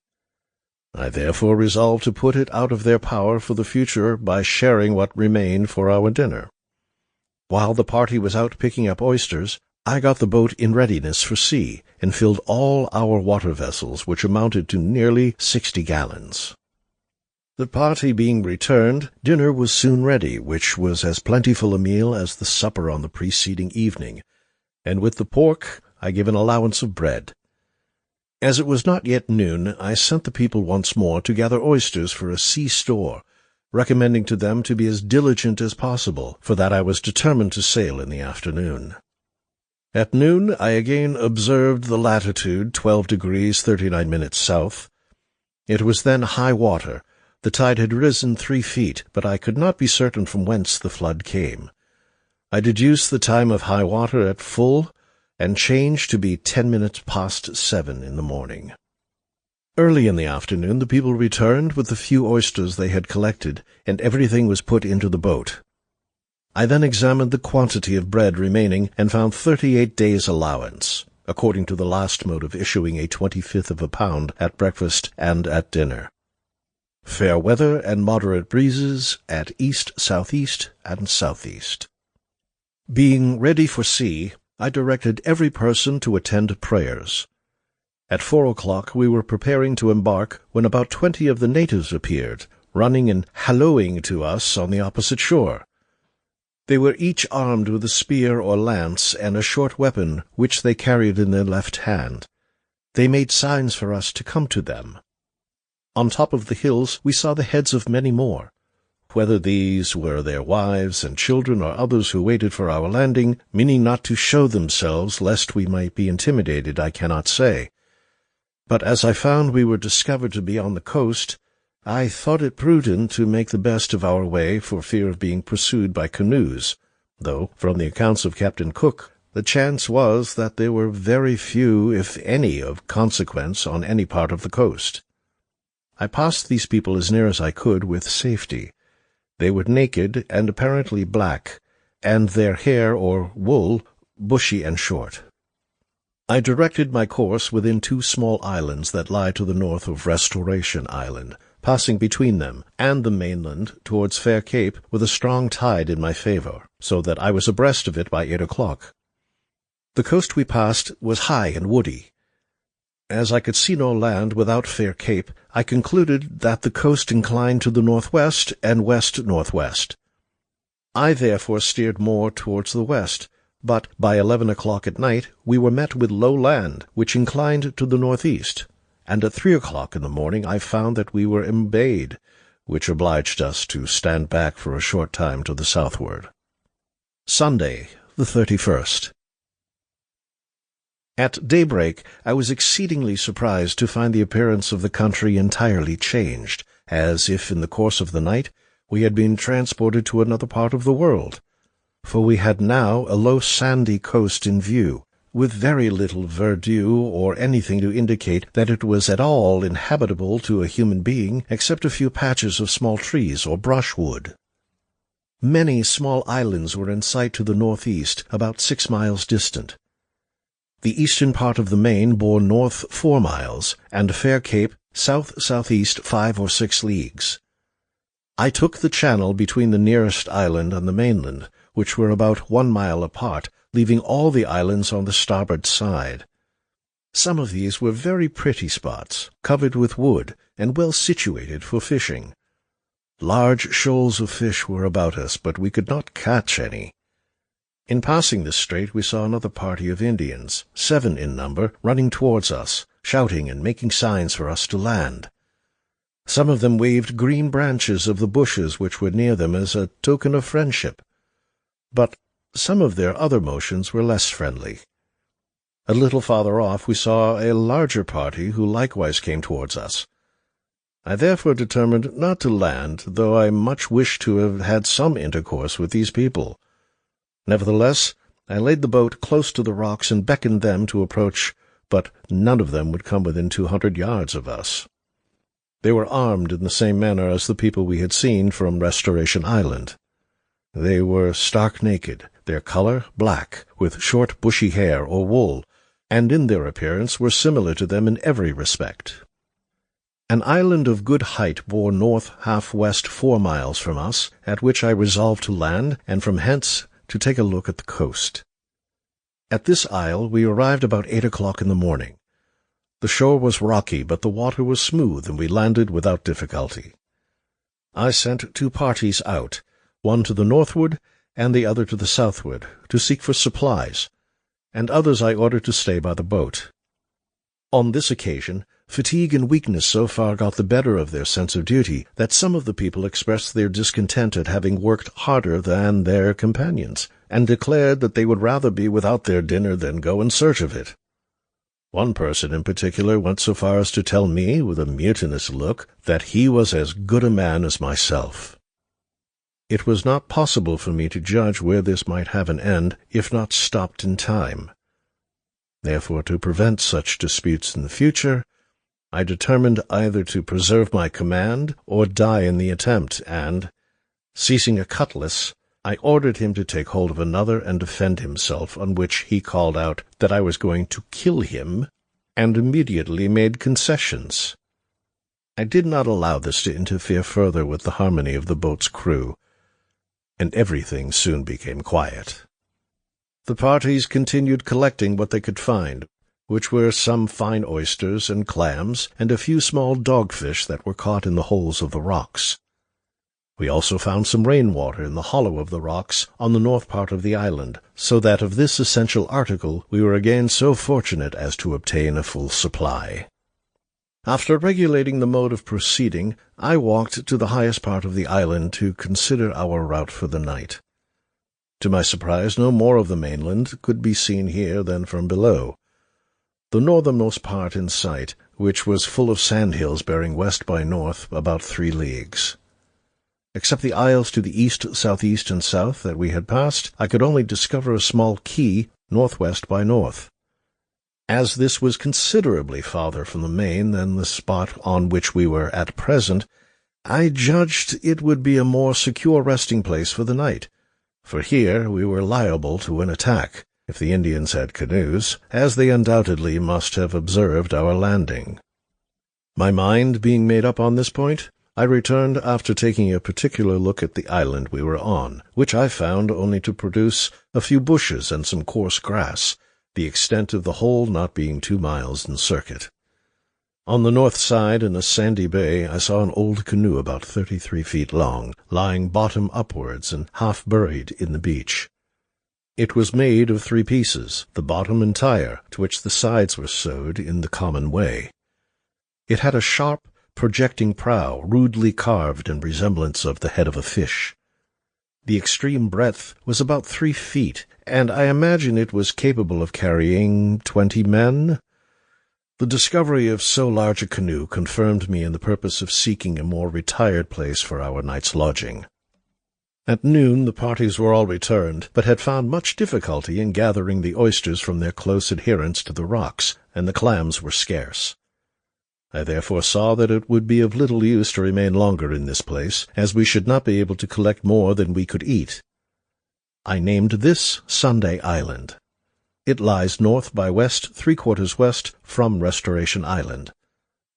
S1: I therefore resolved to put it out of their power for the future by sharing what remained for our dinner. While the party was out picking up oysters, I got the boat in readiness for sea, and filled all our water vessels, which amounted to nearly 60 gallons. The party being returned, dinner was soon ready, which was as plentiful a meal as the supper on the preceding evening, and with the pork I gave an allowance of bread. As it was not yet noon, I sent the people once more to gather oysters for a sea store, recommending to them to be as diligent as possible, for that I was determined to sail in the afternoon. At noon I again observed the latitude 12 degrees 39 minutes south. It was then high water. The tide had risen 3 feet, but I could not be certain from whence the flood came. I deduced the time of high water at full, and changed to be 10 minutes past 7 in the morning. Early in the afternoon the people returned with the few oysters they had collected, and everything was put into the boat. I then examined the quantity of bread remaining, and found 38 days' allowance, according to the last mode of issuing a 25th of a pound at breakfast and at dinner. Fair weather and moderate breezes at east-southeast and southeast. Being ready for sea, I directed every person to attend prayers. At 4 o'clock we were preparing to embark, when about 20 of the natives appeared, running and hallooing to us on the opposite shore. They were each armed with a spear or lance and a short weapon which they carried in their left hand. They made signs for us to come to them. On top of the hills we saw the heads of many more. Whether these were their wives and children or others who waited for our landing, meaning not to show themselves lest we might be intimidated, I cannot say. But as I found we were discovered to be on the coast, I thought it prudent to make the best of our way for fear of being pursued by canoes, though, from the accounts of Captain Cook, the chance was that there were very few, if any, of consequence on any part of the coast. I passed these people as near as I could with safety. They were naked and apparently black, and their hair or wool bushy and short. I directed my course within 2 small islands that lie to the north of Restoration Island, passing between them and the mainland towards Fair Cape with a strong tide in my favor, so that I was abreast of it by 8 o'clock. The coast we passed was high and woody. As I could see no land without Fair Cape, I concluded that the coast inclined to the northwest and west-northwest. I therefore steered more towards the west, but by 11 o'clock at night we were met with low land, which inclined to the northeast, and at 3 o'clock in the morning I found that we were embayed, which obliged us to stand back for a short time to the southward. Sunday, the 31st. At daybreak I was exceedingly surprised to find the appearance of the country entirely changed, as if in the course of the night we had been transported to another part of the world, for we had now a low sandy coast in view, with very little verdure or anything to indicate that it was at all inhabitable to a human being except a few patches of small trees or brushwood. Many small islands were in sight to the northeast, about 6 miles distant. The eastern part of the main bore north 4 miles, and Fair Cape south-southeast 5 or 6 leagues. I took the channel between the nearest island and the mainland, which were about 1 mile apart, leaving all the islands on the starboard side. Some of these were very pretty spots, covered with wood, and well situated for fishing. Large shoals of fish were about us, but we could not catch any. In passing this strait we saw another party of Indians, 7 in number, running towards us, shouting and making signs for us to land. Some of them waved green branches of the bushes which were near them as a token of friendship. But some of their other motions were less friendly. A little farther off we saw a larger party who likewise came towards us. I therefore determined not to land, though I much wished to have had some intercourse with these people. Nevertheless, I laid the boat close to the rocks and beckoned them to approach, but none of them would come within 200 yards of us. They were armed in the same manner as the people we had seen from Restoration Island. They were stark naked, their color black, with short bushy hair or wool, and in their appearance were similar to them in every respect. An island of good height bore north half-west 4 miles from us, at which I resolved to land, and from hence to take a look at the coast. At this isle we arrived about 8 o'clock in the morning. The shore was rocky, but the water was smooth, and we landed without difficulty. I sent 2 parties out, one to the northward and the other to the southward, to seek for supplies, and others I ordered to stay by the boat. On this occasion, fatigue and weakness so far got the better of their sense of duty that some of the people expressed their discontent at having worked harder than their companions, and declared that they would rather be without their dinner than go in search of it. One person in particular went so far as to tell me, with a mutinous look, that he was as good a man as myself. It was not possible for me to judge where this might have an end, if not stopped in time. Therefore, to prevent such disputes in the future, I determined either to preserve my command or die in the attempt, and, seizing a cutlass, I ordered him to take hold of another and defend himself, on which he called out that I was going to kill him, and immediately made concessions. I did not allow this to interfere further with the harmony of the boat's crew, and everything soon became quiet. The parties continued collecting what they could find, which were some fine oysters and clams, and a few small dogfish that were caught in the holes of the rocks. We also found some rainwater in the hollow of the rocks on the north part of the island, so that of this essential article we were again so fortunate as to obtain a full supply. After regulating the mode of proceeding, I walked to the highest part of the island to consider our route for the night. To my surprise, no more of the mainland could be seen here than from below. The northernmost part in sight, which was full of sandhills bearing west by north about 3 leagues. Except the isles to the east, southeast, and south that we had passed, I could only discover a small key northwest by north. As this was considerably farther from the main than the spot on which we were at present, I judged it would be a more secure resting place for the night, for here we were liable to an attack, if the Indians had canoes, as they undoubtedly must have observed our landing. My mind being made up on this point, I returned after taking a particular look at the island we were on, which I found only to produce a few bushes and some coarse grass, the extent of the whole not being 2 miles in circuit. On the north side, in a sandy bay, I saw an old canoe about 33 feet long, lying bottom upwards and half buried in the beach. It was made of 3 pieces, the bottom entire, to which the sides were sewed in the common way. It had a sharp, projecting prow, rudely carved in resemblance of the head of a fish. The extreme breadth was about 3 feet, and I imagine it was capable of carrying 20 men. The discovery of so large a canoe confirmed me in the purpose of seeking a more retired place for our night's lodging. At noon the parties were all returned, but had found much difficulty in gathering the oysters from their close adherence to the rocks, and the clams were scarce. I therefore saw that it would be of little use to remain longer in this place, as we should not be able to collect more than we could eat. I named this Sunday Island. It lies north by west, 3/4 west from Restoration Island.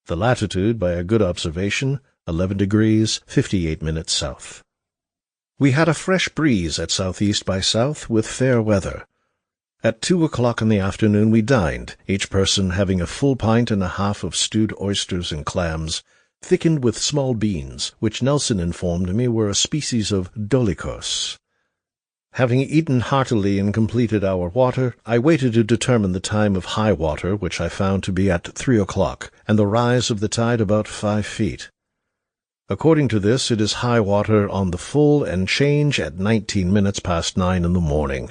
S1: The latitude, by a good observation, 11 degrees 58 minutes south. We had a fresh breeze at southeast by south, with fair weather. At 2 o'clock in the afternoon we dined, each person having a full pint and a half of stewed oysters and clams, thickened with small beans, which Nelson informed me were a species of dolichos. Having eaten heartily and completed our water, I waited to determine the time of high water, which I found to be at 3 o'clock, and the rise of the tide about 5 feet. According to this, it is high water on the full and change at 19 minutes past 9 in the morning.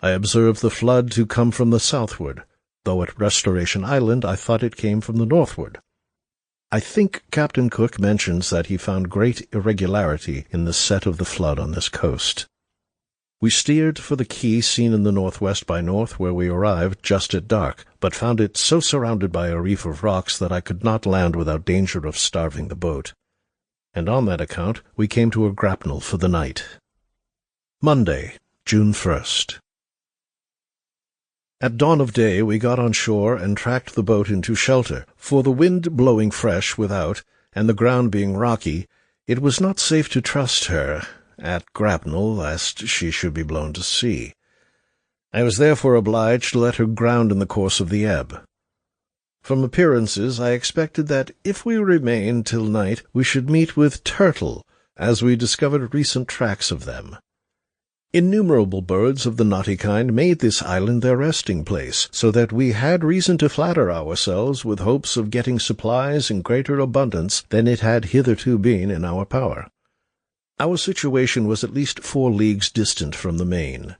S1: I observed the flood to come from the southward, though at Restoration Island I thought it came from the northward. I think Captain Cook mentions that he found great irregularity in the set of the flood on this coast. We steered for the key seen in the northwest by north, where we arrived just at dark, but found it so surrounded by a reef of rocks that I could not land without danger of starving the boat, and on that account we came to a grapnel for the night. Monday, June 1st. At dawn of day we got on shore and tracked the boat into shelter, for the wind blowing fresh without, and the ground being rocky, it was not safe to trust her at grapnel, lest she should be blown to sea. I was therefore obliged to let her ground in the course of the ebb. From appearances I expected that if we remained till night we should meet with turtle, as we discovered recent tracks of them. Innumerable birds of the knotty kind made this island their resting place, so that we had reason to flatter ourselves with hopes of getting supplies in greater abundance than it had hitherto been in our power. Our situation was at least 4 leagues distant from the main.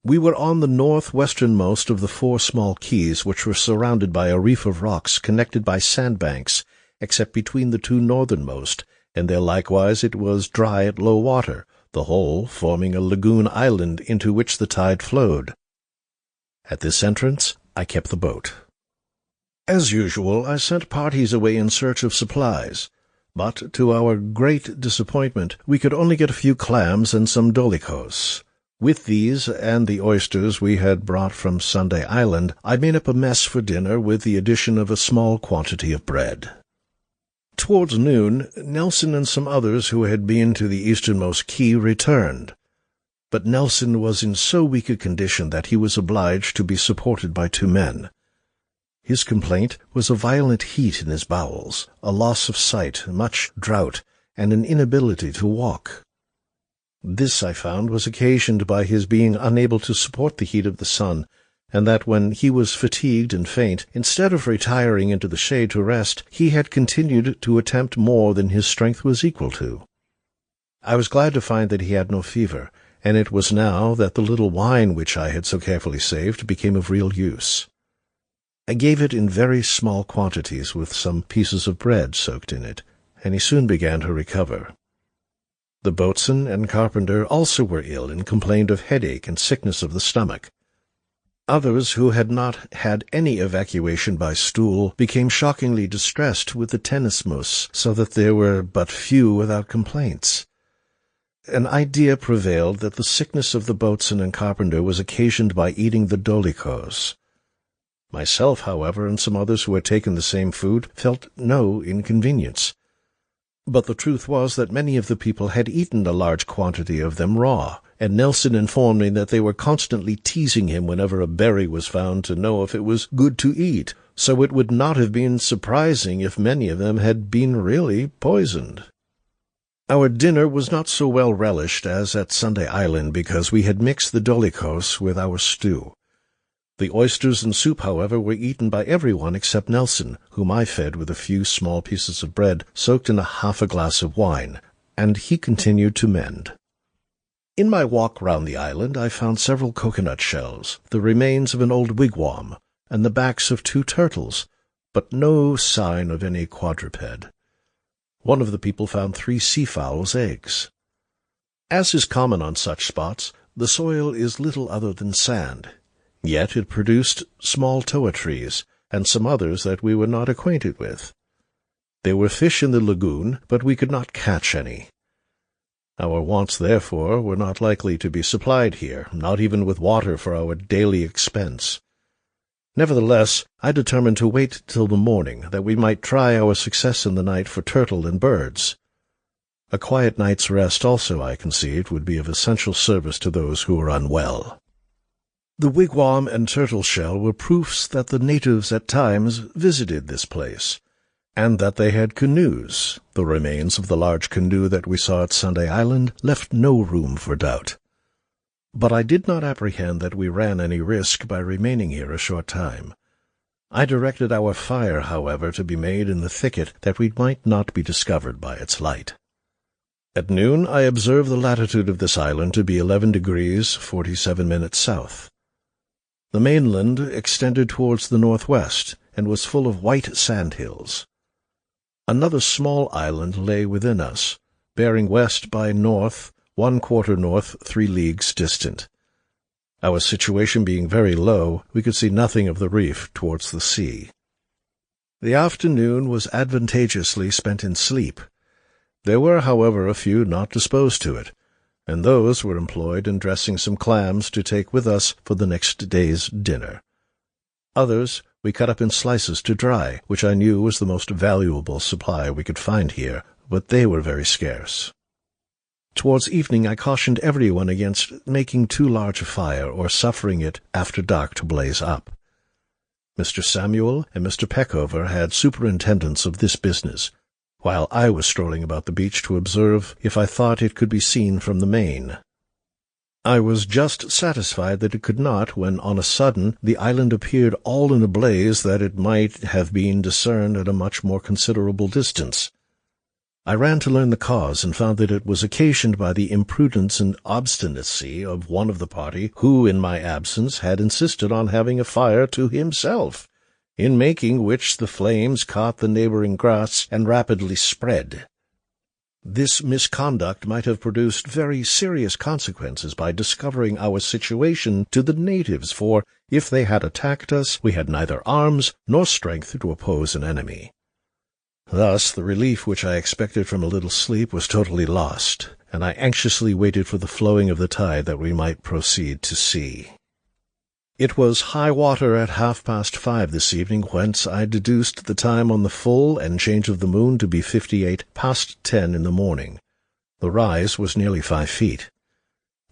S1: We were on the north-westernmost of the 4 small keys, which were surrounded by a reef of rocks connected by sandbanks, except between the 2 northernmost, and there likewise it was dry at low water, the whole forming a lagoon island into which the tide flowed. At this entrance I kept the boat. As usual, I sent parties away in search of supplies, but to our great disappointment we could only get a few clams and some dolichos. With these and the oysters we had brought from Sunday Island, I made up a mess for dinner with the addition of a small quantity of bread. Towards noon, Nelson and some others who had been to the easternmost key returned, but Nelson was in so weak a condition that he was obliged to be supported by 2 men. His complaint was a violent heat in his bowels, a loss of sight, much drought, and an inability to walk. This, I found, was occasioned by his being unable to support the heat of the sun, and that when he was fatigued and faint, instead of retiring into the shade to rest, he had continued to attempt more than his strength was equal to. I was glad to find that he had no fever, and it was now that the little wine which I had so carefully saved became of real use. I gave it in very small quantities with some pieces of bread soaked in it, and he soon began to recover. The boatswain and carpenter also were ill and complained of headache and sickness of the stomach. Others, who had not had any evacuation by stool, became shockingly distressed with the tenesmus, so that there were but few without complaints. An idea prevailed that the sickness of the boatswain and carpenter was occasioned by eating the dolichos. Myself, however, and some others who had taken the same food, felt no inconvenience. But the truth was that many of the people had eaten a large quantity of them raw, and Nelson informed me that they were constantly teasing him whenever a berry was found to know if it was good to eat, so it would not have been surprising if many of them had been really poisoned. Our dinner was not so well relished as at Sunday Island, because we had mixed the dolichos with our stew. The oysters and soup, however, were eaten by everyone except Nelson, whom I fed with a few small pieces of bread soaked in half a glass of wine, and he continued to mend. In my walk round the island I found several coconut shells, the remains of an old wigwam, and the backs of 2 turtles, but no sign of any quadruped. One of the people found 3 seafowls' eggs. As is common on such spots, the soil is little other than sand, yet it produced small toa trees, and some others that we were not acquainted with. There were fish in the lagoon, but we could not catch any. Our wants, therefore, were not likely to be supplied here, not even with water for our daily expense. Nevertheless, I determined to wait till the morning, that we might try our success in the night for turtle and birds. A quiet night's rest also, I conceived, would be of essential service to those who were unwell. The wigwam and turtle shell were proofs that the natives at times visited this place, and that they had canoes. The remains of the large canoe that we saw at Sunday Island left no room for doubt. But I did not apprehend that we ran any risk by remaining here a short time. I directed our fire, however, to be made in the thicket, that we might not be discovered by its light. At noon I observed the latitude of this island to be 11 degrees 47 minutes south. The mainland extended towards the northwest, and was full of white sand-hills. Another small island lay within us, bearing west by north, 1/4 north, 3 leagues distant. Our situation being very low, we could see nothing of the reef towards the sea. The afternoon was advantageously spent in sleep. There were, however, a few not disposed to it, and those were employed in dressing some clams to take with us for the next day's dinner. Others we cut up in slices to dry, which I knew was the most valuable supply we could find here, but they were very scarce. Towards evening I cautioned everyone against making too large a fire or suffering it after dark to blaze up. Mr. Samuel and Mr. Peckover had superintendence of this business, while I was strolling about the beach to observe if I thought it could be seen from the main. I was just satisfied that it could not, when on a sudden the island appeared all in a blaze that it might have been discerned at a much more considerable distance. I ran to learn the cause, and found that it was occasioned by the imprudence and obstinacy of one of the party, who, in my absence, had insisted on having a fire to himself, in making which the flames caught the neighboring grass and rapidly spread. This misconduct might have produced very serious consequences by discovering our situation to the natives, for, if they had attacked us, we had neither arms nor strength to oppose an enemy. Thus the relief which I expected from a little sleep was totally lost, and I anxiously waited for the flowing of the tide that we might proceed to sea. It was high water at 5:30 this evening, whence I deduced the time on the full and change of the moon to be 58 past 10 in the morning. The rise was nearly 5 feet.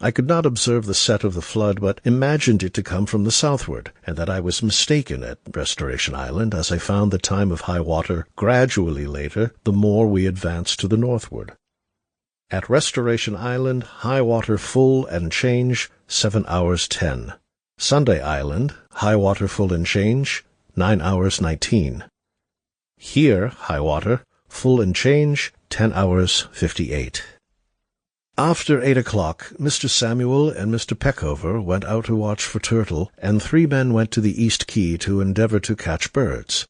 S1: I could not observe the set of the flood, but imagined it to come from the southward, and that I was mistaken at Restoration Island, as I found the time of high water gradually later the more we advanced to the northward. At Restoration Island, high water full and change, 7 hours 10. Sunday Island, high water full and change, 9 hours 19. Here, high water, full and change, 10 hours 58. After 8 o'clock, Mr. Samuel and Mr. Peckover went out to watch for turtle, and 3 men went to the East Quay to endeavor to catch birds.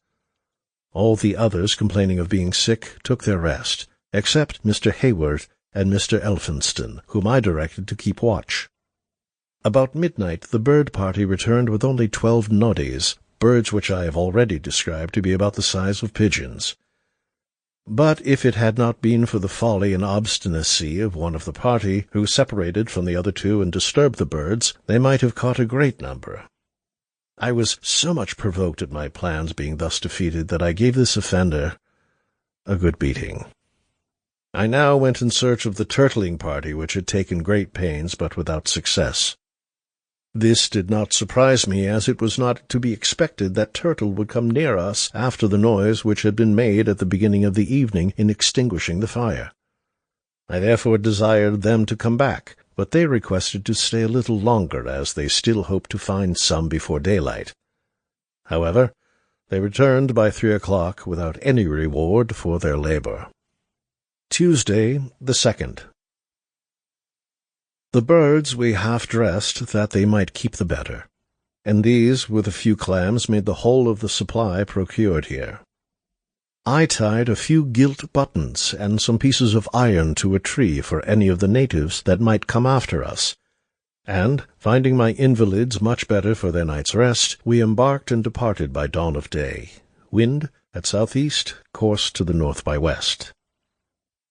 S1: All the others, complaining of being sick, took their rest, except Mr. Hayward and Mr. Elphinston, whom I directed to keep watch. About midnight the bird party returned with only 12 noddies, birds which I have already described to be about the size of pigeons. But if it had not been for the folly and obstinacy of one of the party, who separated from the other 2 and disturbed the birds, they might have caught a great number. I was so much provoked at my plans being thus defeated that I gave this offender a good beating. I now went in search of the turtling party, which had taken great pains, but without success. This did not surprise me, as it was not to be expected that turtle would come near us after the noise which had been made at the beginning of the evening in extinguishing the fire. I therefore desired them to come back, but they requested to stay a little longer, as they still hoped to find some before daylight. However, they returned by 3 o'clock without any reward for their labor. Tuesday, the 2nd. The birds we half-dressed that they might keep the better, and these, with a few clams, made the whole of the supply procured here. I tied a few gilt buttons and some pieces of iron to a tree for any of the natives that might come after us, and, finding my invalids much better for their night's rest, we embarked and departed by dawn of day. Wind at southeast, course to the north by west.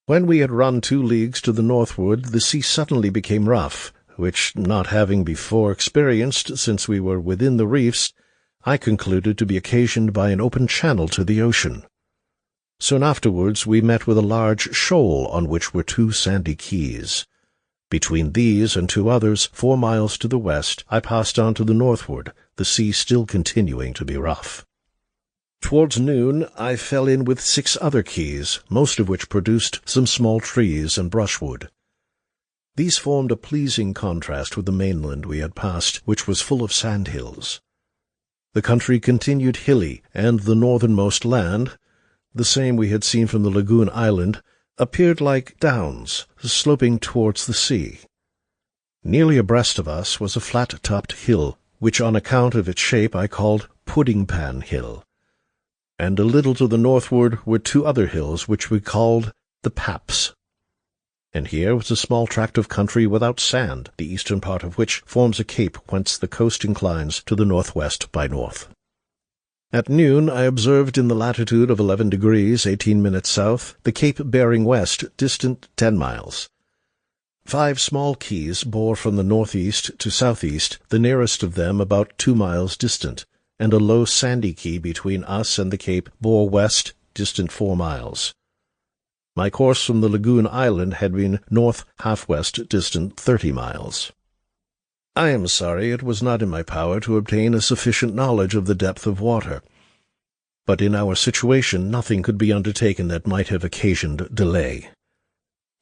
S1: When we had run 2 leagues to the northward, the sea suddenly became rough, which, not having before experienced since we were within the reefs, I concluded to be occasioned by an open channel to the ocean. Soon afterwards we met with a large shoal on which were 2 sandy keys. Between these and 2 others, 4 miles to the west, I passed on to the northward, the sea still continuing to be rough. Towards noon I fell in with 6 other keys, most of which produced some small trees and brushwood. These formed a pleasing contrast with the mainland we had passed, which was full of sandhills. The country continued hilly, and the northernmost land, the same we had seen from the lagoon island, appeared like downs, sloping towards the sea. Nearly abreast of us was a flat-topped hill, which on account of its shape I called Pudding-Pan Hill, and a little to the northward were 2 other hills which we called the Paps. And here was a small tract of country without sand, the eastern part of which forms a cape whence the coast inclines to the northwest by north. At noon I observed in the latitude of 11 degrees 18 minutes south the cape bearing west, distant 10 miles. 5 small keys bore from the northeast to southeast, the nearest of them about 2 miles distant, and a low sandy key between us and the cape bore west, distant 4 miles. My course from the lagoon island had been north half-west, distant 30 miles. I am sorry it was not in my power to obtain a sufficient knowledge of the depth of water, but in our situation nothing could be undertaken that might have occasioned delay.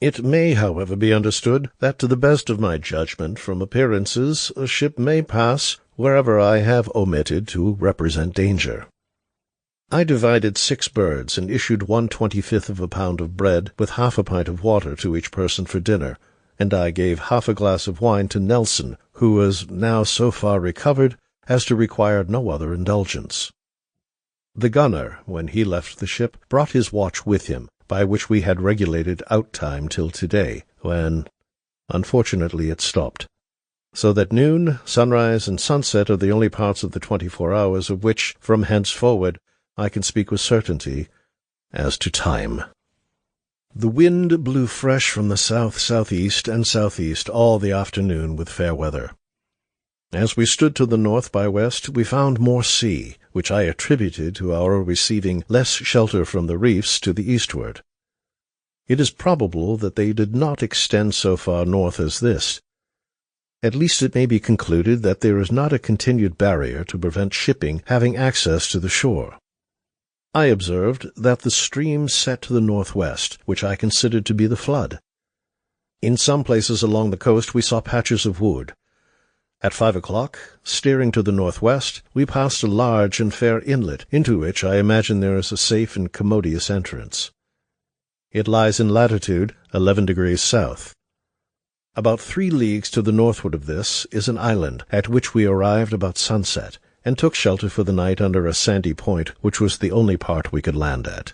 S1: It may, however, be understood that to the best of my judgment from appearances a ship may pass wherever I have omitted to represent danger. I divided 6 birds and issued 1/25 of a pound of bread with half a pint of water to each person for dinner, and I gave half a glass of wine to Nelson, who was now so far recovered as to require no other indulgence. The gunner, when he left the ship, brought his watch with him, by which we had regulated out time till today, when, unfortunately, it stopped, so that noon, sunrise, and sunset are the only parts of the 24 hours of which, from henceforward, I can speak with certainty as to time. The wind blew fresh from the south-southeast and southeast all the afternoon with fair weather. As we stood to the north by west, we found more sea, which I attributed to our receiving less shelter from the reefs to the eastward. It is probable that they did not extend so far north as this. At least it may be concluded that there is not a continued barrier to prevent shipping having access to the shore. I observed that the stream set to the northwest, which I considered to be the flood. In some places along the coast we saw patches of wood. At 5 o'clock, steering to the northwest, we passed a large and fair inlet, into which I imagine there is a safe and commodious entrance. It lies in latitude 11 degrees south. About 3 leagues to the northward of this is an island, at which we arrived about sunset, and took shelter for the night under a sandy point, which was the only part we could land at.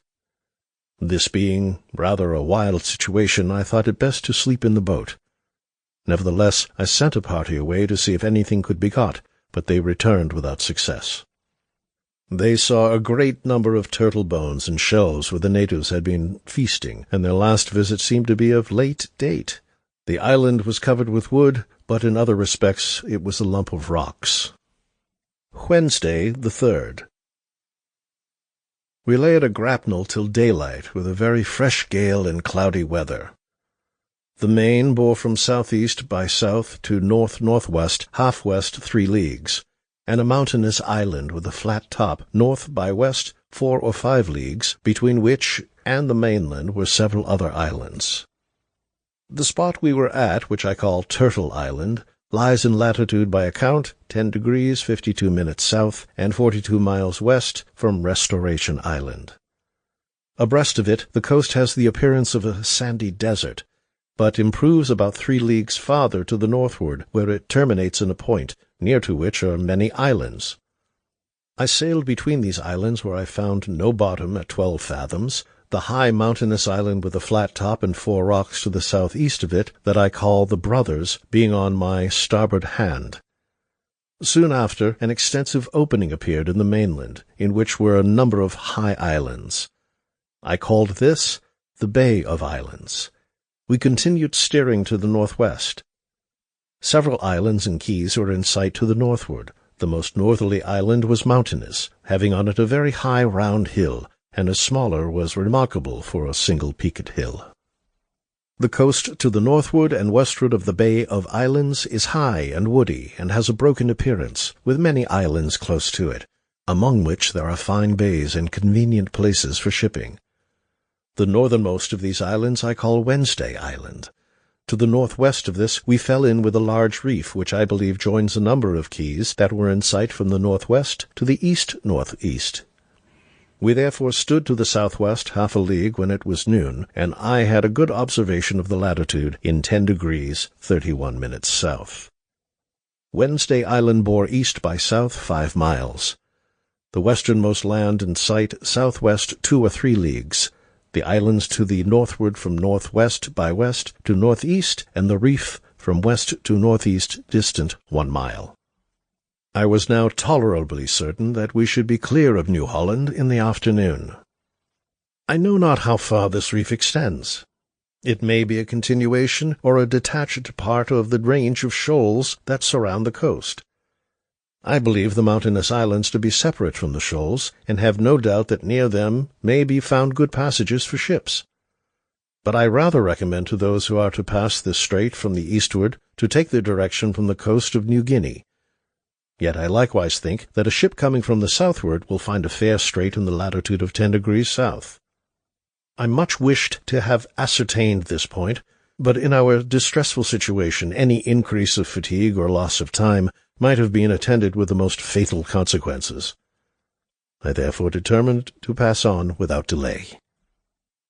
S1: This being rather a wild situation, I thought it best to sleep in the boat. Nevertheless, I sent a party away to see if anything could be got, but they returned without success. They saw a great number of turtle bones and shells where the natives had been feasting, and their last visit seemed to be of late date. The island was covered with wood, but in other respects it was a lump of rocks. Wednesday, the 3rd. We lay at a grapnel till daylight, with a very fresh gale and cloudy weather. The main bore from southeast by south to north-northwest, half-west 3 leagues, and a mountainous island with a flat top, north by west 4 or 5 leagues, between which and the mainland were several other islands. The spot we were at, which I call Turtle Island, lies in latitude by account 10 degrees 52 minutes south and 42 miles west from Restoration Island. Abreast of it, the coast has the appearance of a sandy desert, but improves about 3 leagues farther to the northward, where it terminates in a point, near to which are many islands. I sailed between these islands where I found no bottom at 12 fathoms, the high mountainous island with a flat top and 4 rocks to the southeast of it that I call the Brothers being on my starboard hand. Soon after, an extensive opening appeared in the mainland, in which were a number of high islands. I called this the Bay of Islands. We continued steering to the northwest. Several islands and keys were in sight to the northward. The most northerly island was mountainous, having on it a very high round hill, and a smaller was remarkable for a single peaked hill. The coast to the northward and westward of the Bay of Islands is high and woody, and has a broken appearance, with many islands close to it, among which there are fine bays and convenient places for shipping. The northernmost of these islands I call Wednesday Island. To the northwest of this we fell in with a large reef, which I believe joins a number of keys that were in sight from the northwest to the east-northeast. We therefore stood to the southwest half a league when it was noon, and I had a good observation of the latitude in 10 degrees 31 minutes south. Wednesday Island bore east by south 5 miles. The westernmost land in sight southwest 2 or 3 leagues, the islands to the northward from northwest by west to northeast, and the reef from west to northeast distant 1 mile. I was now tolerably certain that we should be clear of New Holland in the afternoon. I know not how far this reef extends. It may be a continuation or a detached part of the range of shoals that surround the coast. I believe the mountainous islands to be separate from the shoals, and have no doubt that near them may be found good passages for ships. But I rather recommend to those who are to pass this strait from the eastward to take their direction from the coast of New Guinea. Yet I likewise think that a ship coming from the southward will find a fair strait in the latitude of 10 degrees south. I much wished to have ascertained this point, but in our distressful situation any increase of fatigue or loss of time might have been attended with the most fatal consequences. I therefore determined to pass on without delay.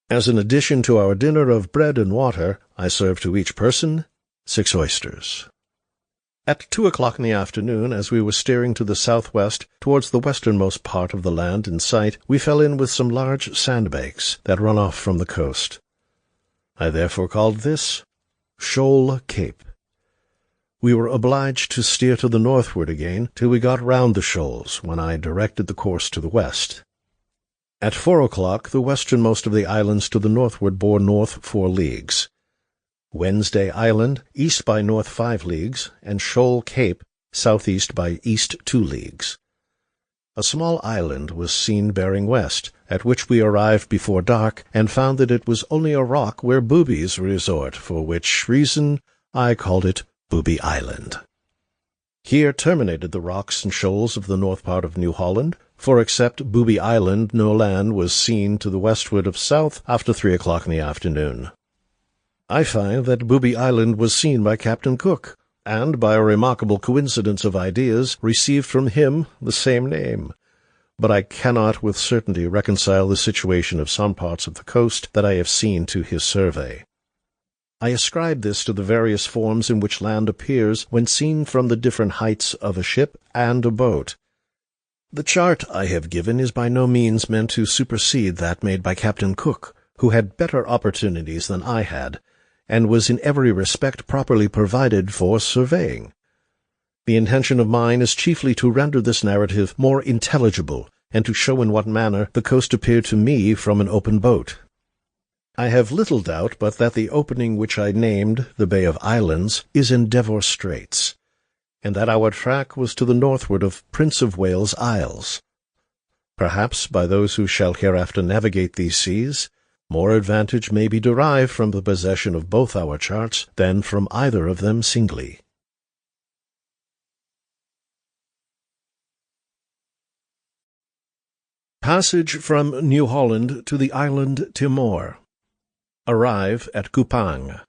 S1: As an addition to our dinner of bread and water, I served to each person 6 oysters. At 2 o'clock in the afternoon, as we were steering to the southwest towards the westernmost part of the land in sight, we fell in with some large sandbanks that run off from the coast. I therefore called this Shoal Cape. We were obliged to steer to the northward again till we got round the shoals, when I directed the course to the west. At 4 o'clock the westernmost of the islands to the northward bore north 4 leagues. Wednesday Island, east by north 5 leagues, and Shoal Cape, southeast by east 2 leagues. A small island was seen bearing west, at which we arrived before dark, and found that it was only a rock where boobies resort, for which reason I called it Booby Island. Here terminated the rocks and shoals of the north part of New Holland, for except Booby Island no land was seen to the westward of south after 3 o'clock in the afternoon. I find that Booby Island was seen by Captain Cook, and by a remarkable coincidence of ideas received from him the same name. But I cannot with certainty reconcile the situation of some parts of the coast that I have seen to his survey. I ascribe this to the various forms in which land appears when seen from the different heights of a ship and a boat. The chart I have given is by no means meant to supersede that made by Captain Cook, who had better opportunities than I had, and was in every respect properly provided for surveying. The intention of mine is chiefly to render this narrative more intelligible, and to show in what manner the coast appeared to me from an open boat. I have little doubt but that the opening which I named the Bay of Islands is in Devon Straits, and that our track was to the northward of Prince of Wales Isles. Perhaps by those who shall hereafter navigate these seas, more advantage may be derived from the possession of both our charts than from either of them singly. Passage from New Holland to the island Timor. Arrive at Kupang.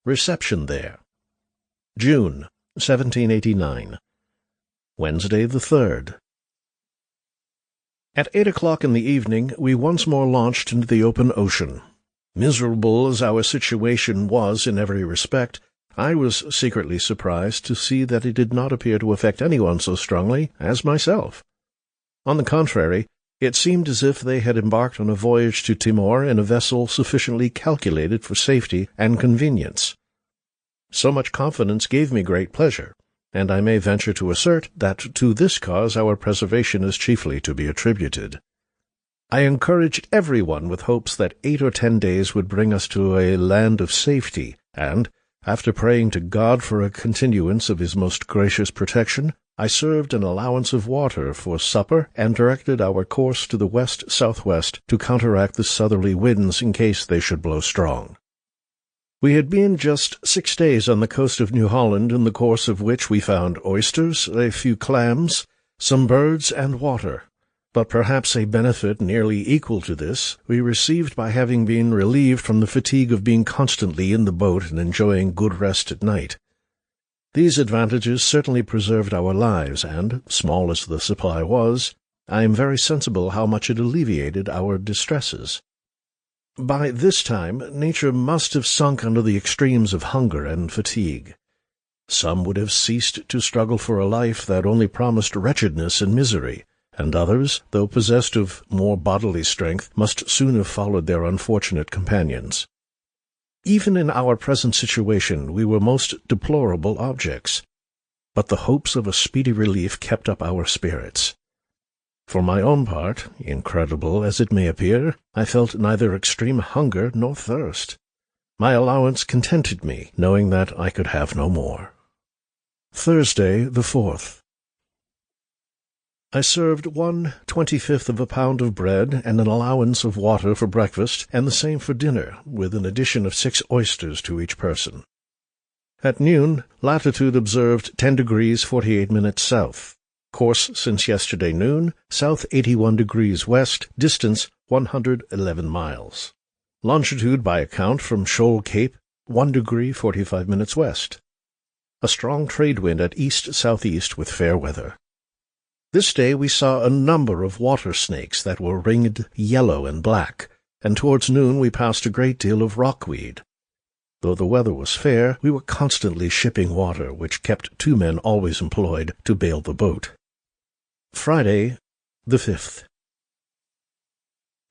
S1: Reception there. June, 1789. Wednesday the 3rd. At 8 o'clock in the evening we once more launched into the open ocean. Miserable as our situation was in every respect, I was secretly surprised to see that it did not appear to affect anyone so strongly as myself. On the contrary, it seemed as if they had embarked on a voyage to Timor in a vessel sufficiently calculated for safety and convenience. So much confidence gave me great pleasure, and I may venture to assert that to this cause our preservation is chiefly to be attributed. I encouraged everyone with hopes that 8 or 10 days would bring us to a land of safety, and, after praying to God for a continuance of his most gracious protection, I served an allowance of water for supper and directed our course to the west-southwest to counteract the southerly winds in case they should blow strong. We had been just 6 days on the coast of New Holland, in the course of which we found oysters, a few clams, some birds, and water. But perhaps a benefit nearly equal to this we received by having been relieved from the fatigue of being constantly in the boat and enjoying good rest at night. These advantages certainly preserved our lives, and, small as the supply was, I am very sensible how much it alleviated our distresses. By this time nature must have sunk under the extremes of hunger and fatigue. Some would have ceased to struggle for a life that only promised wretchedness and misery, and others, though possessed of more bodily strength, must soon have followed their unfortunate companions. Even in our present situation we were most deplorable objects, but the hopes of a speedy relief kept up our spirits. For my own part, incredible as it may appear, I felt neither extreme hunger nor thirst. My allowance contented me, knowing that I could have no more. Thursday, the 4th. I served 1/25 of a pound of bread and an allowance of water for breakfast, and the same for dinner, with an addition of 6 oysters to each person. At noon, latitude observed 10 degrees 48 minutes south. Course since yesterday noon, south 81 degrees west, distance 111 miles. Longitude by account from Shoal Cape, 1 degree 45 minutes west. A strong trade wind at east-southeast with fair weather. This day we saw a number of water snakes that were ringed yellow and black, and towards noon we passed a great deal of rockweed. Though the weather was fair, we were constantly shipping water, which kept 2 men always employed to bail the boat. Friday, the 5th.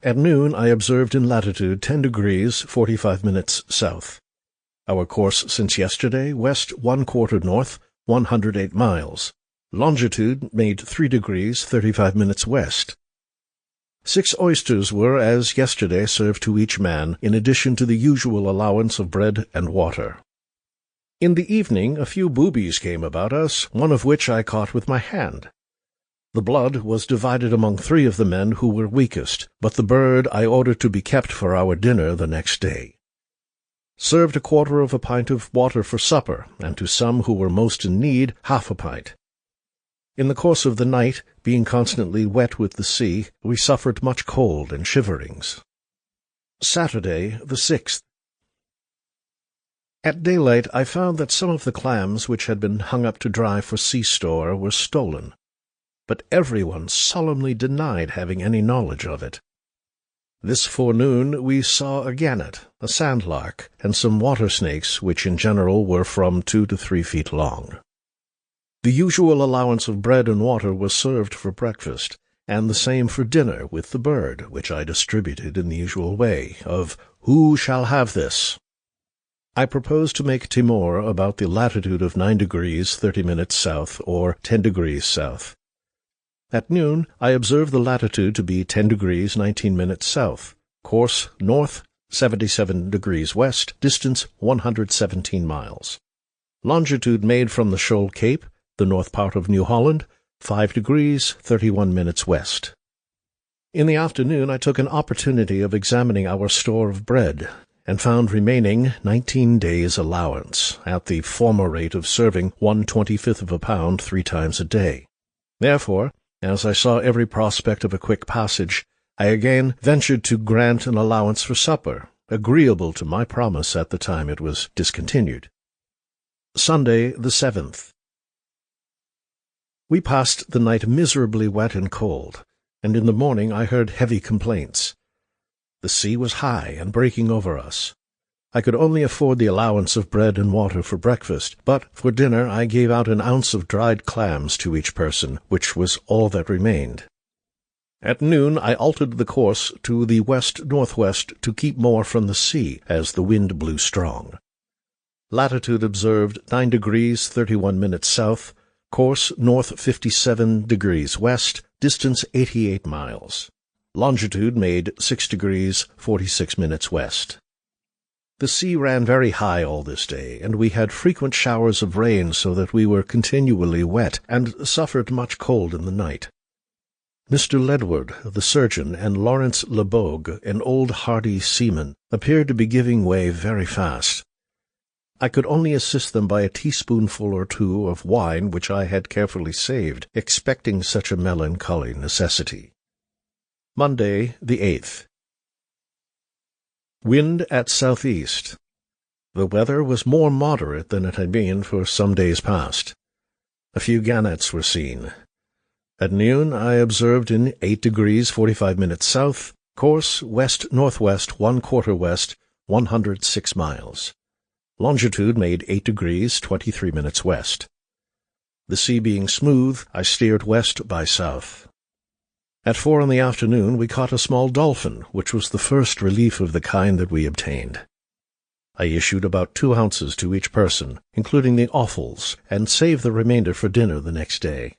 S1: At noon I observed in latitude 10 degrees 45 minutes south. Our course since yesterday, west 1/4 north, 108 miles. Longitude made 3 degrees 35 minutes west. 6 oysters were, as yesterday, served to each man, in addition to the usual allowance of bread and water. In the evening a few boobies came about us, one of which I caught with my hand. The blood was divided among 3 of the men who were weakest, but the bird I ordered to be kept for our dinner the next day. Served 1/4 of a pint of water for supper, and to some who were most in need, 1/2 a pint. In the course of the night, being constantly wet with the sea, we suffered much cold and shiverings. Saturday, the 6th. At daylight I found that some of the clams which had been hung up to dry for sea store were stolen, but everyone solemnly denied having any knowledge of it. This forenoon we saw a gannet, a sandlark, and some water snakes, which in general were from 2 to 3 feet long. The usual allowance of bread and water was served for breakfast, and the same for dinner with the bird, which I distributed in the usual way, of "Who shall have this?" I propose to make Timor about the latitude of 9 degrees 30 minutes south, or 10 degrees south. At noon I observed the latitude to be 10 degrees 19 minutes south, course north 77 degrees west, distance 117 miles. Longitude made from the Shoal Cape, the north part of New Holland, 5 degrees 31 minutes west. In the afternoon I took an opportunity of examining our store of bread, and found remaining 19 days' allowance, at the former rate of serving 1/25 of a pound 3 times a day. Therefore, as I saw every prospect of a quick passage, I again ventured to grant an allowance for supper, agreeable to my promise at the time it was discontinued. Sunday, the 7th. We passed the night miserably wet and cold, and in the morning I heard heavy complaints. The sea was high and breaking over us. I could only afford the allowance of bread and water for breakfast, but for dinner I gave out an ounce of dried clams to each person, which was all that remained. At noon I altered the course to the west-northwest to keep more from the sea, as the wind blew strong. Latitude observed 9 degrees 31 minutes south, course north 57 degrees west, distance 88 miles. Longitude made 6 degrees 46 minutes west. The sea ran very high all this day, and we had frequent showers of rain so that we were continually wet, and suffered much cold in the night. Mr. Ledward, the surgeon, and Lawrence Lebogue, an old hardy seaman, appeared to be giving way very fast. I could only assist them by a teaspoonful or two of wine which I had carefully saved, expecting such a melancholy necessity. Monday, the 8th. Wind at southeast. The weather was more moderate than it had been for some days past. A few gannets were seen. At noon I observed in 8 degrees 45 minutes south, course west-northwest 1/4 west, 106 miles. Longitude made 8 degrees 23 minutes west. The sea being smooth, I steered west by south. At 4 in the afternoon we caught a small dolphin, which was the first relief of the kind that we obtained. I issued about 2 ounces to each person, including the offals, and saved the remainder for dinner the next day.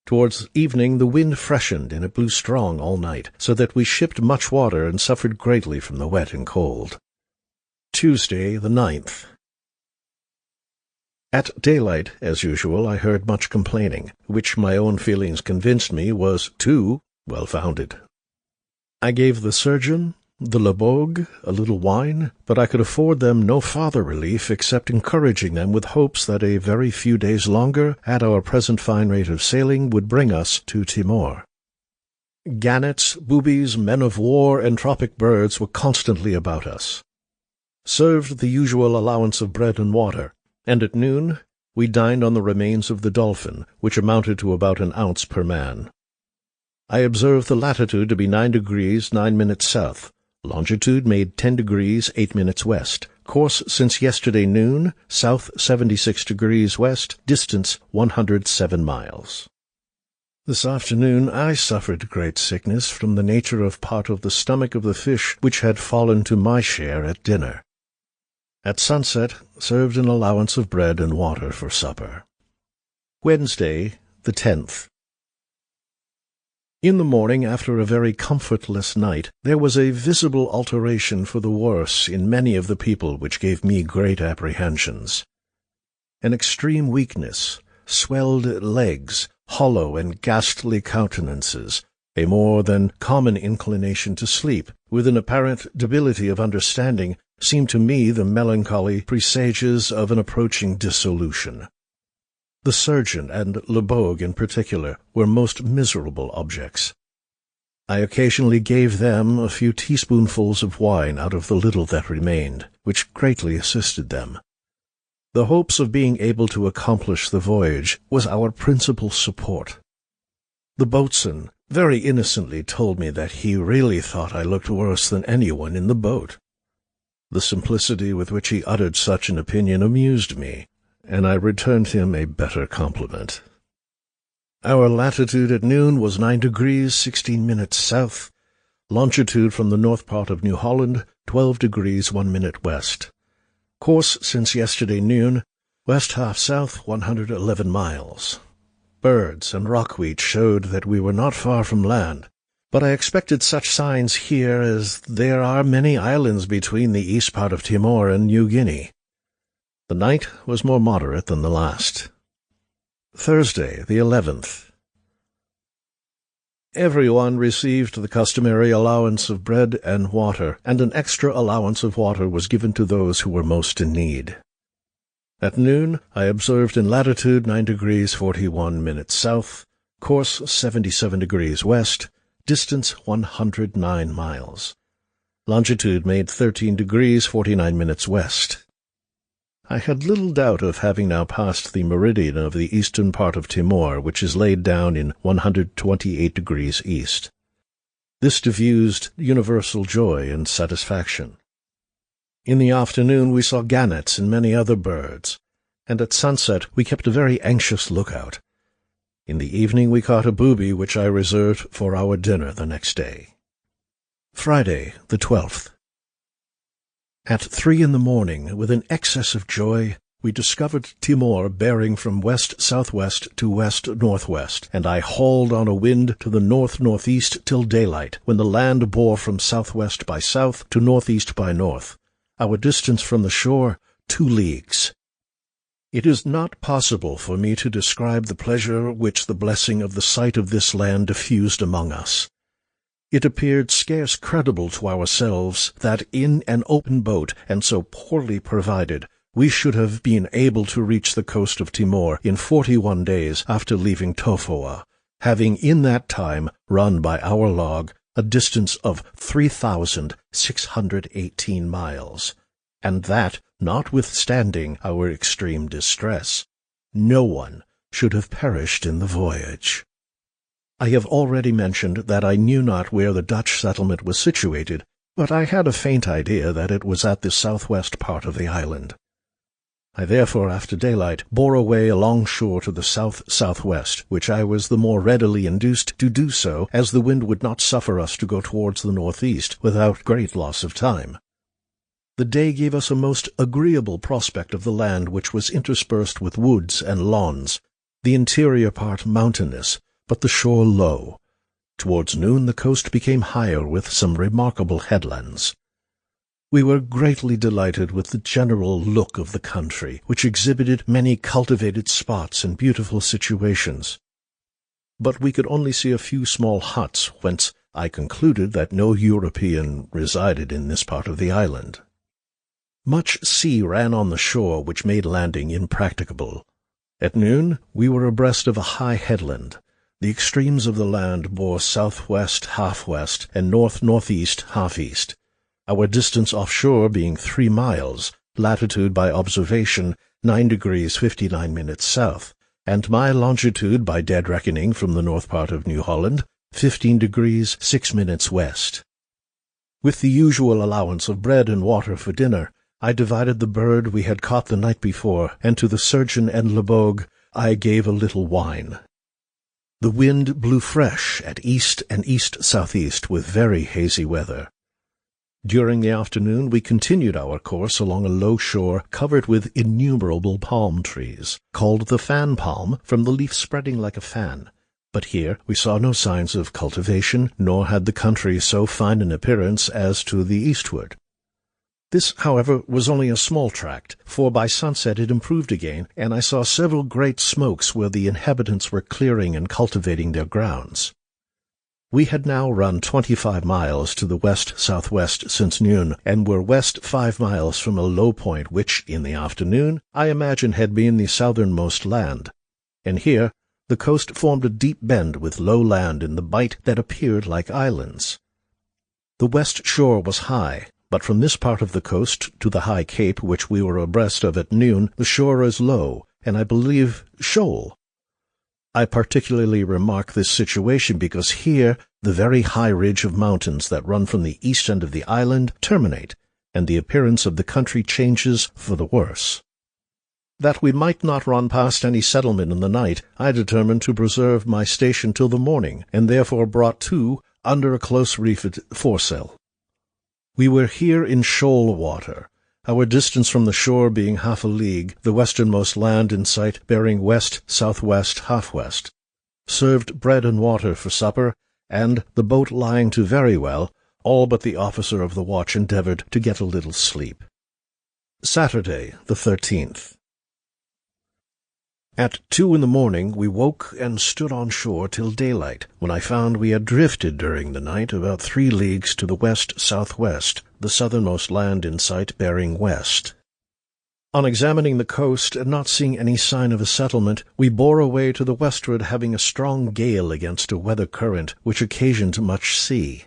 S1: Towards evening the wind freshened, and it blew strong all night, so that we shipped much water and suffered greatly from the wet and cold. Tuesday, the 9th. At daylight, as usual, I heard much complaining, which my own feelings convinced me was too well-founded. I gave the surgeon, the Lebogue, a little wine, but I could afford them no farther relief except encouraging them with hopes that a very few days longer, at our present fine rate of sailing, would bring us to Timor. Gannets, boobies, men of war, and tropic birds were constantly about us. Served the usual allowance of bread and water, and at noon we dined on the remains of the dolphin, which amounted to about an ounce per man. I observed the latitude to be 9 degrees 9 minutes south, longitude made 10 degrees 8 minutes west, course since yesterday noon, south 76 degrees west, distance 107 miles. This afternoon I suffered great sickness from the nature of part of the stomach of the fish which had fallen to my share at dinner. At sunset, served an allowance of bread and water for supper. Wednesday, the 10th. In the morning, after a very comfortless night, there was a visible alteration for the worse in many of the people which gave me great apprehensions. An extreme weakness, swelled legs, hollow and ghastly countenances, a more than common inclination to sleep, with an apparent debility of understanding, seemed to me the melancholy presages of an approaching dissolution. The surgeon, and Lebogue in particular, were most miserable objects. I occasionally gave them a few teaspoonfuls of wine out of the little that remained, which greatly assisted them. The hopes of being able to accomplish the voyage was our principal support. The boatswain very innocently told me that he really thought I looked worse than anyone in the boat. The simplicity with which he uttered such an opinion amused me, and I returned him a better compliment. Our latitude at noon was 9 degrees 16 minutes south, longitude from the north part of New Holland 12 degrees 1 minute west. Course since yesterday noon, west half south 111 miles. Birds and rockweed showed that we were not far from land, but I expected such signs here as there are many islands between the east part of Timor and New Guinea. The night was more moderate than the last. Thursday, the 11th. Everyone received the customary allowance of bread and water, and an extra allowance of water was given to those who were most in need. At noon I observed in latitude 9 degrees 41 minutes south, course 77 degrees west, distance 109 miles. Longitude made 13 degrees 49 minutes west. I had little doubt of having now passed the meridian of the eastern part of Timor, which is laid down in 128 degrees east. This diffused universal joy and satisfaction. In the afternoon we saw gannets and many other birds, and at sunset we kept a very anxious lookout. In the evening we caught a booby which I reserved for our dinner the next day. Friday, the 12th. At 3 in the morning, with an excess of joy, we discovered Timor bearing from west-southwest to west-northwest, and I hauled on a wind to the north-northeast till daylight, when the land bore from southwest by south to northeast by north. Our distance from the shore, 2 leagues. It is not possible for me to describe the pleasure which the blessing of the sight of this land diffused among us. It appeared scarce credible to ourselves that in an open boat, and so poorly provided, we should have been able to reach the coast of Timor in 41 days after leaving Tofoa, having in that time run by our log a distance of 3,618 miles, and that, notwithstanding our extreme distress, no one should have perished in the voyage. I have already mentioned that I knew not where the Dutch settlement was situated, but I had a faint idea that it was at the southwest part of the island. I therefore, after daylight, bore away alongshore to the south-southwest, which I was the more readily induced to do so, as the wind would not suffer us to go towards the northeast without great loss of time. The day gave us a most agreeable prospect of the land, which was interspersed with woods and lawns, the interior part mountainous, but the shore low. Towards noon the coast became higher with some remarkable headlands. We were greatly delighted with the general look of the country, which exhibited many cultivated spots and beautiful situations. But we could only see a few small huts, whence I concluded that no European resided in this part of the island. Much sea ran on the shore, which made landing impracticable. At noon we were abreast of a high headland. The extremes of the land bore southwest half-west and north-northeast half-east, our distance offshore being 3 miles, latitude by observation 9 degrees 59 minutes south, and my longitude by dead reckoning from the north part of New Holland 15 degrees 6 minutes west. With the usual allowance of bread and water for dinner, I divided the bird we had caught the night before, and to the surgeon and Lebogue I gave a little wine. The wind blew fresh at east and east-southeast with very hazy weather. During the afternoon we continued our course along a low shore covered with innumerable palm trees, called the fan palm from the leaf spreading like a fan. But here we saw no signs of cultivation, nor had the country so fine an appearance as to the eastward. This, however, was only a small tract, for by sunset it improved again, and I saw several great smokes where the inhabitants were clearing and cultivating their grounds. We had now run 25 miles to the west-southwest since noon, and were west 5 miles from a low point which, in the afternoon, I imagine had been the southernmost land. And here the coast formed a deep bend with low land in the bight that appeared like islands. The west shore was high, but from this part of the coast to the high cape which we were abreast of at noon, the shore is low, and I believe shoal. I particularly remark this situation because here the very high ridge of mountains that run from the east end of the island terminate, and the appearance of the country changes for the worse. That we might not run past any settlement in the night, I determined to preserve my station till the morning, and therefore brought to under a close-reefed foresail. We were here in shoal water, our distance from the shore being 1/2 league, the westernmost land in sight bearing west-southwest half-west. Served bread and water for supper, and, the boat lying to very well, all but the officer of the watch endeavoured to get a little sleep. Saturday, the 13th. At 2 in the morning we woke and stood on shore till daylight, when I found we had drifted during the night about 3 leagues to the west-southwest, the southernmost land in sight bearing west. On examining the coast and not seeing any sign of a settlement, we bore away to the westward, having a strong gale against a weather current, which occasioned much sea.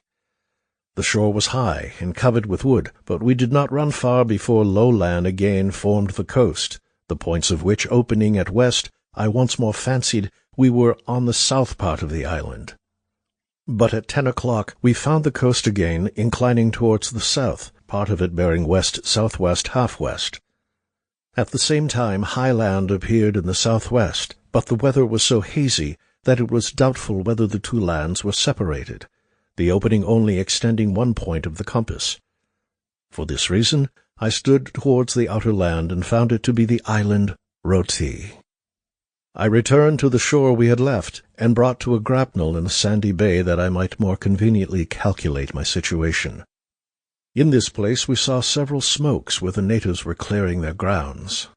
S1: The shore was high and covered with wood, but we did not run far before low land again formed the coast, the points of which opening at west, I once more fancied we were on the south part of the island. But at 10 o'clock we found the coast again inclining towards the south, part of it bearing west-southwest half-west. At the same time high land appeared in the southwest, but the weather was so hazy that it was doubtful whether the two lands were separated, the opening only extending one point of the compass. For this reason, I stood towards the outer land and found it to be the island Roti. I returned to the shore we had left, and brought to a grapnel in a sandy bay that I might more conveniently calculate my situation. In this place we saw several smokes where the natives were clearing their grounds.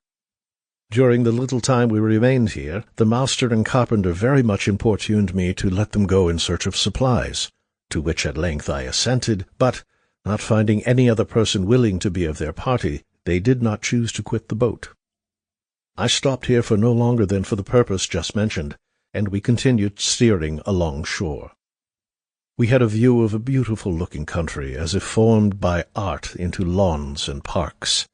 S1: During the little time we remained here, the master and carpenter very much importuned me to let them go in search of supplies, to which at length I assented, but, not finding any other person willing to be of their party, they did not choose to quit the boat. I stopped here for no longer than for the purpose just mentioned, and we continued steering along shore. We had a view of a beautiful-looking country, as if formed by art into lawns and parks.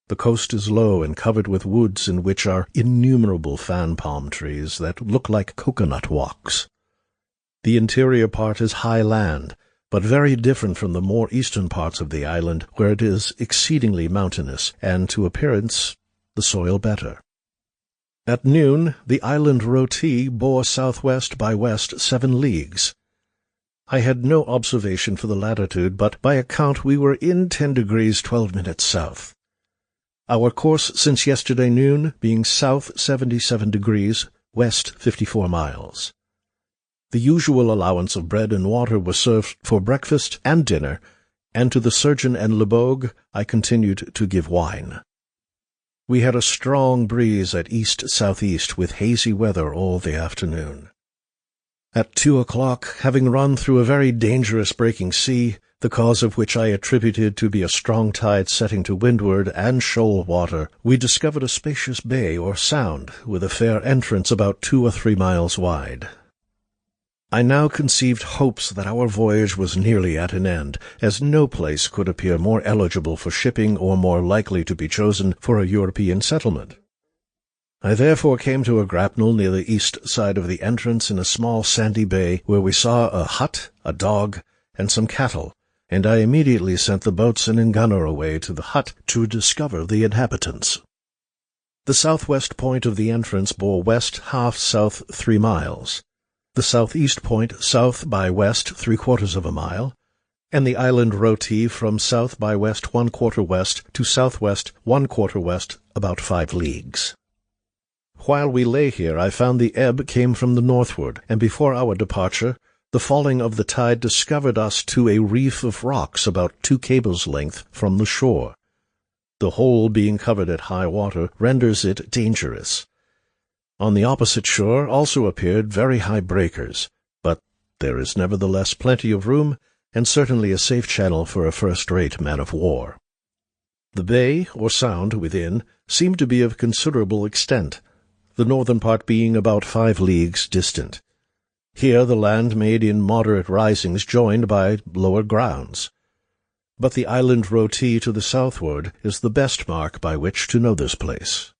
S1: The coast is low and covered with woods in which are innumerable fan palm trees that look like coconut walks. The interior part is high land, but very different from the more eastern parts of the island, where it is exceedingly mountainous, and to appearance the soil better. At noon, the island Roti bore southwest by west 7 leagues. I had no observation for the latitude, but by account we were in 10 degrees 12 minutes south. Our course since yesterday noon being south 77 degrees, west 54 miles. The usual allowance of bread and water was served for breakfast and dinner, and to the surgeon and Lebogue I continued to give wine. We had a strong breeze at east-southeast with hazy weather all the afternoon. At 2 o'clock, having run through a very dangerous breaking sea, the cause of which I attributed to be a strong tide setting to windward and shoal water, we discovered a spacious bay or sound with a fair entrance about 2 or 3 miles wide. I now conceived hopes that our voyage was nearly at an end, as no place could appear more eligible for shipping or more likely to be chosen for a European settlement. I therefore came to a grapnel near the east side of the entrance in a small sandy bay, where we saw a hut, a dog, and some cattle, and I immediately sent the boatswain and gunner away to the hut to discover the inhabitants. The southwest point of the entrance bore west half south 3 miles. The southeast point south by west 3/4 of a mile, and the island Roti from south by west 1/4 west to southwest 1/4 west about 5 leagues. While we lay here I found the ebb came from the northward, and before our departure the falling of the tide discovered us to a reef of rocks about 2 cables' length from the shore. The whole being covered at high water renders it dangerous. On the opposite shore also appeared very high breakers, but there is nevertheless plenty of room, and certainly a safe channel for a first-rate man-of-war. The bay, or sound, within, seemed to be of considerable extent, the northern part being about 5 leagues distant. Here the land made in moderate risings joined by lower grounds. But the island Roti to the southward is the best mark by which to know this place.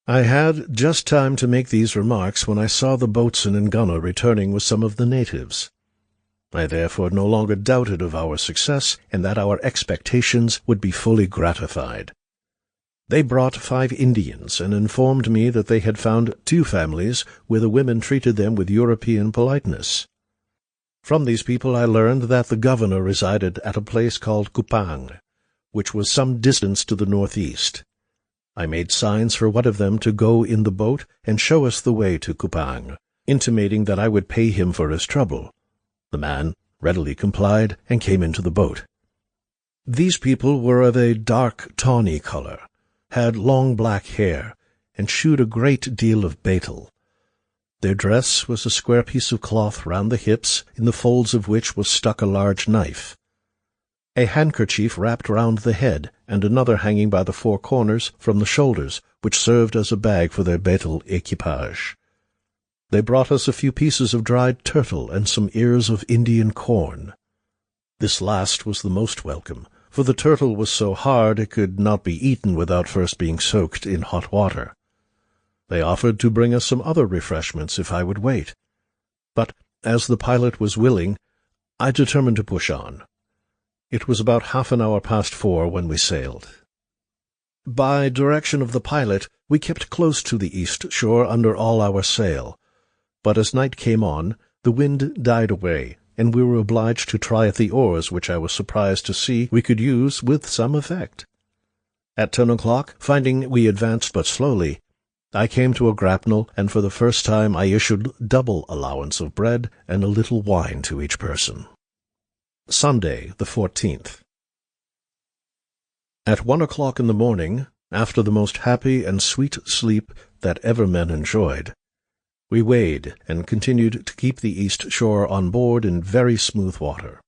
S1: I had just time to make these remarks when I saw the boatswain and gunner returning with some of the natives. I therefore no longer doubted of our success, and that our expectations would be fully gratified. They brought 5 Indians, and informed me that they had found 2 families where the women treated them with European politeness. From these people I learned that the governor resided at a place called Kupang, which was some distance to the northeast. I made signs for one of them to go in the boat and show us the way to Kupang, intimating that I would pay him for his trouble. The man readily complied and came into the boat. These people were of a dark tawny color, had long black hair, and chewed a great deal of betel. Their dress was a square piece of cloth round the hips, in the folds of which was stuck a large knife. A handkerchief wrapped round the head, and another hanging by the 4 corners from the shoulders, which served as a bag for their betel equipage. They brought us a few pieces of dried turtle and some ears of Indian corn. This last was the most welcome, for the turtle was so hard it could not be eaten without first being soaked in hot water. They offered to bring us some other refreshments if I would wait. But, as the pilot was willing, I determined to push on. It was about half an hour past 4 when we sailed. By direction of the pilot, we kept close to the east shore under all our sail. But as night came on, the wind died away, and we were obliged to try at the oars, which I was surprised to see we could use with some effect. At 10 o'clock, finding we advanced but slowly, I came to a grapnel, and for the first time I issued double allowance of bread and a little wine to each person. Sunday, the 14th. At 1 o'clock in the morning, after the most happy and sweet sleep that ever men enjoyed, we weighed and continued to keep the east shore on board in very smooth water.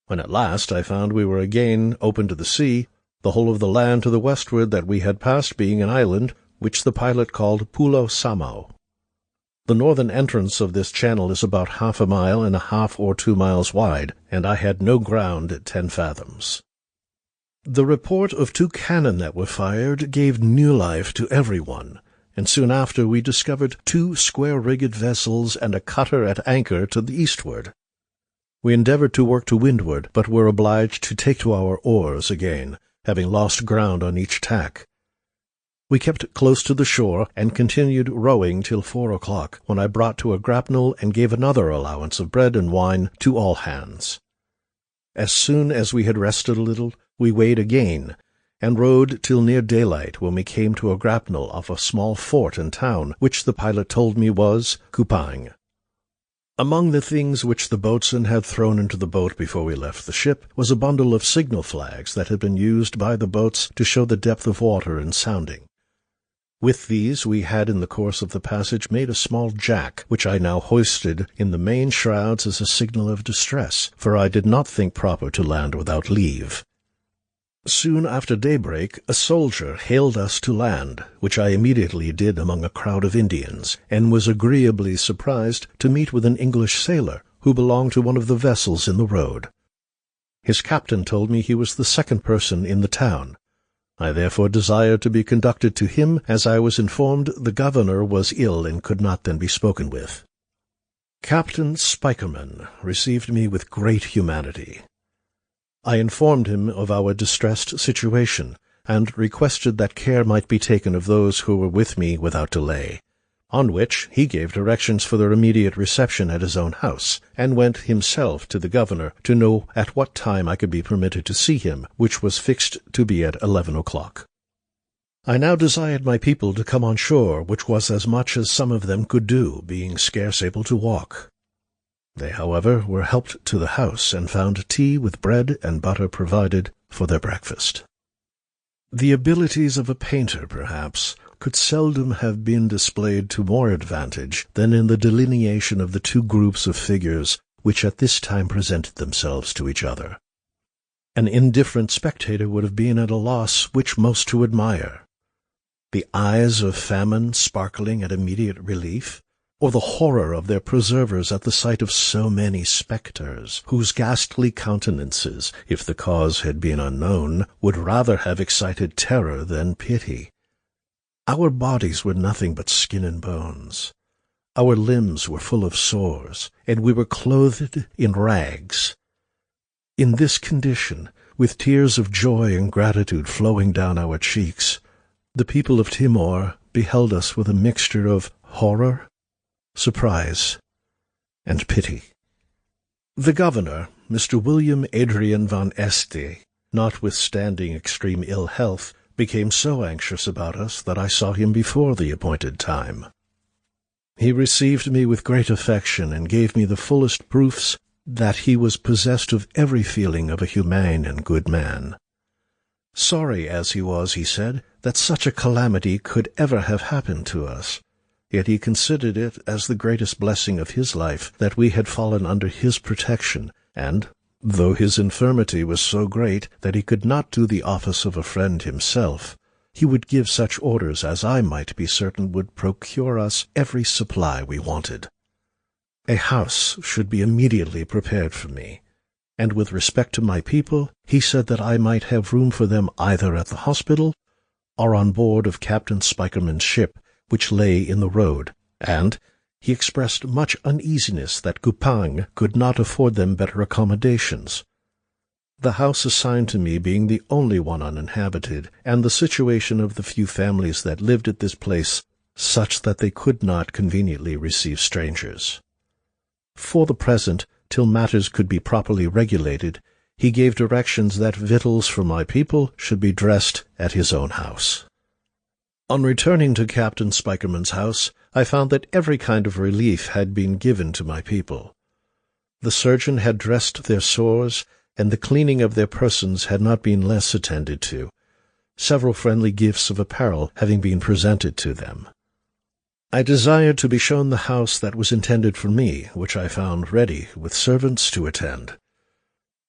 S1: When at last I found we were again open to the sea, the whole of the land to the westward that we had passed being an island, which the pilot called Pulo Samo. The northern entrance of this channel is about 1/2 mile and 1/2 or 2 miles wide, and I had no ground at 10 fathoms. The report of 2 cannon that were fired gave new life to everyone, and soon after we discovered 2 square-rigged vessels and a cutter at anchor to the eastward. We endeavored to work to windward, but were obliged to take to our oars again, having lost ground on each tack. We kept close to the shore, and continued rowing till 4 o'clock, when I brought to a grapnel and gave another allowance of bread and wine to all hands. As soon as we had rested a little, we weighed again, and rowed till near daylight, when we came to a grapnel of a small fort and town, which the pilot told me was Kupang. Among the things which the boatswain had thrown into the boat before we left the ship was a bundle of signal flags that had been used by the boats to show the depth of water in sounding. With these we had in the course of the passage made a small jack, which I now hoisted in the main shrouds as a signal of distress, for I did not think proper to land without leave. Soon after daybreak a soldier hailed us to land, which I immediately did among a crowd of Indians, and was agreeably surprised to meet with an English sailor, who belonged to one of the vessels in the road. His captain told me he was the second person in the town. I therefore desired to be conducted to him, as I was informed the governor was ill and could not then be spoken with. Captain Spikerman received me with great humanity. I informed him of our distressed situation, and requested that care might be taken of those who were with me without delay, on which he gave directions for their immediate reception at his own house, and went himself to the governor to know at what time I could be permitted to see him, which was fixed to be at 11 o'clock. I now desired my people to come on shore, which was as much as some of them could do, being scarce able to walk. They, however, were helped to the house, and found tea with bread and butter provided for their breakfast. The abilities of a painter, perhaps, could seldom have been displayed to more advantage than in the delineation of the 2 groups of figures which at this time presented themselves to each other. An indifferent spectator would have been at a loss which most to admire: the eyes of famine sparkling at immediate relief, or the horror of their preservers at the sight of so many spectres, whose ghastly countenances, if the cause had been unknown, would rather have excited terror than pity. Our bodies were nothing but skin and bones. Our limbs were full of sores, and we were clothed in rags. In this condition, with tears of joy and gratitude flowing down our cheeks, the people of Timor beheld us with a mixture of horror, surprise, and pity. The governor, Mr. William Adrian van Este, notwithstanding extreme ill health, became so anxious about us that I saw him before the appointed time. He received me with great affection, and gave me the fullest proofs that he was possessed of every feeling of a humane and good man. Sorry as he was, he said, that such a calamity could ever have happened to us. Yet he considered it as the greatest blessing of his life that we had fallen under his protection, and, though his infirmity was so great that he could not do the office of a friend himself, he would give such orders as I might be certain would procure us every supply we wanted. A house should be immediately prepared for me, and with respect to my people, he said that I might have room for them either at the hospital or on board of Captain Spikerman's ship, which lay in the road, and he expressed much uneasiness that Kupang could not afford them better accommodations. The house assigned to me being the only one uninhabited, and the situation of the few families that lived at this place such that they could not conveniently receive strangers. For the present, till matters could be properly regulated, he gave directions that victuals for my people should be dressed at his own house. On returning to Captain Spikerman's house, I found that every kind of relief had been given to my people. The surgeon had dressed their sores, and the cleaning of their persons had not been less attended to, several friendly gifts of apparel having been presented to them. I desired to be shown the house that was intended for me, which I found ready, with servants to attend.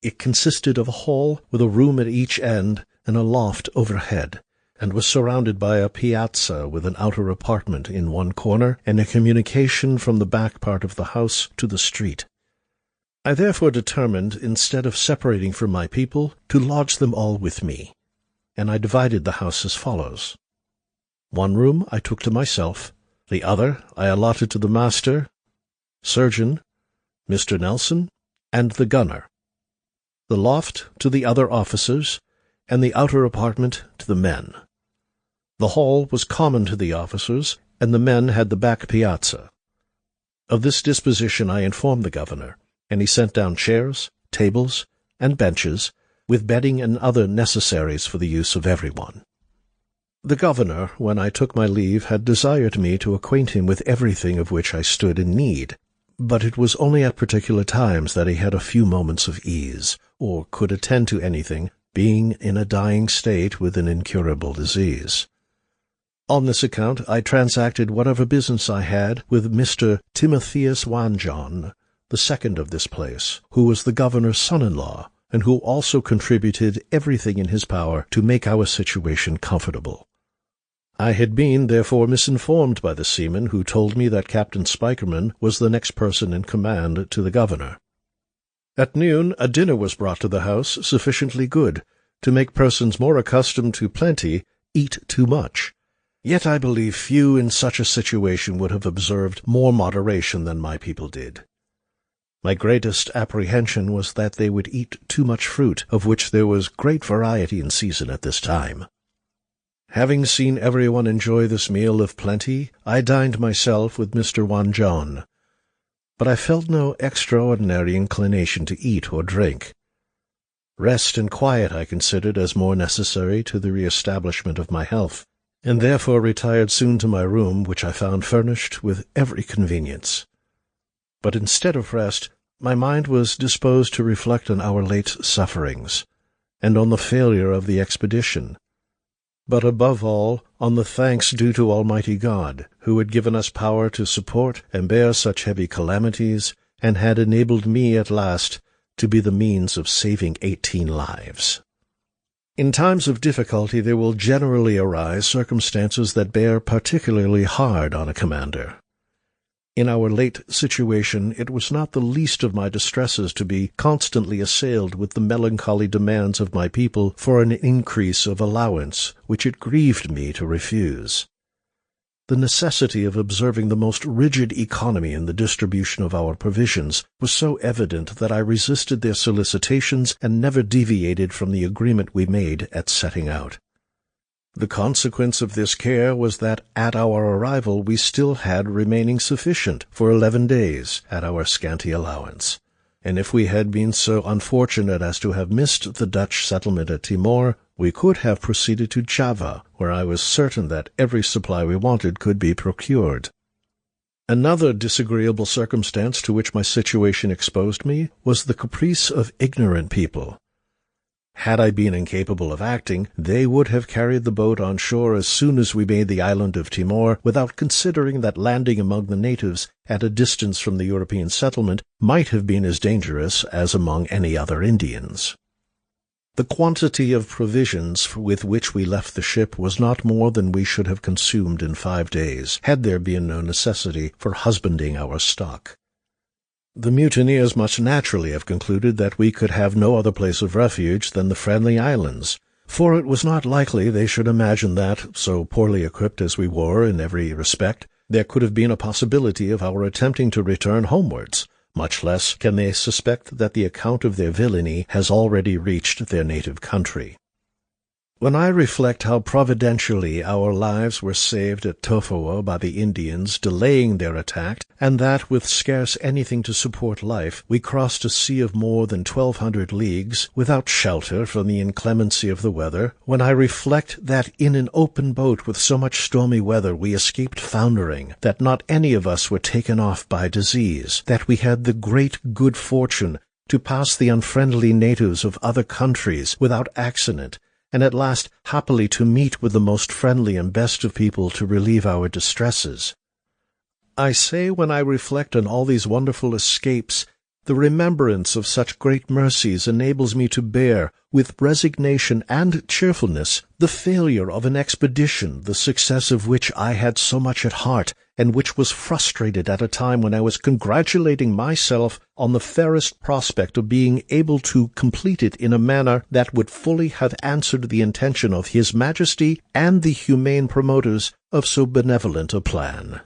S1: It consisted of a hall with a room at each end and a loft overhead, and was surrounded by a piazza with an outer apartment in one corner and a communication from the back part of the house to the street. I therefore determined, instead of separating from my people, to lodge them all with me, and I divided the house as follows. One room I took to myself, the other I allotted to the master, surgeon, Mr. Nelson, and the gunner, the loft to the other officers, and the outer apartment to the men. The hall was common to the officers, and the men had the back piazza. Of this disposition I informed the governor, and he sent down chairs, tables, and benches, with bedding and other necessaries for the use of everyone. The governor, when I took my leave, had desired me to acquaint him with everything of which I stood in need, but it was only at particular times that he had a few moments of ease, or could attend to anything, being in a dying state with an incurable disease. On this account I transacted whatever business I had with Mr. Timotheus Wanjon, the second of this place, who was the governor's son-in-law, and who also contributed everything in his power to make our situation comfortable. I had been, therefore, misinformed by the seaman, who told me that Captain Spikerman was the next person in command to the governor. At noon a dinner was brought to the house sufficiently good to make persons more accustomed to plenty eat too much. Yet I believe few in such a situation would have observed more moderation than my people did. My greatest apprehension was that they would eat too much fruit, of which there was great variety in season at this time. Having seen everyone enjoy this meal of plenty, I dined myself with Mr. Wanjon, but I felt no extraordinary inclination to eat or drink. Rest and quiet I considered as more necessary to the re-establishment of my health, and therefore retired soon to my room, which I found furnished with every convenience. But instead of rest, my mind was disposed to reflect on our late sufferings, and on the failure of the expedition, but above all on the thanks due to Almighty God, who had given us power to support and bear such heavy calamities, and had enabled me at last to be the means of saving 18 lives. In times of difficulty there will generally arise circumstances that bear particularly hard on a commander. In our late situation it was not the least of my distresses to be constantly assailed with the melancholy demands of my people for an increase of allowance, which it grieved me to refuse. The necessity of observing the most rigid economy in the distribution of our provisions was so evident that I resisted their solicitations and never deviated from the agreement we made at setting out. The consequence of this care was that at our arrival we still had remaining sufficient for 11 days at our scanty allowance, and if we had been so unfortunate as to have missed the Dutch settlement at Timor, we could have proceeded to Java, where I was certain that every supply we wanted could be procured. Another disagreeable circumstance to which my situation exposed me was the caprice of ignorant people. Had I been incapable of acting, they would have carried the boat on shore as soon as we made the island of Timor, without considering that landing among the natives at a distance from the European settlement might have been as dangerous as among any other Indians. The quantity of provisions with which we left the ship was not more than we should have consumed in 5 days, had there been no necessity for husbanding our stock. The mutineers must naturally have concluded that we could have no other place of refuge than the Friendly Islands, for it was not likely they should imagine that, so poorly equipped as we were in every respect, there could have been a possibility of our attempting to return homewards. Much less can they suspect that the account of their villainy has already reached their native country. When I reflect how providentially our lives were saved at Tofoa by the Indians delaying their attack, and that with scarce anything to support life, we crossed a sea of more than 1,200 leagues without shelter from the inclemency of the weather, when I reflect that in an open boat with so much stormy weather we escaped foundering, that not any of us were taken off by disease, that we had the great good fortune to pass the unfriendly natives of other countries without accident, and at last happily to meet with the most friendly and best of people to relieve our distresses. I say, when I reflect on all these wonderful escapes, the remembrance of such great mercies enables me to bear, with resignation and cheerfulness, the failure of an expedition, the success of which I had so much at heart, and which was frustrated at a time when I was congratulating myself on the fairest prospect of being able to complete it in a manner that would fully have answered the intention of His Majesty and the humane promoters of so benevolent a plan.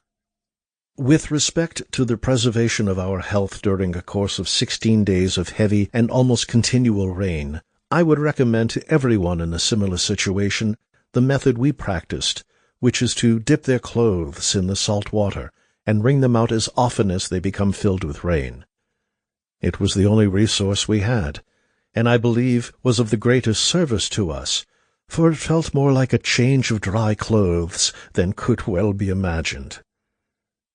S1: With respect to the preservation of our health during a course of 16 days of heavy and almost continual rain, I would recommend to everyone in a similar situation the method we practiced, which is to dip their clothes in the salt water and wring them out as often as they become filled with rain. It was the only resource we had, and I believe was of the greatest service to us, for it felt more like a change of dry clothes than could well be imagined.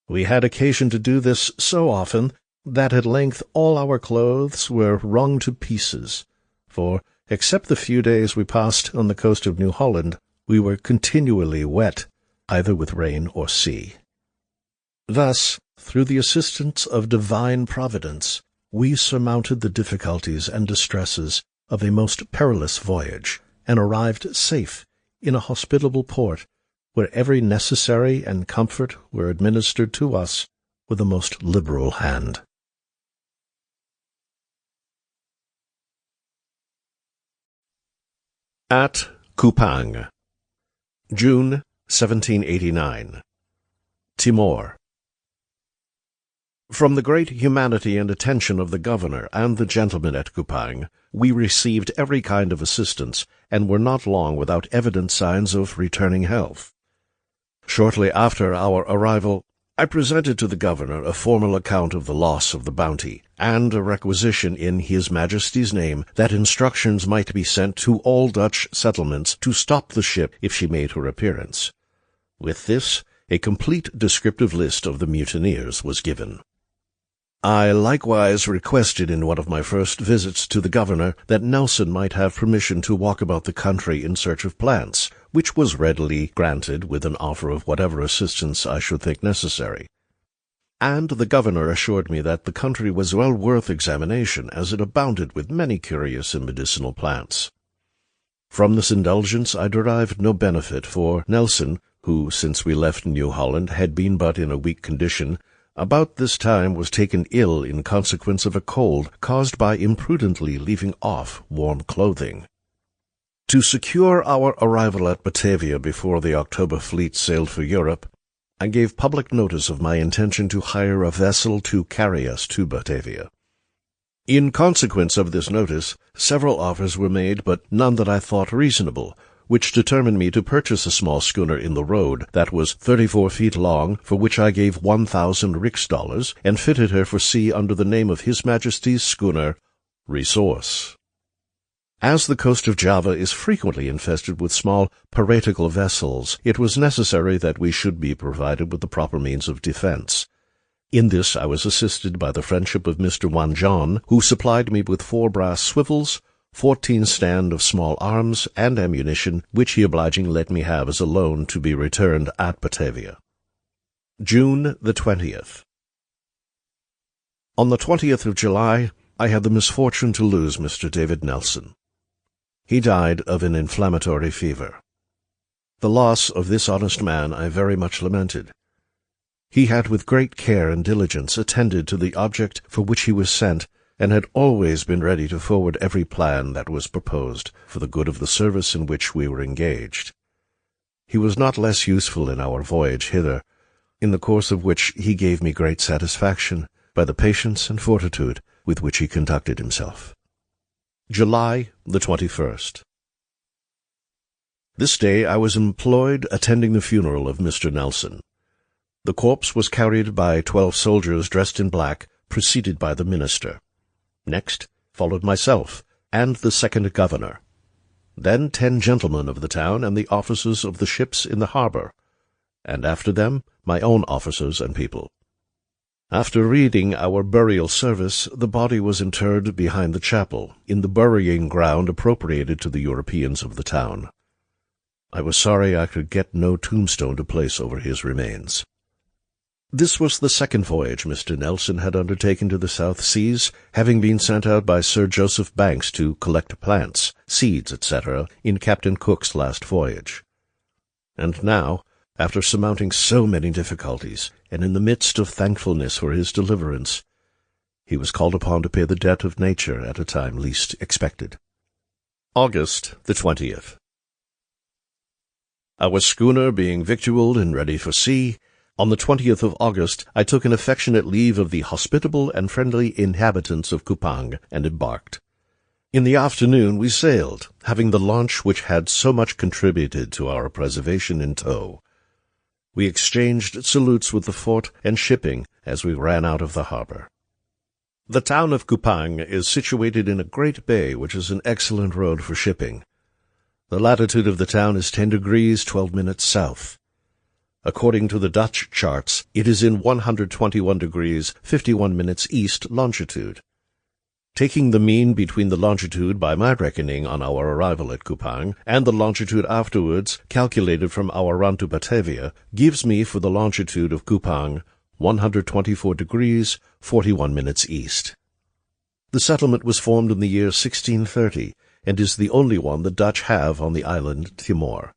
S1: We had occasion to do this so often that at length all our clothes were wrung to pieces, for, except the few days we passed on the coast of New Holland, we were continually wet, either with rain or sea. Thus, through the assistance of divine providence, we surmounted the difficulties and distresses of a most perilous voyage, and arrived safe in a hospitable port, where every necessary and comfort were administered to us with a most liberal hand. At Kupang, June 1789. Timor. From the great humanity and attention of the governor and the gentlemen at Kupang, we received every kind of assistance, and were not long without evident signs of returning health. Shortly after our arrival, I presented to the governor a formal account of the loss of the Bounty, and a requisition in His Majesty's name that instructions might be sent to all Dutch settlements to stop the ship if she made her appearance. With this, a complete descriptive list of the mutineers was given. I likewise requested in one of my first visits to the governor that Nelson might have permission to walk about the country in search of plants, which was readily granted with an offer of whatever assistance I should think necessary. And the governor assured me that the country was well worth examination, as it abounded with many curious and medicinal plants. From this indulgence I derived no benefit, for Nelson, who, since we left New Holland, had been but in a weak condition, about this time was taken ill in consequence of a cold caused by imprudently leaving off warm clothing. To secure our arrival at Batavia before the October fleet sailed for Europe, I gave public notice of my intention to hire a vessel to carry us to Batavia. In consequence of this notice, several offers were made, but none that I thought reasonable, which determined me to purchase a small schooner in the road that was 34 feet long, for which I gave 1,000 rix-dollars, and fitted her for sea under the name of His Majesty's schooner Resource. As the coast of Java is frequently infested with small piratical vessels, it was necessary that we should be provided with the proper means of defense. In this I was assisted by the friendship of Mr. Wanjon, who supplied me with 4 brass swivels, 14 stand of small arms, and ammunition, which he obligingly let me have as a loan to be returned at Batavia. June the 20th. On the 20th of July, I had the misfortune to lose Mr. David Nelson. He died of an inflammatory fever. The loss of this honest man I very much lamented. He had with great care and diligence attended to the object for which he was sent, and had always been ready to forward every plan that was proposed for the good of the service in which we were engaged. He was not less useful in our voyage hither, in the course of which he gave me great satisfaction by the patience and fortitude with which he conducted himself. July the 21st. This day I was employed attending the funeral of Mr. Nelson. The corpse was carried by 12 soldiers dressed in black, preceded by the minister. Next followed myself and the second governor. Then 10 gentlemen of the town and the officers of the ships in the harbor, and after them my own officers and people. After reading our burial service, the body was interred behind the chapel, in the burying ground appropriated to the Europeans of the town. I was sorry I could get no tombstone to place over his remains. This was the second voyage Mr. Nelson had undertaken to the South Seas, having been sent out by Sir Joseph Banks to collect plants, seeds, etc., in Captain Cook's last voyage. And now, after surmounting so many difficulties, and in the midst of thankfulness for his deliverance, he was called upon to pay the debt of nature at a time least expected. August the 20th. Our schooner being victualled and ready for sea, on the 20th of August I took an affectionate leave of the hospitable and friendly inhabitants of Kupang, and embarked. In the afternoon we sailed, having the launch which had so much contributed to our preservation in tow. We exchanged salutes with the fort and shipping as we ran out of the harbor. The town of Kupang is situated in a great bay which is an excellent road for shipping. The latitude of the town is 10 degrees 12 minutes south. According to the Dutch charts, it is in 121 degrees 51 minutes east longitude. Taking the mean between the longitude by my reckoning on our arrival at Kupang, and the longitude afterwards, calculated from our run to Batavia, gives me for the longitude of Kupang 124 degrees 41 minutes east. The settlement was formed in the year 1630, and is the only one the Dutch have on the island Timor.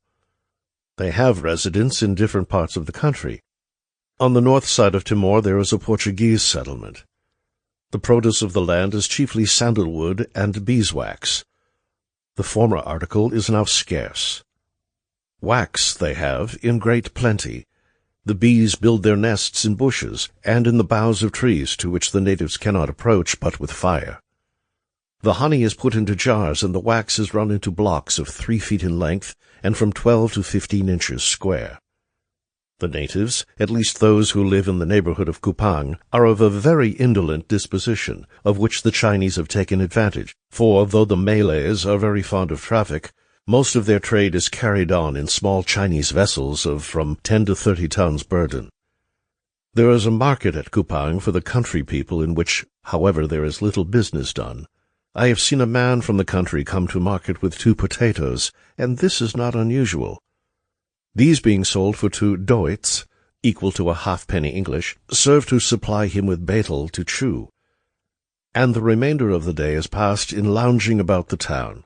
S1: They have residents in different parts of the country. On the north side of Timor there is a Portuguese settlement. The produce of the land is chiefly sandalwood and beeswax. The former article is now scarce. Wax they have in great plenty. The bees build their nests in bushes and in the boughs of trees to which the natives cannot approach but with fire. The honey is put into jars, and the wax is run into blocks of 3 feet in length and from 12 to 15 inches square. The natives, at least those who live in the neighborhood of Kupang, are of a very indolent disposition, of which the Chinese have taken advantage, for though the Malays are very fond of traffic, most of their trade is carried on in small Chinese vessels of from 10 to 30 tons burden. There is a market at Kupang for the country people in which, however, there is little business done. I have seen a man from the country come to market with 2 potatoes, and this is not unusual. These being sold for 2 doits, equal to a halfpenny English, serve to supply him with betel to chew. And the remainder of the day is passed in lounging about the town.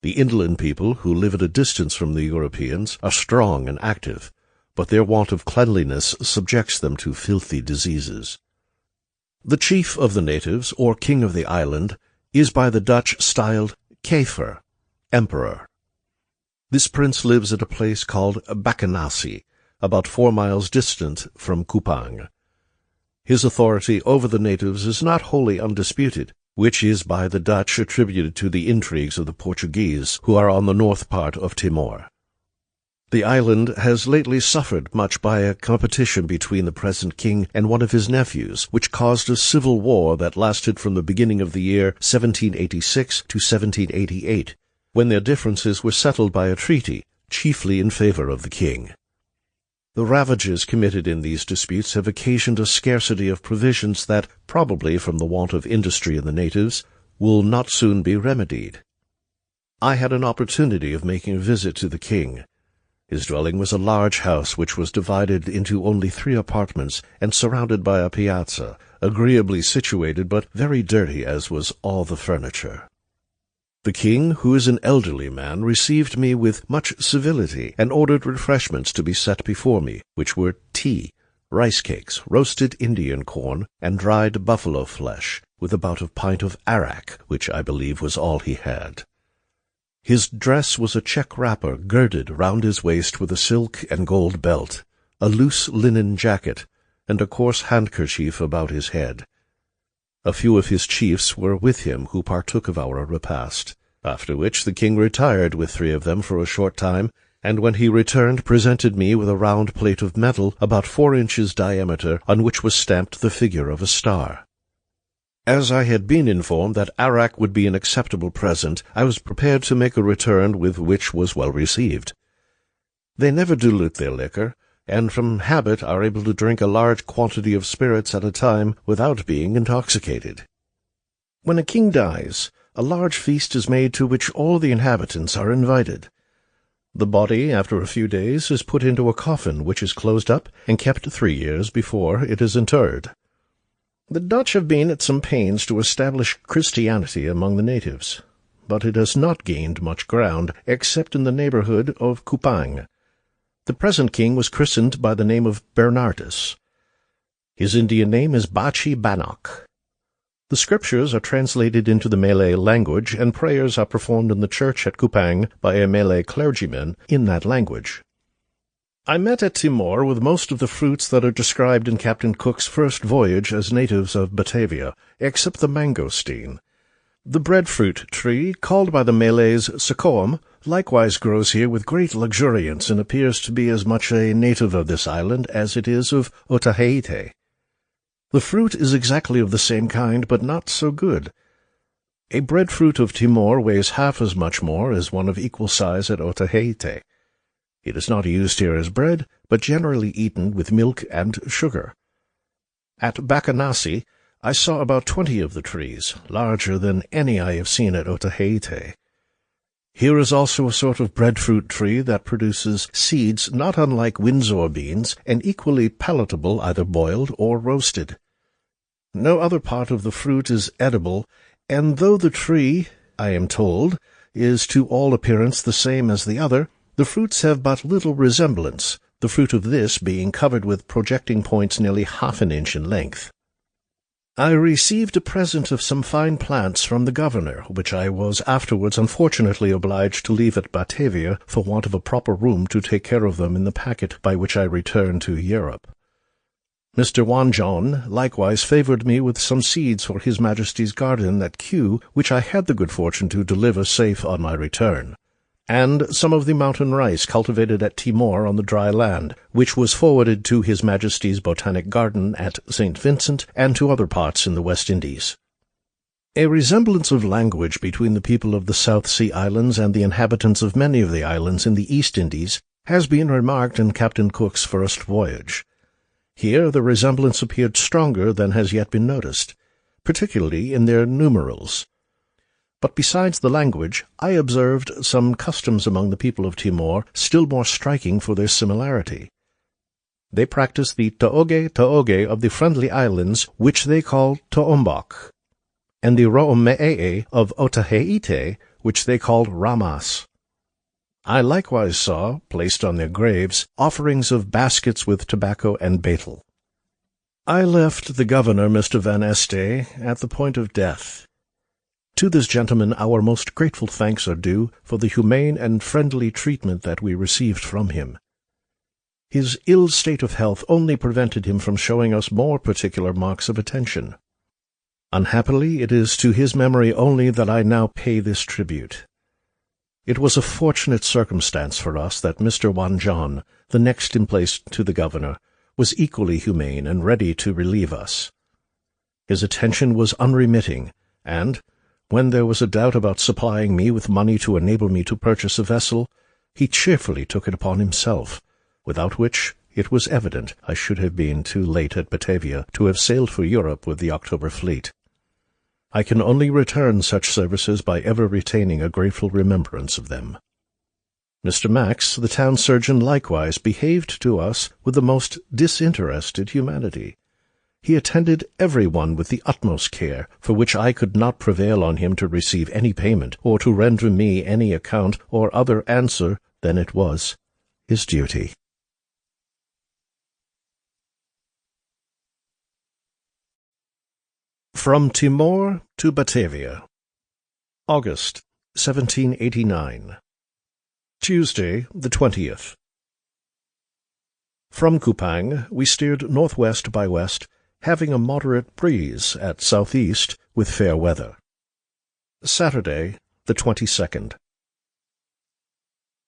S1: The inland people, who live at a distance from the Europeans, are strong and active, but their want of cleanliness subjects them to filthy diseases. The chief of the natives, or king of the island, is by the Dutch styled Keifer, emperor. This prince lives at a place called Bakanasi, about 4 miles distant from Kupang. His authority over the natives is not wholly undisputed, which is by the Dutch attributed to the intrigues of the Portuguese, who are on the north part of Timor. The island has lately suffered much by a competition between the present king and one of his nephews, which caused a civil war that lasted from the beginning of the year 1786 to 1788, when their differences were settled by a treaty, chiefly in favor of the king. The ravages committed in these disputes have occasioned a scarcity of provisions that, probably from the want of industry in the natives, will not soon be remedied. I had an opportunity of making a visit to the king. His dwelling was a large house which was divided into only 3 apartments and surrounded by a piazza, agreeably situated but very dirty as was all the furniture. The king, who is an elderly man, received me with much civility and ordered refreshments to be set before me, which were tea, rice cakes, roasted Indian corn, and dried buffalo flesh, with about a pint of arrack, which I believe was all he had. His dress was a check wrapper girded round his waist with a silk and gold belt, a loose linen jacket, and a coarse handkerchief about his head. A few of his chiefs were with him who partook of our repast. after which the king retired with 3 of them for a short time, and when he returned presented me with a round plate of metal about 4 inches diameter, on which was stamped the figure of a star. As I had been informed that arrack would be an acceptable present, I was prepared to make a return with which was well received. They never dilute their liquor, and from habit are able to drink a large quantity of spirits at a time without being intoxicated. When a king dies, a large feast is made to which all the inhabitants are invited. The body, after a few days, is put into a coffin which is closed up and kept 3 years before it is interred. The Dutch have been at some pains to establish Christianity among the natives, but it has not gained much ground except in the neighborhood of Kupang. The present king was christened by the name of Bernardus. His Indian name is Bachi Bannock. The scriptures are translated into the Malay language, and prayers are performed in the church at Kupang by a Malay clergyman in that language. I met at Timor with most of the fruits that are described in Captain Cook's first voyage as natives of Batavia, except the mangosteen. The breadfruit tree, called by the Malays sakoam, likewise grows here with great luxuriance, and appears to be as much a native of this island as it is of Otaheite. The fruit is exactly of the same kind, but not so good. A breadfruit of Timor weighs half as much more as one of equal size at Otaheite. It is not used here as bread, but generally eaten with milk and sugar. At Bacanasi, I saw about 20 of the trees, larger than any I have seen at Otaheite. Here is also a sort of breadfruit tree that produces seeds not unlike Windsor beans, and equally palatable either boiled or roasted. No other part of the fruit is edible, and though the tree, I am told, is to all appearance the same as the other, the fruits have but little resemblance, the fruit of this being covered with projecting points nearly half an inch in length. I received a present of some fine plants from the governor, which I was afterwards unfortunately obliged to leave at Batavia for want of a proper room to take care of them in the packet by which I returned to Europe. Mr. Wanjon likewise favoured me with some seeds for His Majesty's garden at Kew, which I had the good fortune to deliver safe on my return, and some of the mountain rice cultivated at Timor on the dry land, which was forwarded to His Majesty's Botanic Garden at St. Vincent and to other parts in the West Indies. A resemblance of language between the people of the South Sea Islands and the inhabitants of many of the islands in the East Indies has been remarked in Captain Cook's first voyage. Here the resemblance appeared stronger than has yet been noticed, particularly in their numerals. But besides the language, I observed some customs among the people of Timor still more striking for their similarity. They practice the taoge of the Friendly Islands, which they call Toombok, and the ro'omee of Otaheite, which they called Ramas. I likewise saw, placed on their graves, offerings of baskets with tobacco and betel. I left the governor, Mr. Van Este, at the point of death. To this gentleman our most grateful thanks are due for the humane and friendly treatment that we received from him. His ill state of health only prevented him from showing us more particular marks of attention. Unhappily, it is to his memory only that I now pay this tribute. It was a fortunate circumstance for us that Mr. Wanjon, the next in place to the governor, was equally humane and ready to relieve us. His attention was unremitting, and, when there was a doubt about supplying me with money to enable me to purchase a vessel, he cheerfully took it upon himself, without which it was evident I should have been too late at Batavia to have sailed for Europe with the October fleet. I can only return such services by ever retaining a grateful remembrance of them. Mr. Max, the town surgeon, likewise behaved to us with the most disinterested humanity. He attended every one with the utmost care, for which I could not prevail on him to receive any payment, or to render me any account or other answer than it was his duty. From Timor to Batavia. August, 1789. Tuesday, the 20th. From Kupang we steered northwest by west, having a moderate breeze at southeast with fair weather. Saturday, the 22nd.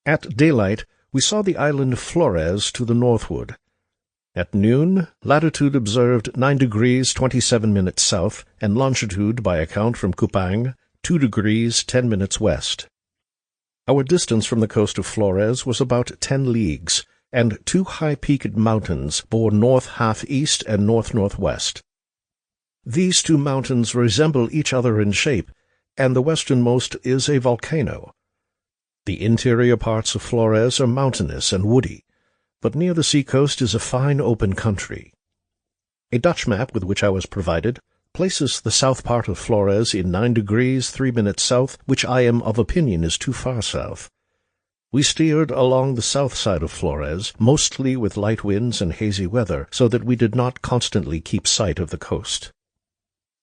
S1: At daylight, we saw the island Flores to the northward. At noon, latitude observed 9 degrees 27 minutes south, and longitude, by account from Kupang, 2 degrees 10 minutes west. Our distance from the coast of Flores was about 10 leagues, and 2 high-peaked mountains bore north-half-east and north-northwest. These 2 mountains resemble each other in shape, and the westernmost is a volcano. The interior parts of Flores are mountainous and woody, but near the sea-coast is a fine open country. A Dutch map with which I was provided places the south part of Flores in 9 degrees 3 minutes south, which I am of opinion is too far south. We steered along the south side of Flores, mostly with light winds and hazy weather, so that we did not constantly keep sight of the coast.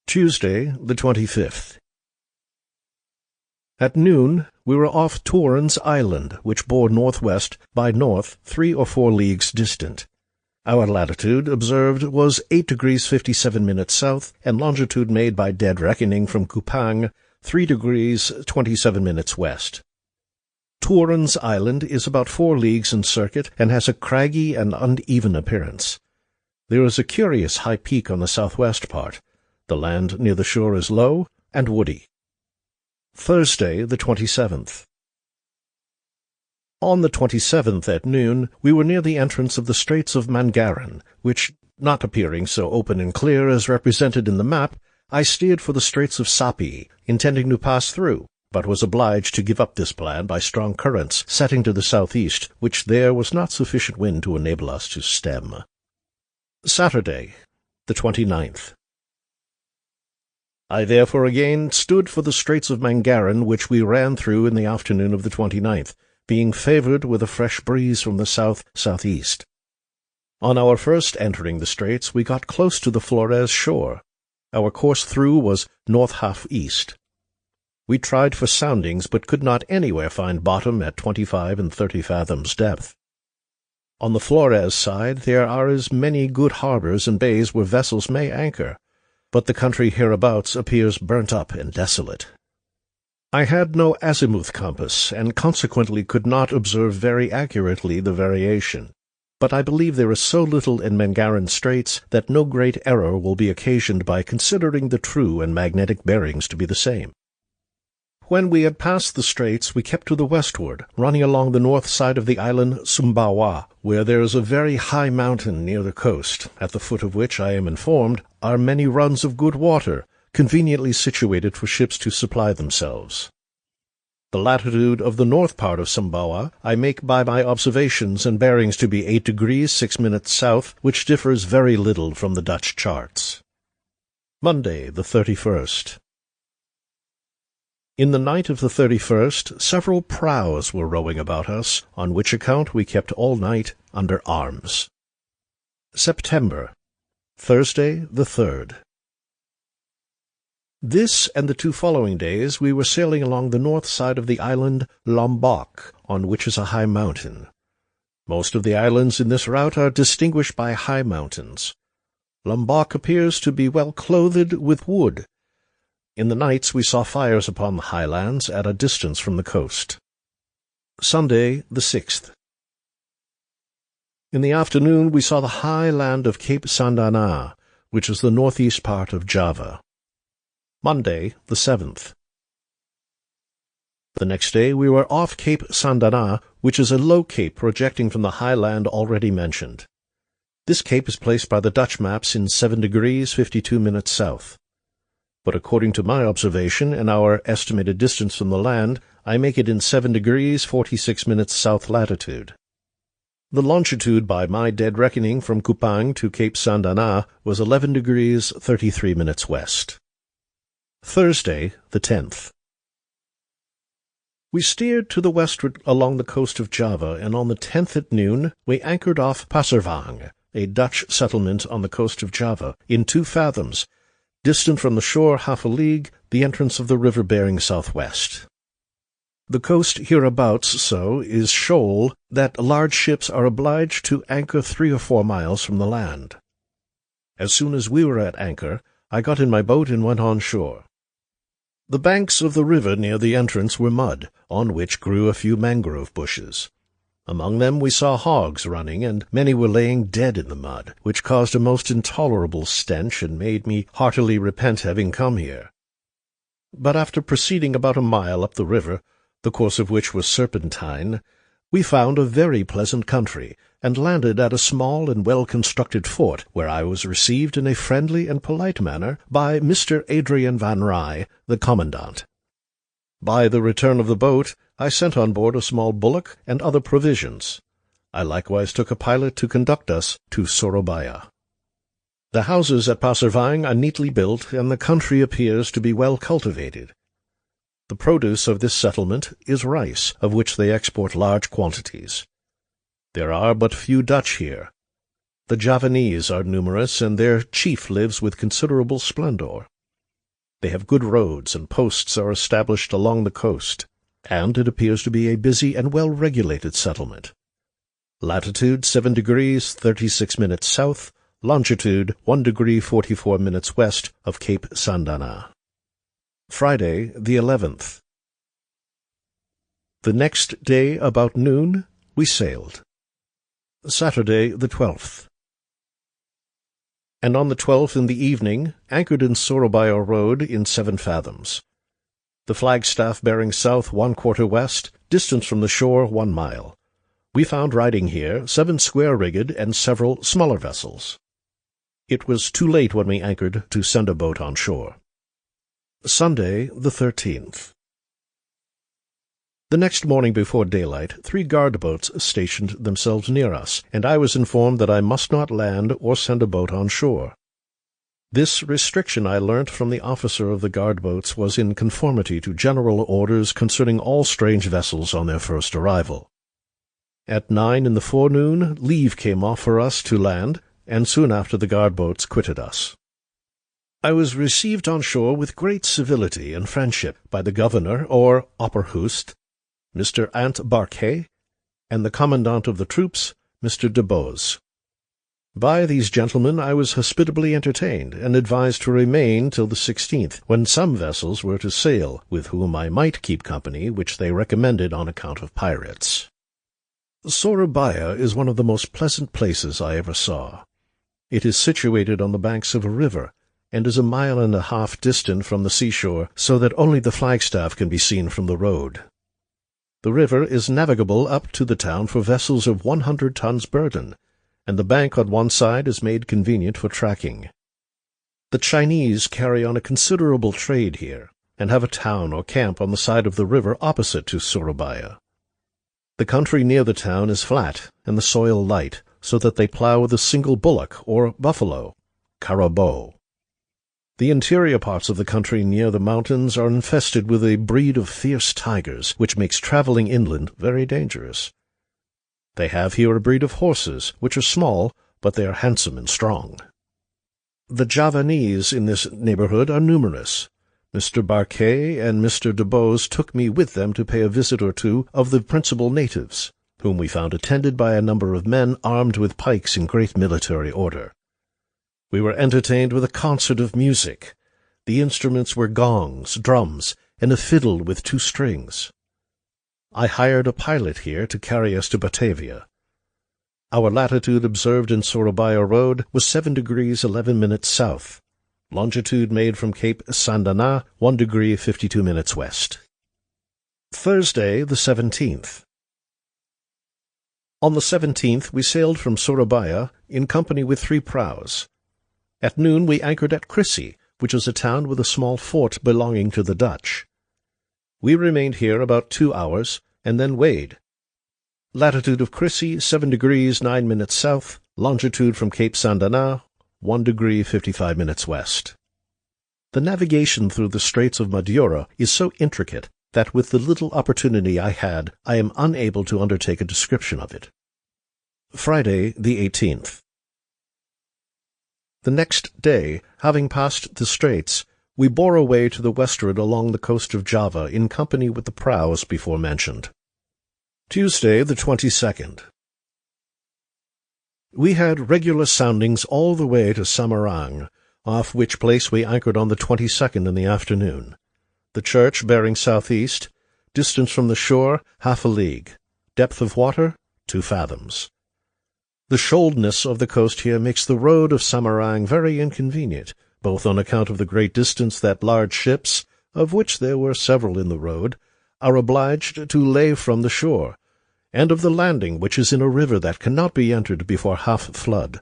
S1: Tuesday, the 25th. At noon, we were off Torrens Island, which bore northwest by north 3 or 4 leagues distant. Our latitude observed was 8 degrees 57 minutes south, and longitude made by dead reckoning from Kupang 3 degrees 27 minutes west. Torrens Island is about 4 leagues in circuit and has a craggy and uneven appearance. There is a curious high peak on the southwest part. The land near the shore is low and woody. Thursday, the 27th. On the 27th at noon, we were near the entrance of the Straits of Mangaran, which, not appearing so open and clear as represented in the map, I steered for the Straits of Sapi, intending to pass through, but was obliged to give up this plan by strong currents setting to the southeast, which there was not sufficient wind to enable us to stem. Saturday, the 29th. I therefore again stood for the Straits of Mangaran, which we ran through in the afternoon of the 29th, being favoured with a fresh breeze from the south-southeast. On our first entering the straits, we got close to the Flores shore. Our course through was north-half-east. We tried for soundings, but could not anywhere find bottom at 25 and 30 fathoms depth. On the Flores side there are as many good harbours and bays where vessels may anchor, but the country hereabouts appears burnt up and desolate. I had no azimuth compass, and consequently could not observe very accurately the variation, but I believe there is so little in Mangaran Straits that no great error will be occasioned by considering the true and magnetic bearings to be the same. When we had passed the straits, we kept to the westward, running along the north side of the island Sumbawa, where there is a very high mountain near the coast, at the foot of which, I am informed, are many runs of good water, conveniently situated for ships to supply themselves. The latitude of the north part of Sumbawa I make by my observations and bearings to be 8 degrees 6 minutes south, which differs very little from the Dutch charts. Monday, the 31st. In the night of the 31st, several prows were rowing about us, on which account we kept all night under arms. September, Thursday, the 3rd. This and the 2 following days we were sailing along the north side of the island Lombok, on which is a high mountain. Most of the islands in this route are distinguished by high mountains. Lombok appears to be well clothed with wood. In the nights we saw fires upon the highlands at a distance from the coast. Sunday, the 6th. In the afternoon we saw the high land of Cape Sandana, which is the northeast part of Java. Monday, the 7th. The next day we were off Cape Sandana, which is a low cape projecting from the high land already mentioned. This cape is placed by the Dutch maps in 7 degrees 52 minutes south. But according to my observation and our estimated distance from the land, I make it in 7 degrees 46 minutes south latitude. The longitude by my dead reckoning from Kupang to Cape Sandana was 11 degrees 33 minutes west. Thursday, the 10th. We steered to the westward along the coast of Java, and on the 10th at noon we anchored off Pasirvang, a Dutch settlement on the coast of Java, in 2 fathoms, distant from the shore half a league, the entrance of the river bearing southwest. The coast hereabouts so is shoal that large ships are obliged to anchor 3 or 4 miles from the land. As soon as we were at anchor, I got in my boat and went on shore. The banks of the river near the entrance were mud, on which grew a few mangrove bushes. Among them we saw hogs running, and many were laying dead in the mud, which caused a most intolerable stench and made me heartily repent having come here. But after proceeding about a mile up the river, the course of which was serpentine, we found a very pleasant country, and landed at a small and well-constructed fort, where I was received in a friendly and polite manner by Mr. Adrian Van Rye, the commandant. By the return of the boat, I sent on board a small bullock and other provisions. I likewise took a pilot to conduct us to Surabaya. The houses at Pasirvang are neatly built, and the country appears to be well cultivated. The produce of this settlement is rice, of which they export large quantities. There are but few Dutch here. The Javanese are numerous, and their chief lives with considerable splendor. They have good roads, and posts are established along the coast, and it appears to be a busy and well-regulated settlement. Latitude 7 degrees 36 minutes south, longitude 1 degree 44 minutes west of Cape Sandana. Friday, the 11th. The next day, about noon, we sailed. Saturday, the 12th. And on the 12th in the evening, anchored in Surabaya Road in 7 fathoms. The flagstaff bearing south 1/4 west, distance from the shore 1 mile. We found riding here 7 square-rigged and several smaller vessels. It was too late when we anchored to send a boat on shore. Sunday, the 13th. The next morning before daylight, 3 guard-boats stationed themselves near us, and I was informed that I must not land or send a boat on shore. This restriction I learnt from the officer of the guard-boats was in conformity to general orders concerning all strange vessels on their first arrival. At 9 in the forenoon, leave came off for us to land, and soon after the guard-boats quitted us. I was received on shore with great civility and friendship by the governor, or Opperhoofd, Mr. Ant Barquet, and the commandant of the troops, Mr. de Bose. By these gentlemen I was hospitably entertained, and advised to remain till the 16th, when some vessels were to sail, with whom I might keep company, which they recommended on account of pirates. Surabaya is one of the most pleasant places I ever saw. It is situated on the banks of a river, and is 1.5 miles distant from the seashore, so that only the flagstaff can be seen from the road. The river is navigable up to the town for vessels of 100 tons burden, and the bank on one side is made convenient for tracking. The Chinese carry on a considerable trade here, and have a town or camp on the side of the river opposite to Surabaya. The country near the town is flat, and the soil light, so that they plough with a single bullock or buffalo, carabao. The interior parts of the country near the mountains are infested with a breed of fierce tigers, which makes travelling inland very dangerous. They have here a breed of horses, which are small, but they are handsome and strong. The Javanese in this neighbourhood are numerous. Mr. Barquet and Mr. de Bose took me with them to pay a visit or two of the principal natives, whom we found attended by a number of men armed with pikes in great military order. We were entertained with a concert of music. The instruments were gongs, drums, and a fiddle with 2 strings. I hired a pilot here to carry us to Batavia. Our latitude observed in Surabaya Road was 7 degrees 11 minutes south. Longitude made from Cape Sandana 1 degree 52 minutes west. Thursday, the 17th. On the 17th we sailed from Surabaya in company with 3 praus. At noon we anchored at Crissy, which is a town with a small fort belonging to the Dutch. We remained here about 2 hours, and then weighed. Latitude of Crissy 7 degrees 9 minutes south, longitude from Cape Sandana 1 degree 55 minutes west. The navigation through the Straits of Madura is so intricate that with the little opportunity I had, I am unable to undertake a description of it. Friday, the 18th. The next day, having passed the straits, we bore away to the westward along the coast of Java in company with the praus before mentioned. Tuesday, the 22nd. We had regular soundings all the way to Samarang, off which place we anchored on the 22nd in the afternoon. The church bearing southeast. Distance from the shore, 1/2 league. Depth of water, 2 fathoms. The shoalness of the coast here makes the road of Samarang very inconvenient, both on account of the great distance that large ships, of which there were several in the road, are obliged to lay from the shore, and of the landing which is in a river that cannot be entered before half flood.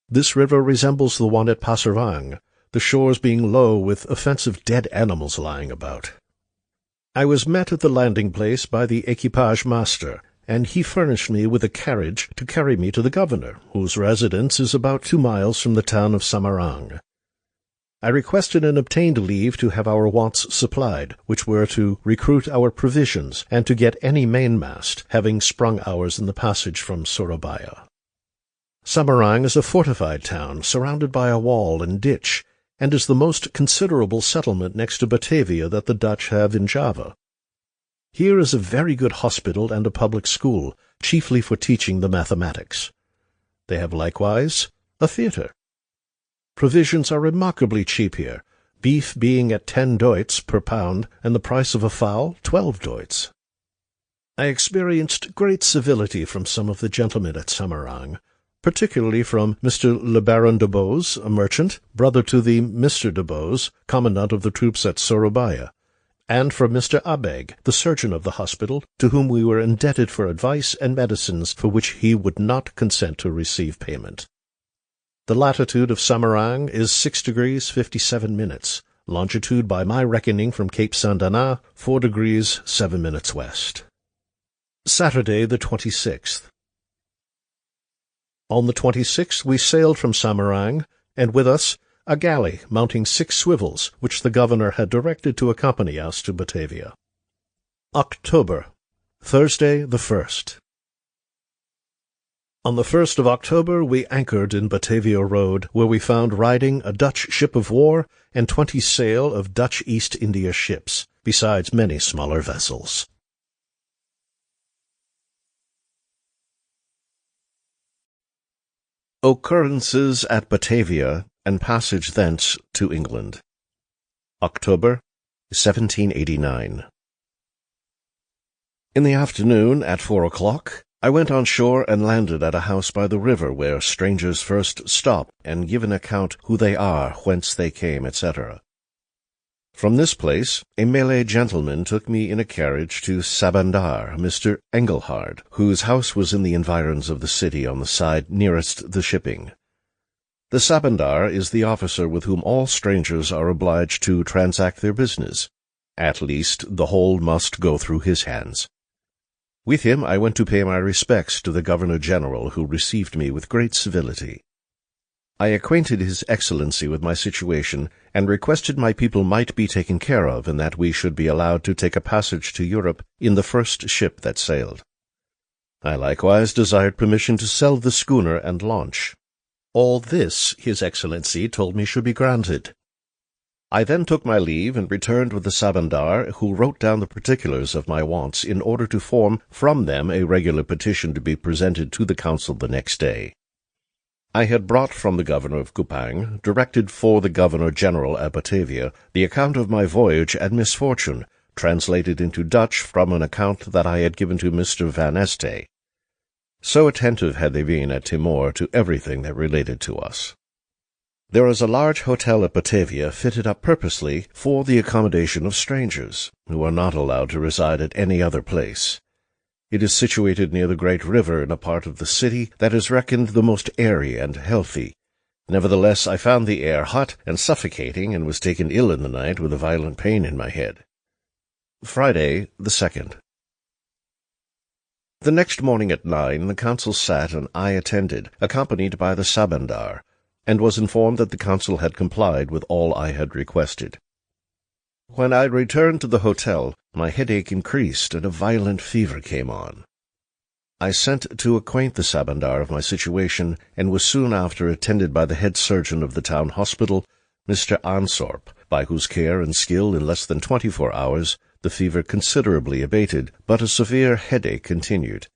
S1: This river resembles the one at Pasirvang, the shores being low with offensive dead animals lying about. I was met at the landing place by the equipage master, and he furnished me with a carriage to carry me to the governor, whose residence is about 2 miles from the town of Samarang. I requested and obtained leave to have our wants supplied, which were to recruit our provisions, and to get any mainmast, having sprung ours in the passage from Surabaya. Samarang is a fortified town, surrounded by a wall and ditch, and is the most considerable settlement next to Batavia that the Dutch have in Java. Here is a very good hospital and a public school, chiefly for teaching the mathematics. They have likewise a theatre. Provisions are remarkably cheap here, beef being at 10 doits per pound, and the price of a fowl 12 doits. I experienced great civility from some of the gentlemen at Samarang, particularly from Mr. Le Baron de Bose, a merchant, brother to the Mr. de Bose, commandant of the troops at Surabaya, and from Mr. Abegg, the surgeon of the hospital, to whom we were indebted for advice and medicines for which he would not consent to receive payment. The latitude of Samarang is 6 degrees 57 minutes, longitude by my reckoning from Cape Saint-Donat 4 degrees 7 minutes west. Saturday, the 26th. On the 26th we sailed from Samarang, and with us a galley mounting 6 swivels, which the governor had directed to accompany us to Batavia. October, Thursday the 1st. On the 1st of October we anchored in Batavia Road, where we found riding a Dutch ship of war and 20 sail of Dutch East India ships, besides many smaller vessels. Occurrences at Batavia and passage thence to England. October, 1789. In the afternoon, at 4 o'clock, I went on shore and landed at a house by the river, where strangers first stop and give an account who they are, whence they came, etc. From this place a Malay gentleman took me in a carriage to Sabandar, Mr. Engelhard, whose house was in the environs of the city on the side nearest the shipping. The Sabandar is the officer with whom all strangers are obliged to transact their business. At least the whole must go through his hands. With him I went to pay my respects to the Governor-General, who received me with great civility. I acquainted His Excellency with my situation, and requested my people might be taken care of, and that we should be allowed to take a passage to Europe in the first ship that sailed. I likewise desired permission to sell the schooner and launch. All this His Excellency told me should be granted. I then took my leave and returned with the Sabandar, who wrote down the particulars of my wants in order to form from them a regular petition to be presented to the council the next day. I had brought from the governor of Kupang, directed for the Governor-General at Batavia, the account of my voyage and misfortune, translated into Dutch from an account that I had given to Mr. Van Este. So attentive had they been at Timor to everything that related to us. There is a large hotel at Batavia fitted up purposely for the accommodation of strangers, who are not allowed to reside at any other place. It is situated near the great river in a part of the city that is reckoned the most airy and healthy. Nevertheless, I found the air hot and suffocating, and was taken ill in the night with a violent pain in my head. Friday, the 2nd. The next morning at 9 the council sat, and I attended, accompanied by the Sabandar, and was informed that the council had complied with all I had requested. When I returned to the hotel, my headache increased, and a violent fever came on. I sent to acquaint the Sabandar of my situation, and was soon after attended by the head surgeon of the town hospital, Mr. Ansorp, by whose care and skill in less than 24 hours the fever considerably abated, but a severe headache continued.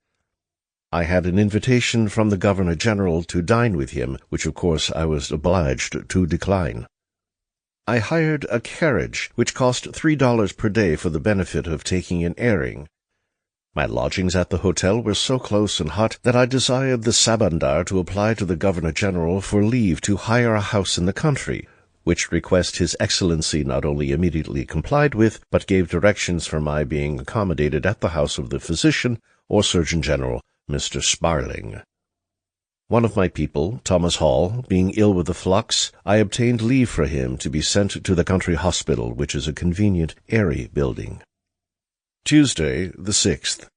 S1: I had an invitation from the Governor-General to dine with him, which of course I was obliged to decline. I hired a carriage, which cost $3 per day for the benefit of taking an airing. My lodgings at the hotel were so close and hot that I desired the Sabandar to apply to the Governor-General for leave to hire a house in the country, which request His Excellency not only immediately complied with, but gave directions for my being accommodated at the house of the physician or Surgeon-General, Mr. Sparling. One of my people, Thomas Hall, being ill with the flux, I obtained leave for him to be sent to the country hospital, which is a convenient, airy building. Tuesday, the 6th.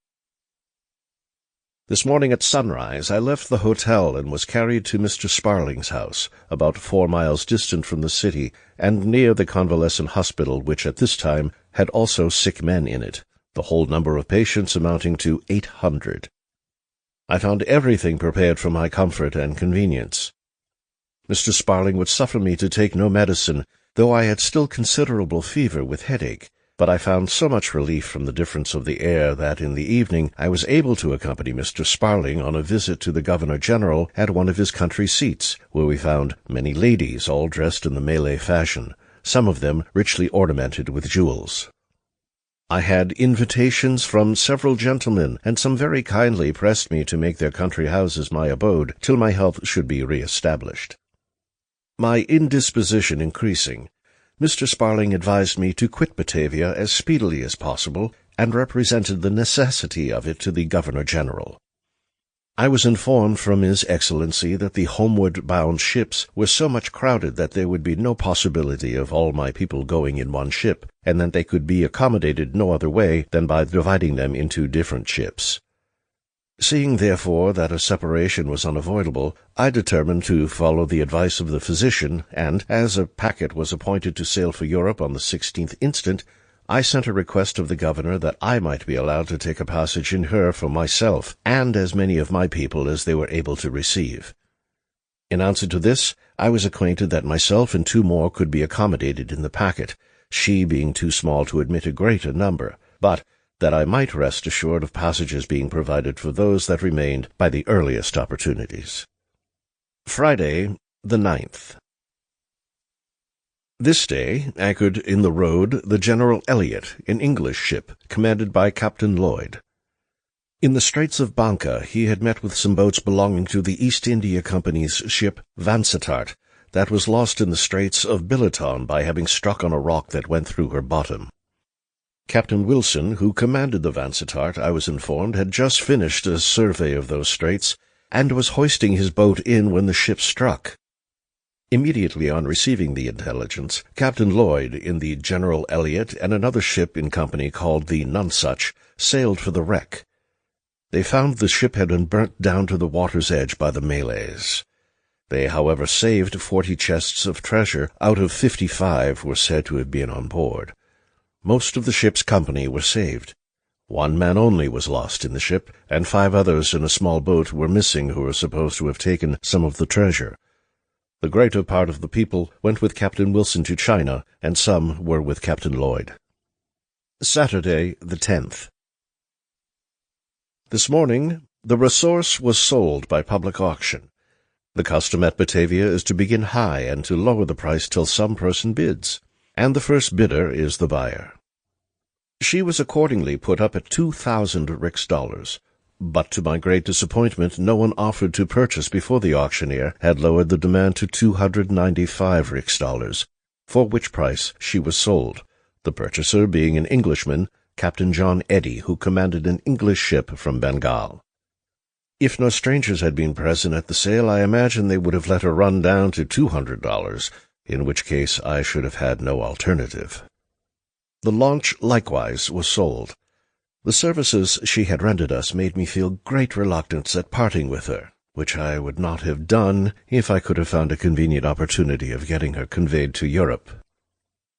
S1: This morning at sunrise I left the hotel and was carried to Mr. Sparling's house, about 4 miles distant from the city, and near the convalescent hospital, which at this time had also sick men in it, the whole number of patients amounting to 800. I found everything prepared for my comfort and convenience. Mr. Sparling would suffer me to take no medicine, though I had still considerable fever with headache, but I found so much relief from the difference of the air that in the evening I was able to accompany Mr. Sparling on a visit to the Governor-General at one of his country seats, where we found many ladies all dressed in the Malay fashion, some of them richly ornamented with jewels. I had invitations from several gentlemen, and some very kindly pressed me to make their country houses my abode till my health should be re-established. My indisposition increasing, Mr. Sparling advised me to quit Batavia as speedily as possible, and represented the necessity of it to the Governor-General. I was informed from His Excellency that the homeward-bound ships were so much crowded that there would be no possibility of all my people going in one ship, and that they could be accommodated no other way than by dividing them into different ships. Seeing, therefore, that a separation was unavoidable, I determined to follow the advice of the physician, and, as a packet was appointed to sail for Europe on the 16th instant, I sent a request of the governor that I might be allowed to take a passage in her for myself, and as many of my people as they were able to receive. In answer to this, I was acquainted that myself and 2 more could be accommodated in the packet, she being too small to admit a greater number, but that I might rest assured of passages being provided for those that remained by the earliest opportunities. Friday, the 9th. This day anchored in the road the General Elliot, an English ship, commanded by Captain Lloyd. In the Straits of Banca he had met with some boats belonging to the East India Company's ship Vansittart, that was lost in the Straits of Billiton by having struck on a rock that went through her bottom. Captain Wilson, who commanded the Vansittart, I was informed, had just finished a survey of those straits, and was hoisting his boat in when the ship struck. Immediately on receiving the intelligence, Captain Lloyd, in the General Elliot, and another ship in company called the Nonsuch, sailed for the wreck. They found the ship had been burnt down to the water's edge by the Malays. They, however, saved 40 chests of treasure, out of 55 were said to have been on board. Most of the ship's company were saved. 1 man only was lost in the ship, and 5 others in a small boat were missing who were supposed to have taken some of the treasure. The greater part of the people went with Captain Wilson to China, and some were with Captain Lloyd. Saturday, the 10th. This morning, the resource was sold by public auction. The custom at Batavia is to begin high and to lower the price till some person bids, and the first bidder is the buyer. She was accordingly put up at 2,000 rix, but to my great disappointment no one offered to purchase before the auctioneer had lowered the demand to 295 rix, for which price she was sold, the purchaser being an Englishman, Captain John Eddy, who commanded an English ship from Bengal. If no strangers had been present at the sale, I imagine they would have let her run down to $200, in which case I should have had no alternative. The launch likewise was sold. The services she had rendered us made me feel great reluctance at parting with her, which I would not have done if I could have found a convenient opportunity of getting her conveyed to Europe.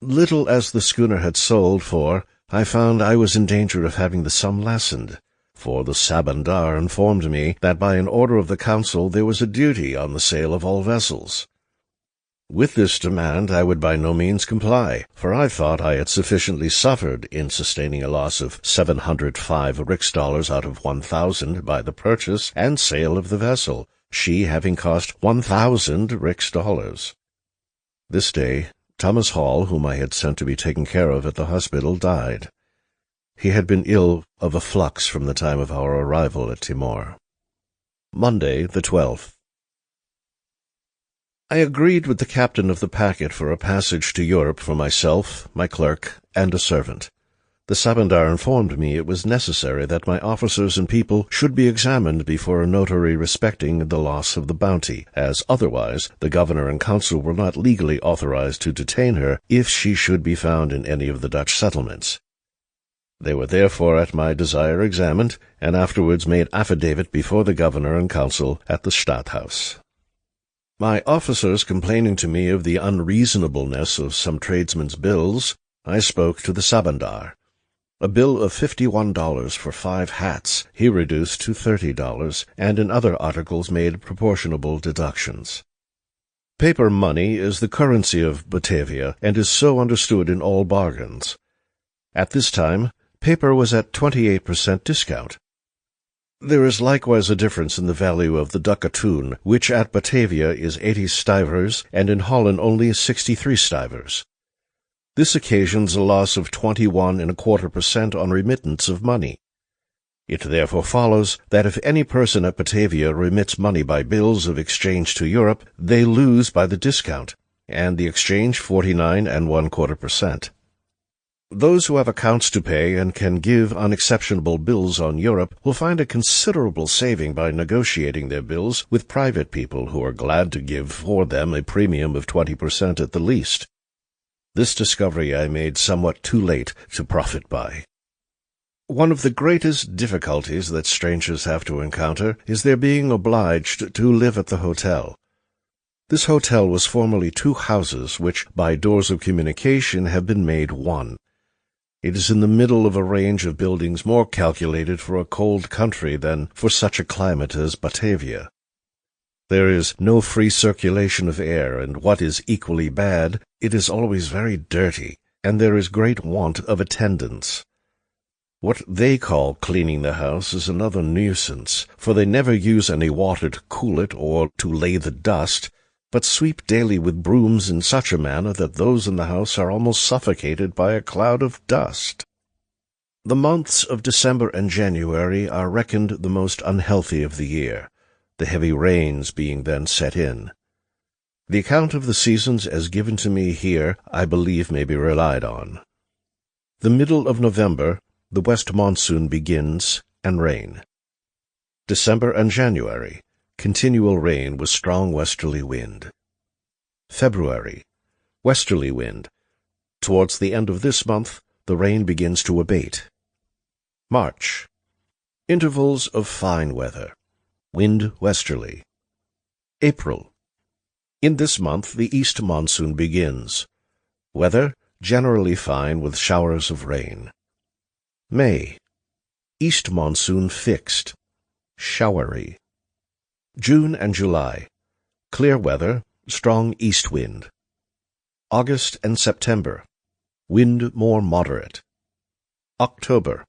S1: Little as the schooner had sold for, I found I was in danger of having the sum lessened, for the Sabandar informed me that by an order of the Council there was a duty on the sale of all vessels. With this demand I would by no means comply, for I thought I had sufficiently suffered in sustaining a loss of 705 rix out of 1,000 by the purchase and sale of the vessel, she having cost 1,000 rix. This day Thomas Hall, whom I had sent to be taken care of at the hospital, died. He had been ill of a flux from the time of our arrival at Timor. Monday, the 12th. I agreed with the captain of the packet for a passage to Europe for myself, my clerk, and a servant. The Sabandar informed me it was necessary that my officers and people should be examined before a notary respecting the loss of the bounty, as otherwise the governor and council were not legally authorized to detain her if she should be found in any of the Dutch settlements. They were therefore at my desire examined, and afterwards made affidavit before the governor and council at the Stadthouse. My officers complaining to me of the unreasonableness of some tradesmen's bills, I spoke to the Sabandar. A bill of $51 for 5 hats he reduced to $30, and in other articles made proportionable deductions. Paper money is the currency of Batavia, and is so understood in all bargains. At this time, paper was at 28% discount. There is likewise a difference in the value of the ducatoon, which at Batavia is 80 stivers, and in Holland only 63 stivers. This occasions a loss of 21.25% on remittance of money. It therefore follows that if any person at Batavia remits money by bills of exchange to Europe, they lose by the discount, and the exchange 49.25%. Those who have accounts to pay and can give unexceptionable bills on Europe will find a considerable saving by negotiating their bills with private people who are glad to give for them a premium of 20% at the least. This discovery I made somewhat too late to profit by. One of the greatest difficulties that strangers have to encounter is their being obliged to live at the hotel. This hotel was formerly 2 houses which, by doors of communication, have been made one. It is in the middle of a range of buildings more calculated for a cold country than for such a climate as Batavia. There is no free circulation of air, and what is equally bad, it is always very dirty, and there is great want of attendance. What they call cleaning the house is another nuisance, for they never use any water to cool it or to lay the dust, but sweep daily with brooms in such a manner that those in the house are almost suffocated by a cloud of dust. The months of December and January are reckoned the most unhealthy of the year, the heavy rains being then set in. The account of the seasons as given to me here, I believe, may be relied on. The middle of November, the west monsoon begins, and rain. December and January, continual rain with strong westerly wind. February, westerly wind. Towards the end of this month, the rain begins to abate. March, intervals of fine weather. Wind westerly. April. In this month the east monsoon begins. Weather generally fine with showers of rain. May. East monsoon fixed. Showery. June and July. Clear weather, strong east wind. August and September. Wind more moderate. October.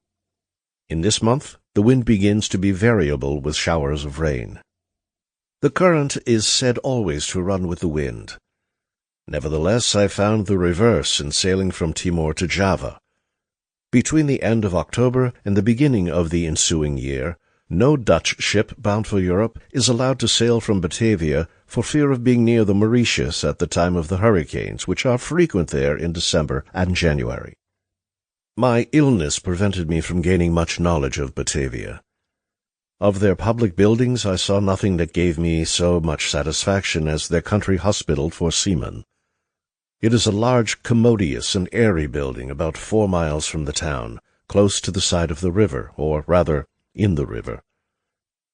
S1: In this month, the wind begins to be variable with showers of rain. The current is said always to run with the wind. Nevertheless, I found the reverse in sailing from Timor to Java. Between the end of October and the beginning of the ensuing year, no Dutch ship bound for Europe is allowed to sail from Batavia for fear of being near the Mauritius at the time of the hurricanes, which are frequent there in December and January. My illness prevented me from gaining much knowledge of Batavia. Of their public buildings I saw nothing that gave me so much satisfaction as their country hospital for seamen. It is a large, commodious, and airy building about 4 miles from the town, close to the side of the river, or rather, in the river.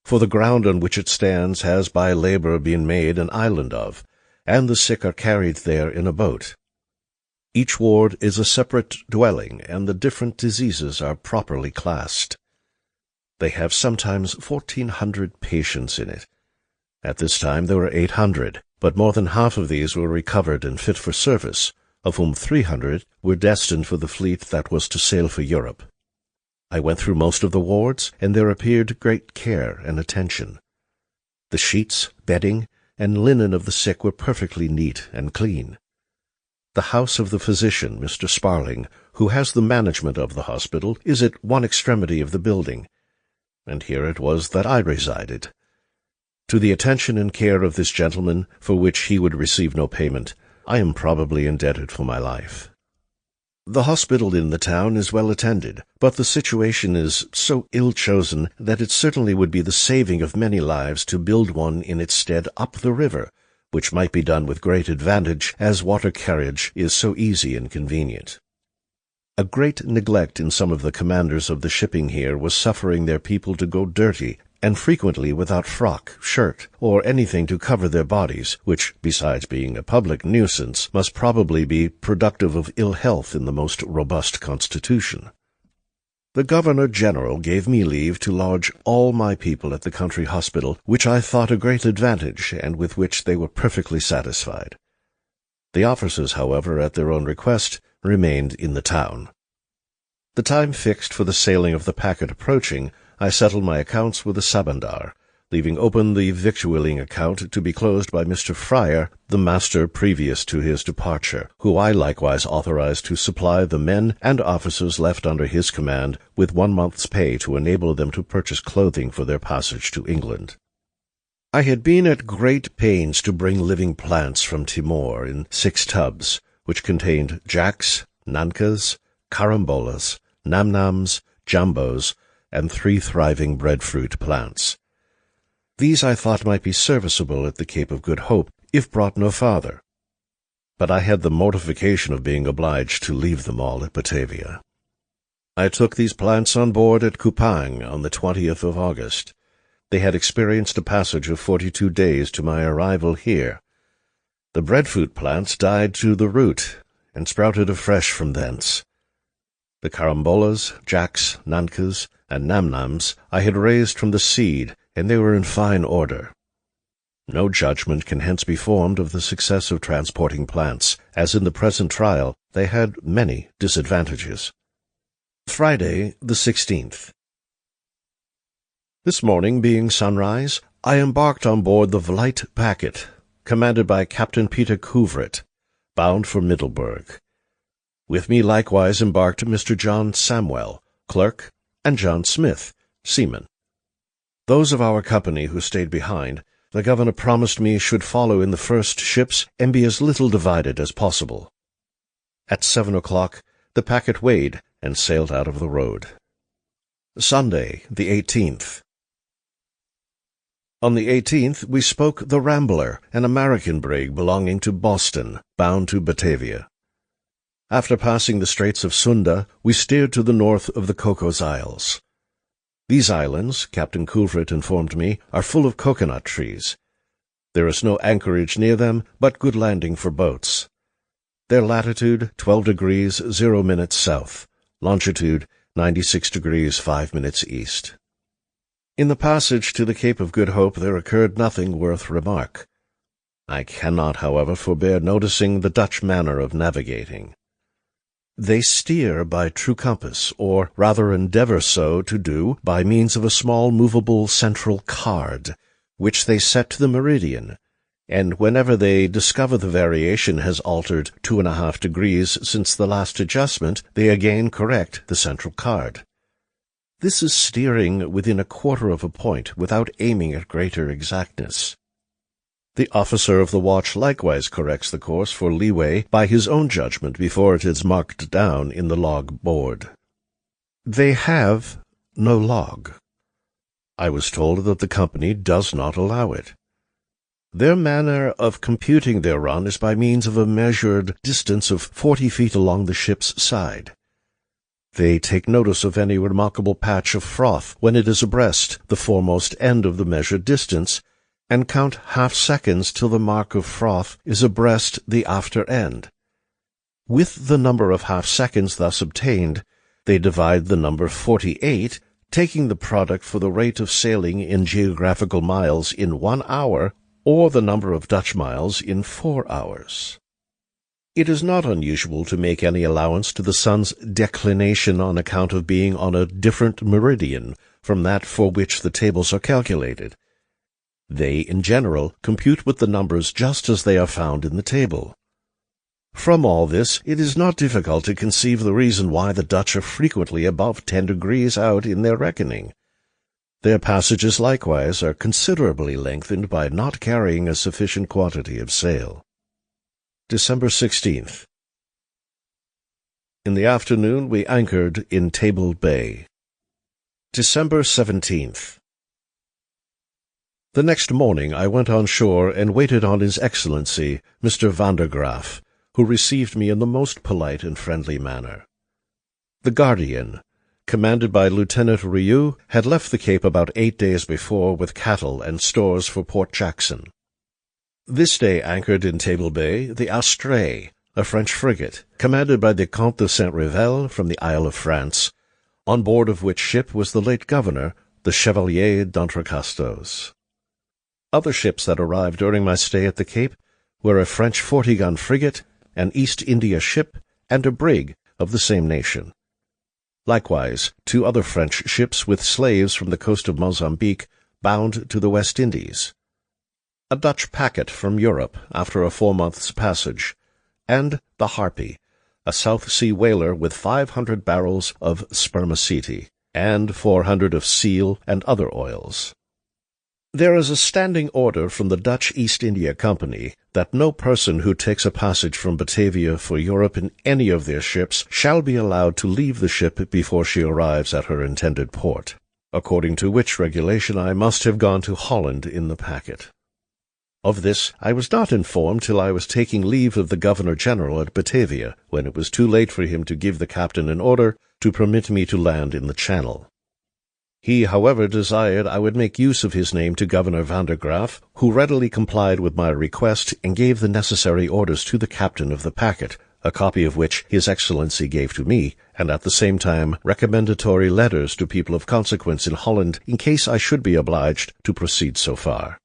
S1: For the ground on which it stands has by labor been made an island of, and the sick are carried there in a boat. Each ward is a separate dwelling, and the different diseases are properly classed. They have sometimes 1,400 patients in it. At this time there were 800, but more than half of these were recovered and fit for service, of whom 300 were destined for the fleet that was to sail for Europe. I went through most of the wards, and there appeared great care and attention. The sheets, bedding, and linen of the sick were perfectly neat and clean. The house of the physician, Mr. Sparling, who has the management of the hospital, is at one extremity of the building, and here it was that I resided. To the attention and care of this gentleman, for which he would receive no payment, I am probably indebted for my life. The hospital in the town is well attended, but the situation is so ill-chosen that it certainly would be the saving of many lives to build one in its stead up the river, which might be done with great advantage, as water carriage is so easy and convenient. A great neglect in some of the commanders of the shipping here was suffering their people to go dirty, and frequently without frock, shirt, or anything to cover their bodies, which, besides being a public nuisance, must probably be productive of ill health in the most robust constitution. The Governor-General gave me leave to lodge all my people at the country hospital, which I thought a great advantage, and with which they were perfectly satisfied. The officers, however, at their own request, remained in the town. The time fixed for the sailing of the packet approaching, I settled my accounts with the Sabandar, leaving open the victualling account to be closed by Mr. Fryer, the master previous to his departure, who I likewise authorized to supply the men and officers left under his command with 1 month's pay to enable them to purchase clothing for their passage to England. I had been at great pains to bring living plants from Timor in 6 tubs, which contained jacks, nankas, carambolas, namnams, jambos, and 3 thriving breadfruit plants. These I thought might be serviceable at the Cape of Good Hope, if brought no farther. But I had the mortification of being obliged to leave them all at Batavia. I took these plants on board at Kupang on the 20th of August. They had experienced a passage of 42 days to my arrival here. The breadfruit plants died to the root, and sprouted afresh from thence. The carambolas, jacks, nankas, and namnams I had raised from the seed, and they were in fine order. No judgment can hence be formed of the success of transporting plants, as in the present trial they had many disadvantages. Friday, the 16th. This morning, being sunrise, I embarked on board the light packet, commanded by Captain Peter Couvret, bound for Middleburg. With me likewise embarked Mr. John Samwell, clerk, and John Smith, seaman. Those of our company who stayed behind, the governor promised me should follow in the first ships and be as little divided as possible. At 7 o'clock, the packet weighed and sailed out of the road. Sunday, the 18th. On the 18th, we spoke the Rambler, an American brig belonging to Boston, bound to Batavia. After passing the Straits of Sunda, we steered to the north of the Cocos Isles. These islands, Captain Couvret informed me, are full of coconut trees. There is no anchorage near them, but good landing for boats. Their latitude 12 degrees 0 minutes south, longitude 96 degrees 5 minutes east. In the passage to the Cape of Good Hope there occurred nothing worth remark. I cannot, however, forbear noticing the Dutch manner of navigating. They steer by true compass, or rather endeavor so to do by means of a small movable central card, which they set to the meridian, and whenever they discover the variation has altered 2½ degrees since the last adjustment, they again correct the central card. This is steering within 1/4 of a point without aiming at greater exactness. The officer of the watch likewise corrects the course for leeway by his own judgment before it is marked down in the log board. They have no log. I was told that the company does not allow it. Their manner of computing their run is by means of a measured distance of 40 feet along the ship's side. They take notice of any remarkable patch of froth when it is abreast the foremost end of the measured distance, and count half-seconds till the mark of froth is abreast the after end. With the number of half-seconds thus obtained, they divide the number 48, taking the product for the rate of sailing in geographical miles in 1 hour, or the number of Dutch miles in 4 hours. It is not unusual to make any allowance to the sun's declination on account of being on a different meridian from that for which the tables are calculated. They, in general, compute with the numbers just as they are found in the table. From all this, it is not difficult to conceive the reason why the Dutch are frequently above 10 degrees out in their reckoning. Their passages likewise are considerably lengthened by not carrying a sufficient quantity of sail. December 16th. In the afternoon we anchored in Table Bay. December 17th. The next morning I went on shore and waited on His Excellency, Mr. Van der Graaf, who received me in the most polite and friendly manner. The Guardian, commanded by Lieutenant Riou, had left the Cape about 8 days before with cattle and stores for Port Jackson. This day anchored in Table Bay the Astray, a French frigate, commanded by the Comte de Saint-Revel from the Isle of France, on board of which ship was the late governor, the Chevalier d'Entrecasteaux. Other ships that arrived during my stay at the Cape were a French 40-gun frigate, an East India ship, and a brig of the same nation. Likewise, 2 other French ships with slaves from the coast of Mozambique bound to the West Indies. A Dutch packet from Europe after a 4 months' passage, and the Harpy, a South Sea whaler with 500 barrels of spermaceti, and 400 of seal and other oils. There is a standing order from the Dutch East India Company that no person who takes a passage from Batavia for Europe in any of their ships shall be allowed to leave the ship before she arrives at her intended port, according to which regulation I must have gone to Holland in the packet. Of this I was not informed till I was taking leave of the Governor-General at Batavia, when it was too late for him to give the captain an order to permit me to land in the Channel. He, however, desired I would make use of his name to Governor Van der Graaf, who readily complied with my request and gave the necessary orders to the captain of the packet, a copy of which His Excellency gave to me, and at the same time recommendatory letters to people of consequence in Holland in case I should be obliged to proceed so far.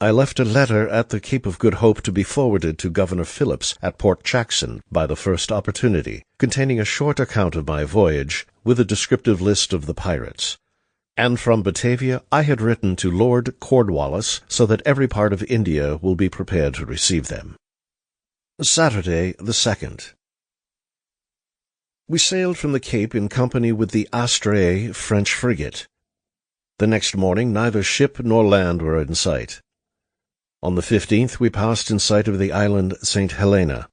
S1: I left a letter at the Cape of Good Hope to be forwarded to Governor Phillips at Port Jackson by the first opportunity, containing a short account of my voyage, with a descriptive list of the pirates. And from Batavia I had written to Lord Cornwallis, so that every part of India will be prepared to receive them. Saturday, the 2nd. We sailed from the Cape in company with the Astray French frigate. The next morning neither ship nor land were in sight. On the 15th we passed in sight of the island St. Helena.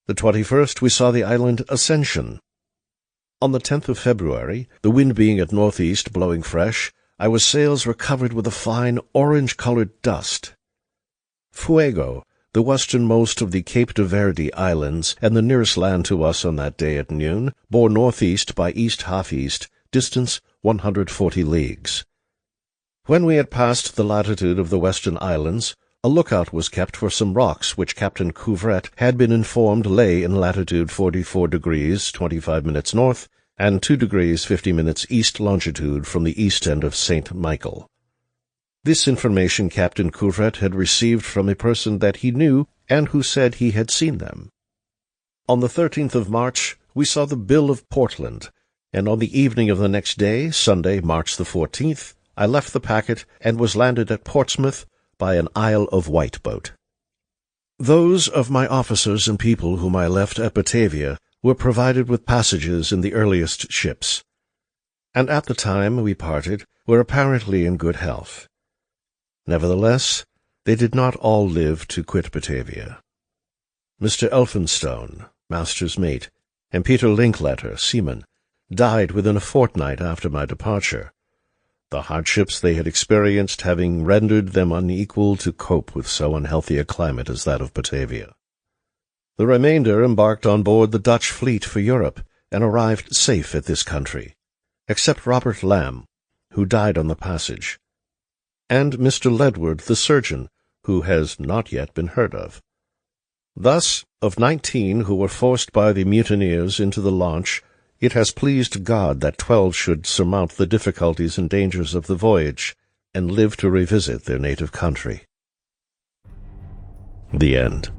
S1: The 21st we saw the island Ascension. On the 10th of February, the wind being at northeast, blowing fresh, our sails were covered with a fine orange-colored dust. Fuego, the westernmost of the Cape de Verde Islands, and the nearest land to us on that day at noon, bore northeast by east-half-east, distance 140 leagues. When we had passed the latitude of the Western Islands, a lookout was kept for some rocks which Captain Couvret had been informed lay in latitude 44 degrees 25 minutes north and 2 degrees 50 minutes east longitude from the east end of St. Michael. This information Captain Couvret had received from a person that he knew and who said he had seen them. On the 13th of March we saw the Bill of Portland, and on the evening of the next day, Sunday, March the 14th, I left the packet and was landed at Portsmouth by an Isle of Wight boat. Those of my officers and people whom I left at Batavia were provided with passages in the earliest ships, and at the time we parted were apparently in good health. Nevertheless, they did not all live to quit Batavia. Mr. Elphinstone, master's mate, and Peter Linkletter, seaman, died within a fortnight after my departure, the hardships they had experienced having rendered them unequal to cope with so unhealthy a climate as that of Batavia. The remainder embarked on board the Dutch fleet for Europe, and arrived safe at this country, except Robert Lamb, who died on the passage, and Mr. Ledward, the surgeon, who has not yet been heard of. Thus, of 19 who were forced by the mutineers into the launch, it has pleased God that 12 should surmount the difficulties and dangers of the voyage, and live to revisit their native country. The End.